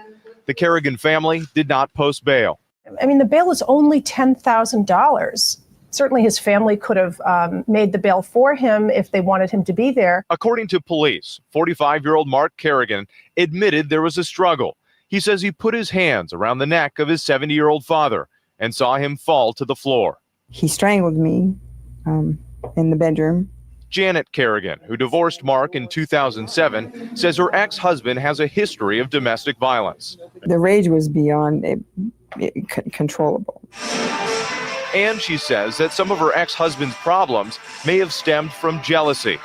The Kerrigan family did not post bail. I mean, the bail is only $10,000. Certainly his family could have made the bail for him if they wanted him to be there. According to police, 45-year-old Mark Kerrigan admitted there was a struggle. He says he put his hands around the neck of his 70-year-old father and saw him fall to the floor. He strangled me in the bedroom. Janet Kerrigan, who divorced Mark in 2007, says her ex-husband has a history of domestic violence. The rage was beyond controllable. And she says that some of her ex-husband's problems may have stemmed from jealousy.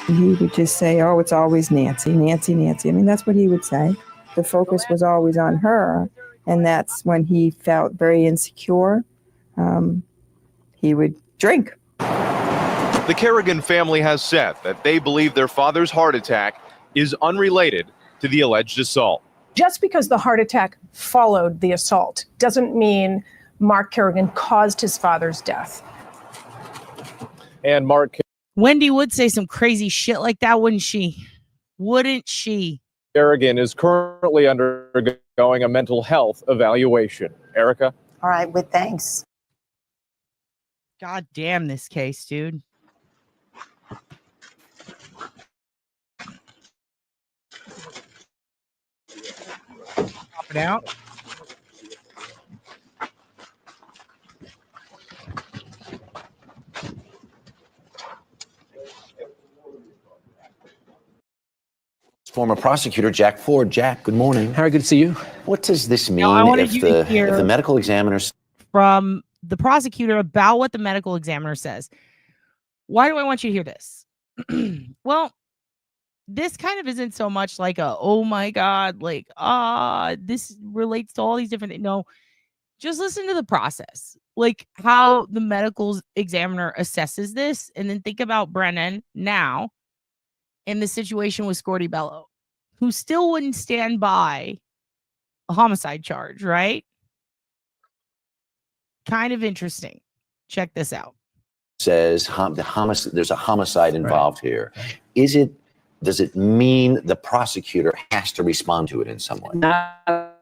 He would just say, oh, it's always Nancy, Nancy, Nancy. I mean, that's what he would say. The focus was always on her. And that's when he felt very insecure. He would drink. The Kerrigan family has said that they believe their father's heart attack is unrelated to the alleged assault. Just because the heart attack followed the assault doesn't mean Mark Kerrigan caused his father's death. And Wendy would say some crazy shit like that, wouldn't she? Wouldn't she? Kerrigan is currently undergoing a mental health evaluation. Erica? All right, Whit, thanks. God damn this case, dude. Pop it out. Former prosecutor Jack Ford. Jack, good morning. Harry, good to see you. What does this mean I wanted if you to the hear medical examiners from the prosecutor about what the medical examiner says? Why do I want you to hear this? Well, this kind of isn't so much like a, oh my God, like, this relates to all these different things. No, just listen to the process, like how the medical examiner assesses this, and then think about Brennan now in the situation with Scorty Bello, who still wouldn't stand by a homicide charge, right? Kind of interesting. Check this out. says there's a homicide involved here? Does it mean the prosecutor has to respond to it in some way? Not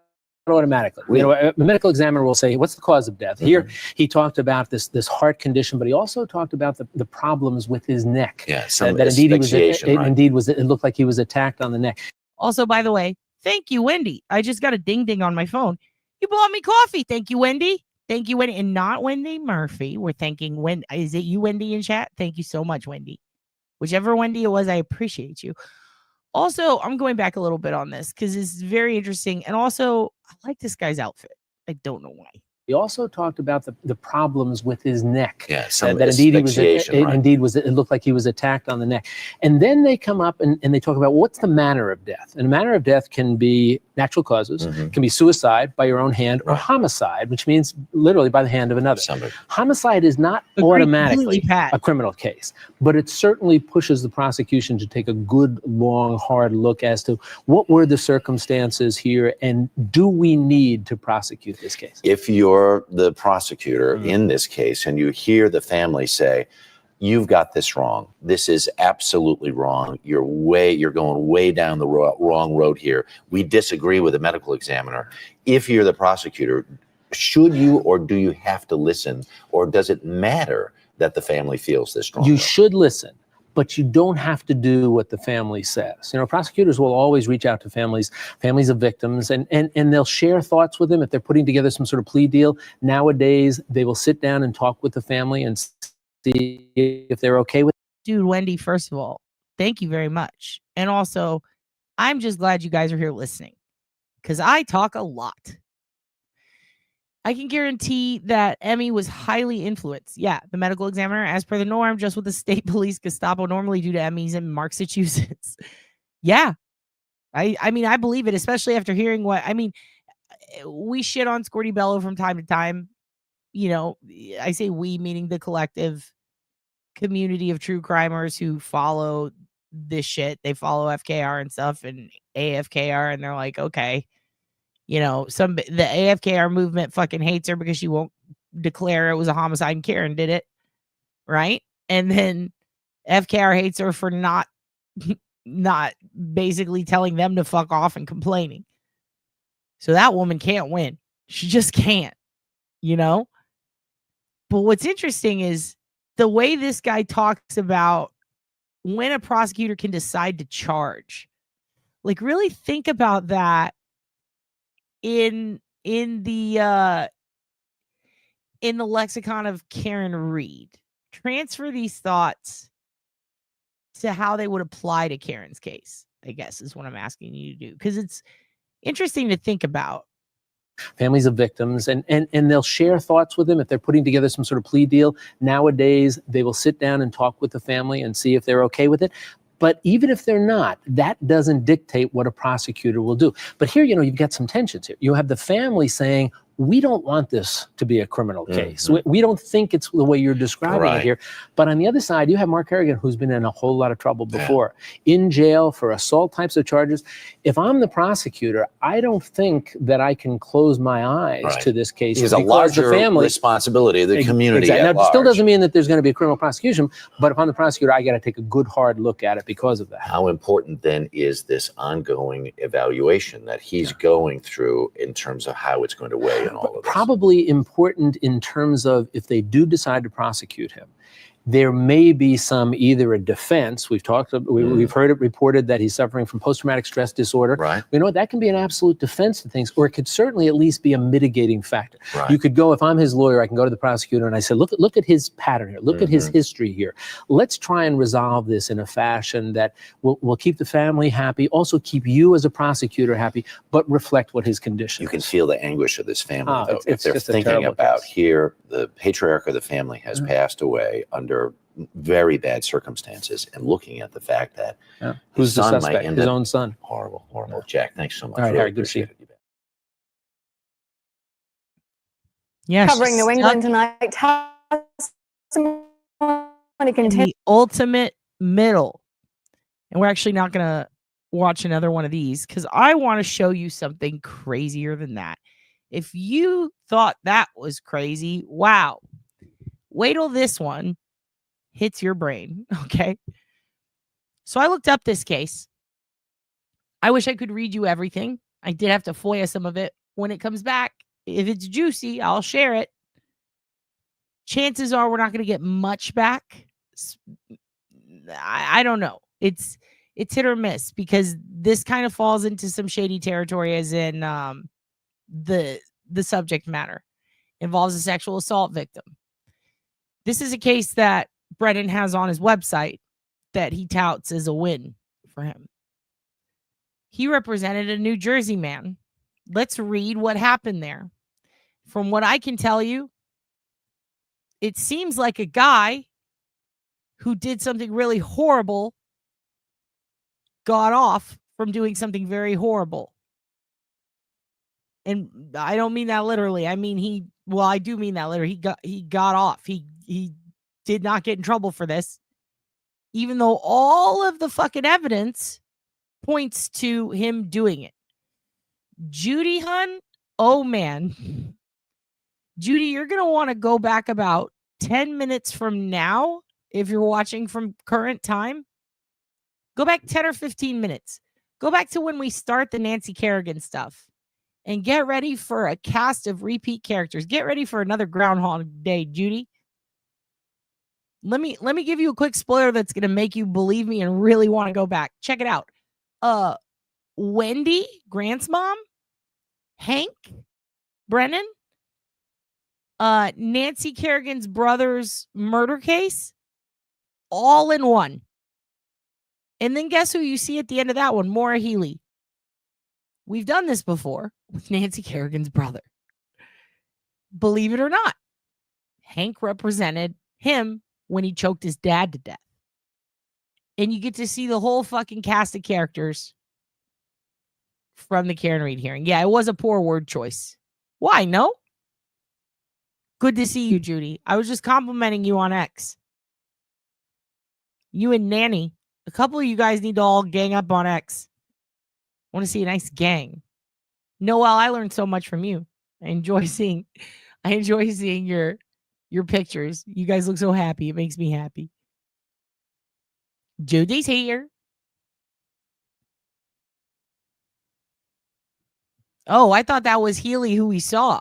automatically. You know, a medical examiner will say, what's the cause of death? Here, he talked about this heart condition, but he also talked about the problems with his neck. Yeah, some that indeed asphyxiation, it looked like he was attacked on the neck. Also, by the way, thank you, Wendy. I just got a ding ding on my phone. You bought me coffee. Thank you, Wendy. Thank you, Wendy. And not Wendy Murphy. We're thanking Wendy. Is it you, Wendy, in chat? Thank you so much, Wendy. Whichever Wendy it was, I appreciate you. Also, I'm going back a little bit on this because it's very interesting. And also, I like this guy's outfit. I don't know why. He also talked about the problems with his neck. Yeah, some that indeed he was asphyxiation, right? indeed was it looked like he was attacked on the neck. And then they come up and they talk about what's the manner of death. And the manner of death can be natural causes, can be suicide by your own hand, or homicide, which means literally by the hand of another. Homicide is not automatically a criminal case, but it certainly pushes the prosecution to take a good, long, hard look as to what were the circumstances here and do we need to prosecute this case? If you're the prosecutor in this case and you hear the family say, you've got this wrong, this is absolutely wrong, you're going way down the wrong road here, we disagree with the medical examiner. If you're the prosecutor, should you or do you have to listen, or does it matter that the family feels this strongly? You should listen, but you don't have to do what the family says. You know, prosecutors will always reach out to families of victims, and they'll share thoughts with them if they're putting together some sort of plea deal. Nowadays, they will sit down and talk with the family and see if they're okay with it. Dude, Wendy, first of all, thank you very much. And also, I'm just glad you guys are here listening because I talk a lot. I can guarantee that Emmy was highly influenced. Yeah, the medical examiner, as per the norm, just what the state police Gestapo normally do to Emmys in Massachusetts. Yeah. I mean, I believe it, especially after hearing we shit on Squirty Bello from time to time. You know, I say we, meaning the collective community of true crimers who follow this shit. They follow FKR and stuff and AFKR, and they're like, okay. You know, the AFKR movement fucking hates her because she won't declare it was a homicide and Karen did it. Right. And then FKR hates her for not basically telling them to fuck off and complaining. So that woman can't win. She just can't, you know? But what's interesting is the way this guy talks about when a prosecutor can decide to charge. Like, really think about that. In the lexicon of Karen Reed, transfer these thoughts to how they would apply to Karen's case, I guess is what I'm asking you to do, because it's interesting to think about. Families of victims, and they'll share thoughts with them if they're putting together some sort of plea deal. Nowadays, they will sit down and talk with the family and see if they're okay with it. But even if they're not, that doesn't dictate what a prosecutor will do. But here, you know, you've got some tensions here. You have the family saying, we don't want this to be a criminal case. We don't think it's the way you're describing it here. But on the other side, you have Mark Kerrigan, who's been in a whole lot of trouble before, in jail for assault types of charges. If I'm the prosecutor, I don't think that I can close my eyes to this case. There's a larger responsibility of the community at Now, it large. still doesn't mean that there's going to be a criminal prosecution, but if I'm the prosecutor, I got to take a good hard look at it because of that. How important then is this ongoing evaluation that he's going through in terms of how it's going to weigh in all of this? Probably important in terms of if they do decide to prosecute him, there may be some either a defense. We've heard it reported that he's suffering from post-traumatic stress disorder. Right. You know what? That can be an absolute defense to things, or it could certainly at least be a mitigating factor. Right. You could go, if I'm his lawyer, I can go to the prosecutor and I say, look at his pattern here. Look at his history here. Let's try and resolve this in a fashion that will keep the family happy, also keep you as a prosecutor happy, but reflect what his condition You is. can feel the anguish of this family, though. it's If they're just a thinking terrible about case. here, the patriarch of the family has passed away under very bad circumstances, and looking at the fact that Who's the son might suspect? end His up- own son. Horrible. Jack, thanks so much. All right, Really Harry, good to see you. appreciate it. Yeah, Covering New England tonight. Testimony continues. The ultimate middle. And we're actually not going to watch another one of these because I want to show you something crazier than that. If you thought that was crazy, wow. Wait till this one hits your brain, okay? So I looked up this case. I wish I could read you everything. I did have to FOIA some of it. When it comes back, if it's juicy, I'll share it. Chances are we're not going to get much back. I don't know. It's hit or miss because this kind of falls into some shady territory, as in the subject matter involves a sexual assault victim. This is a case that Brennan has on his website that he touts as a win for him. He represented a New Jersey man. Let's read what happened there. From what I can tell you, it seems like a guy who did something really horrible got off from doing something very horrible. And I don't mean that literally. I mean I do mean that literally. He got off. He did not get in trouble for this. Even though all of the fucking evidence points to him doing it. Judy Hun, oh man. Judy, you're going to want to go back about 10 minutes from now if you're watching from current time. Go back 10 or 15 minutes. Go back to when we start the Nancy Kerrigan stuff. And get ready for a cast of repeat characters. Get ready for another Groundhog Day, Judy. Let me give you a quick spoiler that's going to make you believe me and really want to go back. Check it out. Wendy, Grant's mom, Hank Brennan, Nancy Kerrigan's brother's murder case, all in one. And then guess who you see at the end of that one? Maura Healey. We've done this before with Nancy Kerrigan's brother. Believe it or not, Hank represented him when he choked his dad to death. And you get to see the whole fucking cast of characters from the Karen Reed hearing. Yeah, it was a poor word choice. Why? No? Good to see you, Judy. I was just complimenting you on X. You and Nanny. A couple of you guys need to all gang up on X. I want to see a nice gang. Noel, I learned so much from you. I enjoy seeing your pictures. You guys look so happy. It makes me happy. Judy's here. Oh, I thought that was Healy who we saw.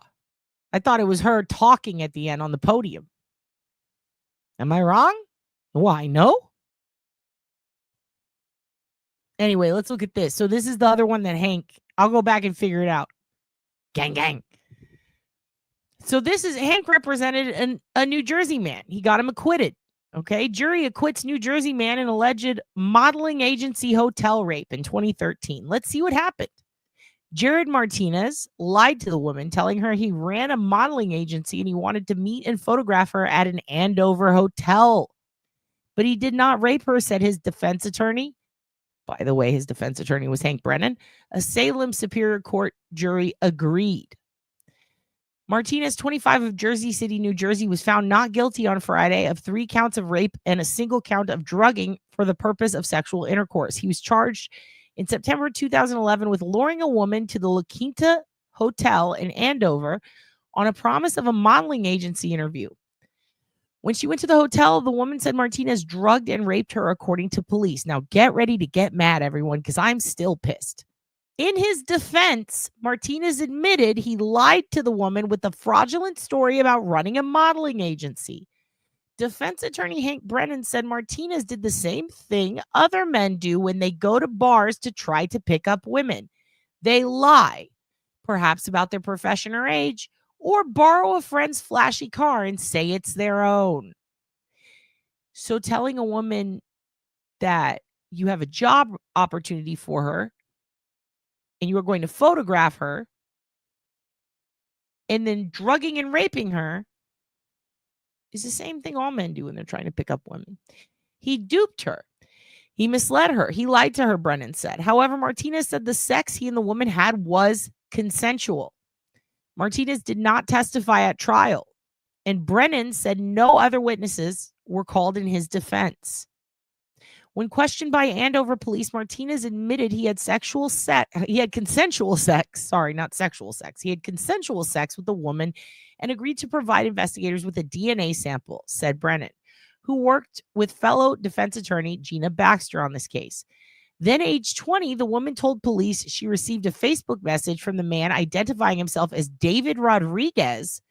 I thought it was her talking at the end on the podium. Am I wrong? Why, no? Anyway, let's look at this. So this is the other one that Hank, I'll go back and figure it out. Gang, gang. So this is Hank represented a New Jersey man. He got him acquitted. Okay. Jury acquits New Jersey man in alleged modeling agency hotel rape in 2013. Let's see what happened. Jared Martinez lied to the woman, telling her he ran a modeling agency and he wanted to meet and photograph her at an Andover hotel. But he did not rape her, said his defense attorney. By the way, his defense attorney was Hank Brennan. A Salem Superior Court jury agreed. Martinez, 25 of Jersey City, New Jersey, was found not guilty on Friday of 3 counts of rape and a single count of drugging for the purpose of sexual intercourse. He was charged in September 2011 with luring a woman to the La Quinta Hotel in Andover on a promise of a modeling agency interview. When she went to the hotel, the woman said Martinez drugged and raped her, according to police. Now, get ready to get mad, everyone, because I'm still pissed. In his defense, Martinez admitted he lied to the woman with a fraudulent story about running a modeling agency. Defense attorney Hank Brennan said Martinez did the same thing other men do when they go to bars to try to pick up women. They lie, perhaps about their profession or age, or borrow a friend's flashy car and say it's their own. So telling a woman that you have a job opportunity for her and you are going to photograph her and then drugging and raping her is the same thing all men do when they're trying to pick up women. He duped her. He misled her. He lied to her, Brennan said. However, Martinez said the sex he and the woman had was consensual. Martinez did not testify at trial, and Brennan said no other witnesses were called in his defense. When questioned by Andover police, Martinez admitted he had consensual sex. He had consensual sex with the woman and agreed to provide investigators with a DNA sample, said Brennan, who worked with fellow defense attorney Gina Baxter on this case. Then, age 20, the woman told police she received a Facebook message from the man identifying himself as David Rodriguez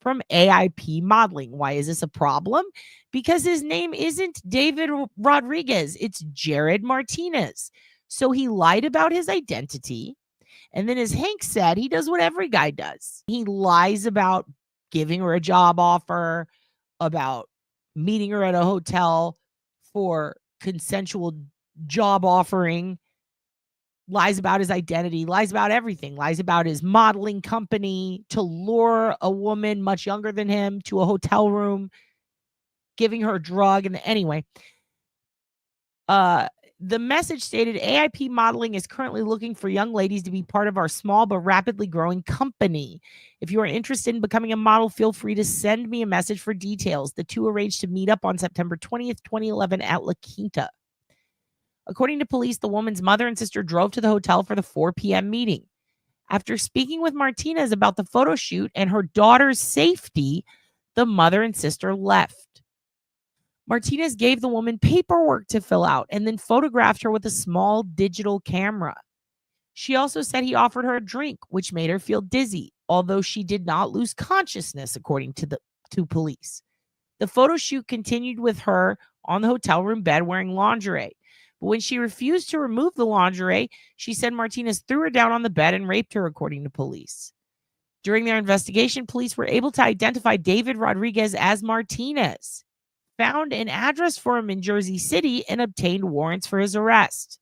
from AIP Modeling. Why is this a problem? Because his name isn't David Rodriguez, it's Jared Martinez. So he lied about his identity. And then, as Hank said, he does what every guy does. He lies about giving her a job offer, about meeting her at a hotel for consensual job offering. lies about his identity, lies about everything, lies about his modeling company to lure a woman much younger than him to a hotel room, giving her a drug. And anyway, the message stated, AIP Modeling is currently looking for young ladies to be part of our small but rapidly growing company. If you are interested in becoming a model, feel free to send me a message for details. The two arranged to meet up on September 20th, 2011 at La Quinta. According to police, the woman's mother and sister drove to the hotel for the 4 p.m. meeting. After speaking with Martinez about the photo shoot and her daughter's safety, the mother and sister left. Martinez gave the woman paperwork to fill out and then photographed her with a small digital camera. She also said he offered her a drink, which made her feel dizzy, although she did not lose consciousness, according to police. The photo shoot continued with her on the hotel room bed wearing lingerie. But when she refused to remove the lingerie, she said Martinez threw her down on the bed and raped her, according to police. During their investigation, police were able to identify David Rodriguez as Martinez, found an address for him in Jersey City, and obtained warrants for his arrest.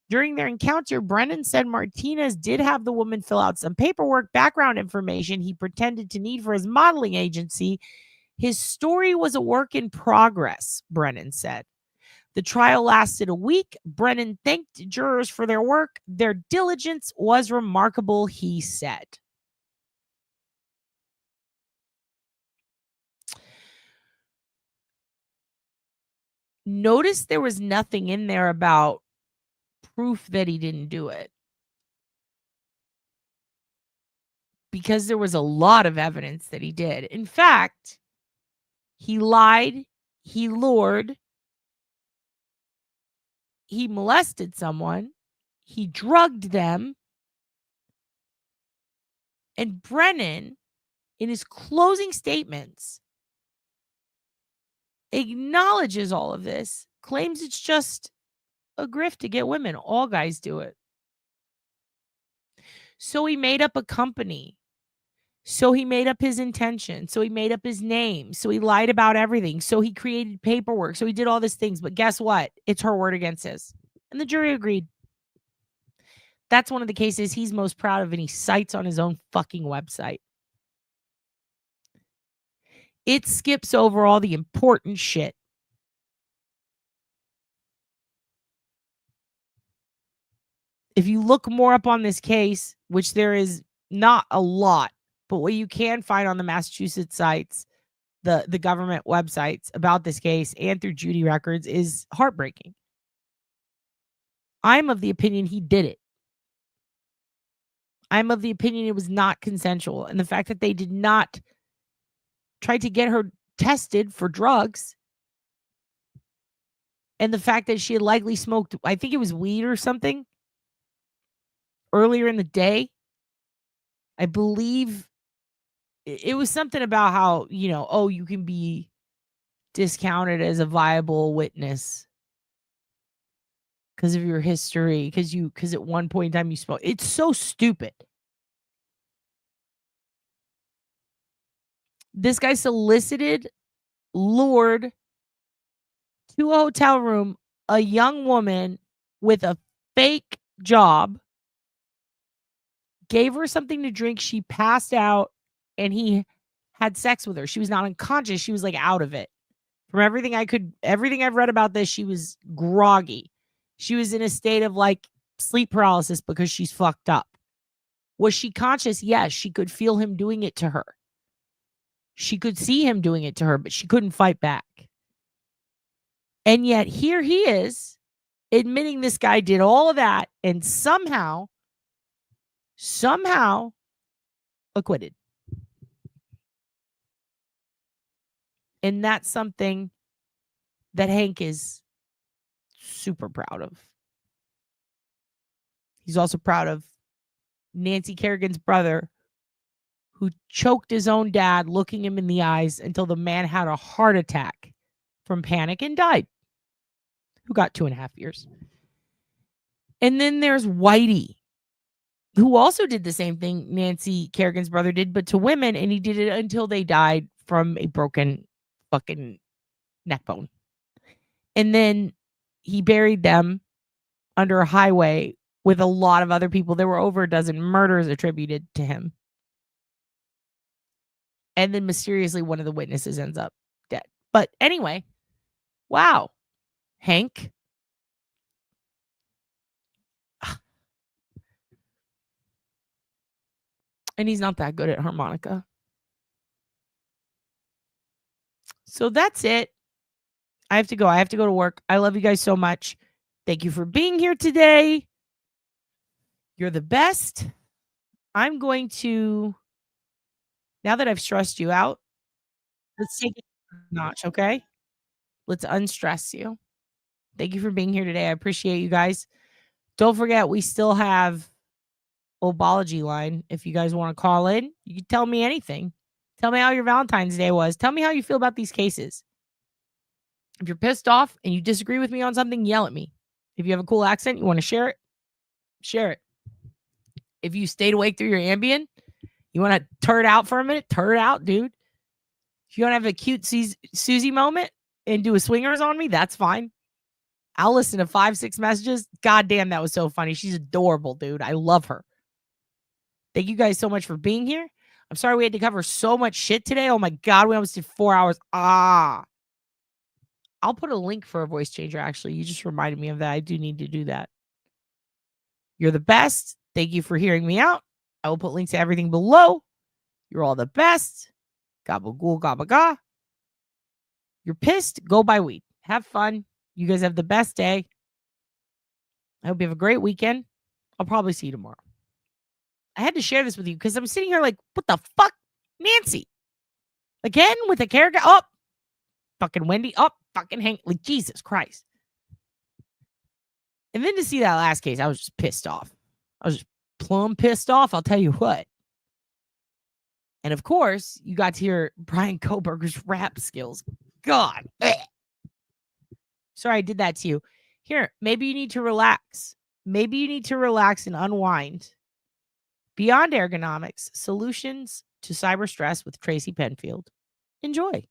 During their encounter, Brennan said Martinez did have the woman fill out some paperwork, background information he pretended to need for his modeling agency. His story was a work in progress, Brennan said. The trial lasted a week. Brennan thanked jurors for their work. Their diligence was remarkable, he said. Notice there was nothing in there about proof that he didn't do it, because there was a lot of evidence that he did. In fact, he lied, he lured, he molested someone, he drugged them, and Brennan, in his closing statements, acknowledges all of this, claims it's just a grift to get women. All guys do it. So he made up a company. So he made up his intention. So he made up his name. So he lied about everything. So he created paperwork. So he did all these things. But guess what? It's her word against his. And the jury agreed. That's one of the cases he's most proud of, and he cites on his own fucking website. It skips over all the important shit. If you look more up on this case, which there is not a lot, but what you can find on the Massachusetts sites, the government websites about this case and through Judy records, is heartbreaking. I'm of the opinion he did it. I'm of the opinion it was not consensual. And the fact that they did not try to get her tested for drugs, and the fact that she had likely smoked, I think it was weed or something, earlier in the day. I believe it was something about how, you can be discounted as a viable witness because of your history, because at one point in time you smoked. It's so stupid. This guy solicited, lured to a hotel room a young woman with a fake job, gave her something to drink. She passed out, and he had sex with her. She was not unconscious. She was like out of it. From everything I've read about this, she was groggy. She was in a state of like sleep paralysis because she's fucked up. Was she conscious? Yes, she could feel him doing it to her. She could see him doing it to her, but she couldn't fight back. And yet here he is admitting this guy did all of that and somehow acquitted. And that's something that Hank is super proud of. He's also proud of Nancy Kerrigan's brother, who choked his own dad, looking him in the eyes until the man had a heart attack from panic and died, who got 2.5 years. And then there's Whitey, who also did the same thing Nancy Kerrigan's brother did, but to women, and he did it until they died from a broken fucking neck bone. And then he buried them under a highway with a lot of other people. There were over a dozen murders attributed to him. And then mysteriously, one of the witnesses ends up dead. But anyway, wow. Hank. And he's not that good at harmonica. So that's it. I have to go. I have to go to work. I love you guys so much. Thank you for being here today. You're the best. I'm going to, now that I've stressed you out, let's take it a notch, okay? Let's unstress you. Thank you for being here today. I appreciate you guys. Don't forget, we still have Obology line. If you guys want to call in, you can tell me anything. Tell me how your Valentine's Day was. Tell me how you feel about these cases. If you're pissed off and you disagree with me on something, yell at me. If you have a cool accent, you want to share it, share it. If you stayed awake through your Ambien, you want to turd out for a minute, turd out, dude. If you want to have a cute Susie moment and do a swingers on me, that's fine. I'll listen to 5-6 messages. God damn, that was so funny. She's adorable, dude. I love her. Thank you guys so much for being here. I'm sorry we had to cover so much shit today. Oh my God, we almost did 4 hours. I'll put a link for a voice changer, actually. You just reminded me of that. I do need to do that. You're the best. Thank you for hearing me out. I will put links to everything below. You're all the best. Gabagool, gabaga. You're pissed? Go buy weed. Have fun. You guys have the best day. I hope you have a great weekend. I'll probably see you tomorrow. I had to share this with you because I'm sitting here like, what the fuck? Nancy. Again with a Kerrigan. Oh, fucking Wendy. Oh, fucking Hank. Like, Jesus Christ. And then to see that last case, I was just pissed off. I was just plumb pissed off. I'll tell you what. And of course, you got to hear Brian Kohberger's rap skills. God. Sorry I did that to you. Here, maybe you need to relax. Maybe you need to relax and unwind. Beyond Ergonomics, Solutions to Cyber Stress with Tracy Penfield. Enjoy.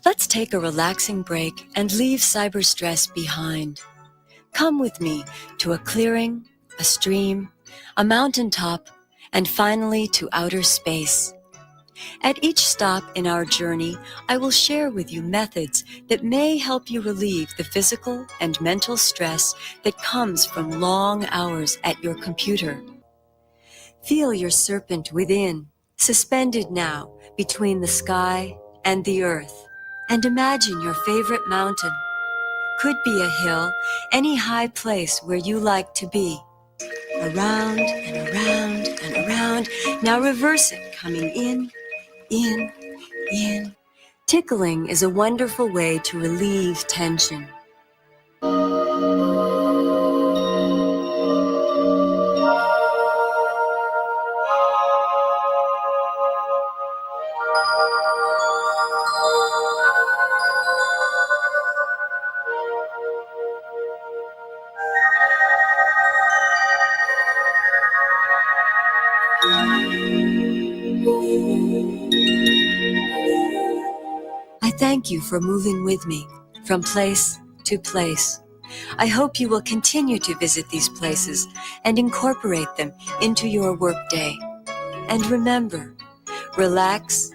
Let's take a relaxing break and leave cyber stress behind. Come with me to a clearing, a stream, a mountaintop, and finally to outer space. At each stop in our journey, I will share with you methods that may help you relieve the physical and mental stress that comes from long hours at your computer. Feel your serpent within, suspended now between the sky and the earth, and imagine your favorite mountain. Could be a hill, any high place where you like to be. Around and around and around. Now reverse it, coming in. Tickling is a wonderful way to relieve tension. I thank you for moving with me from place to place. I hope you will continue to visit these places and incorporate them into your workday. And remember, relax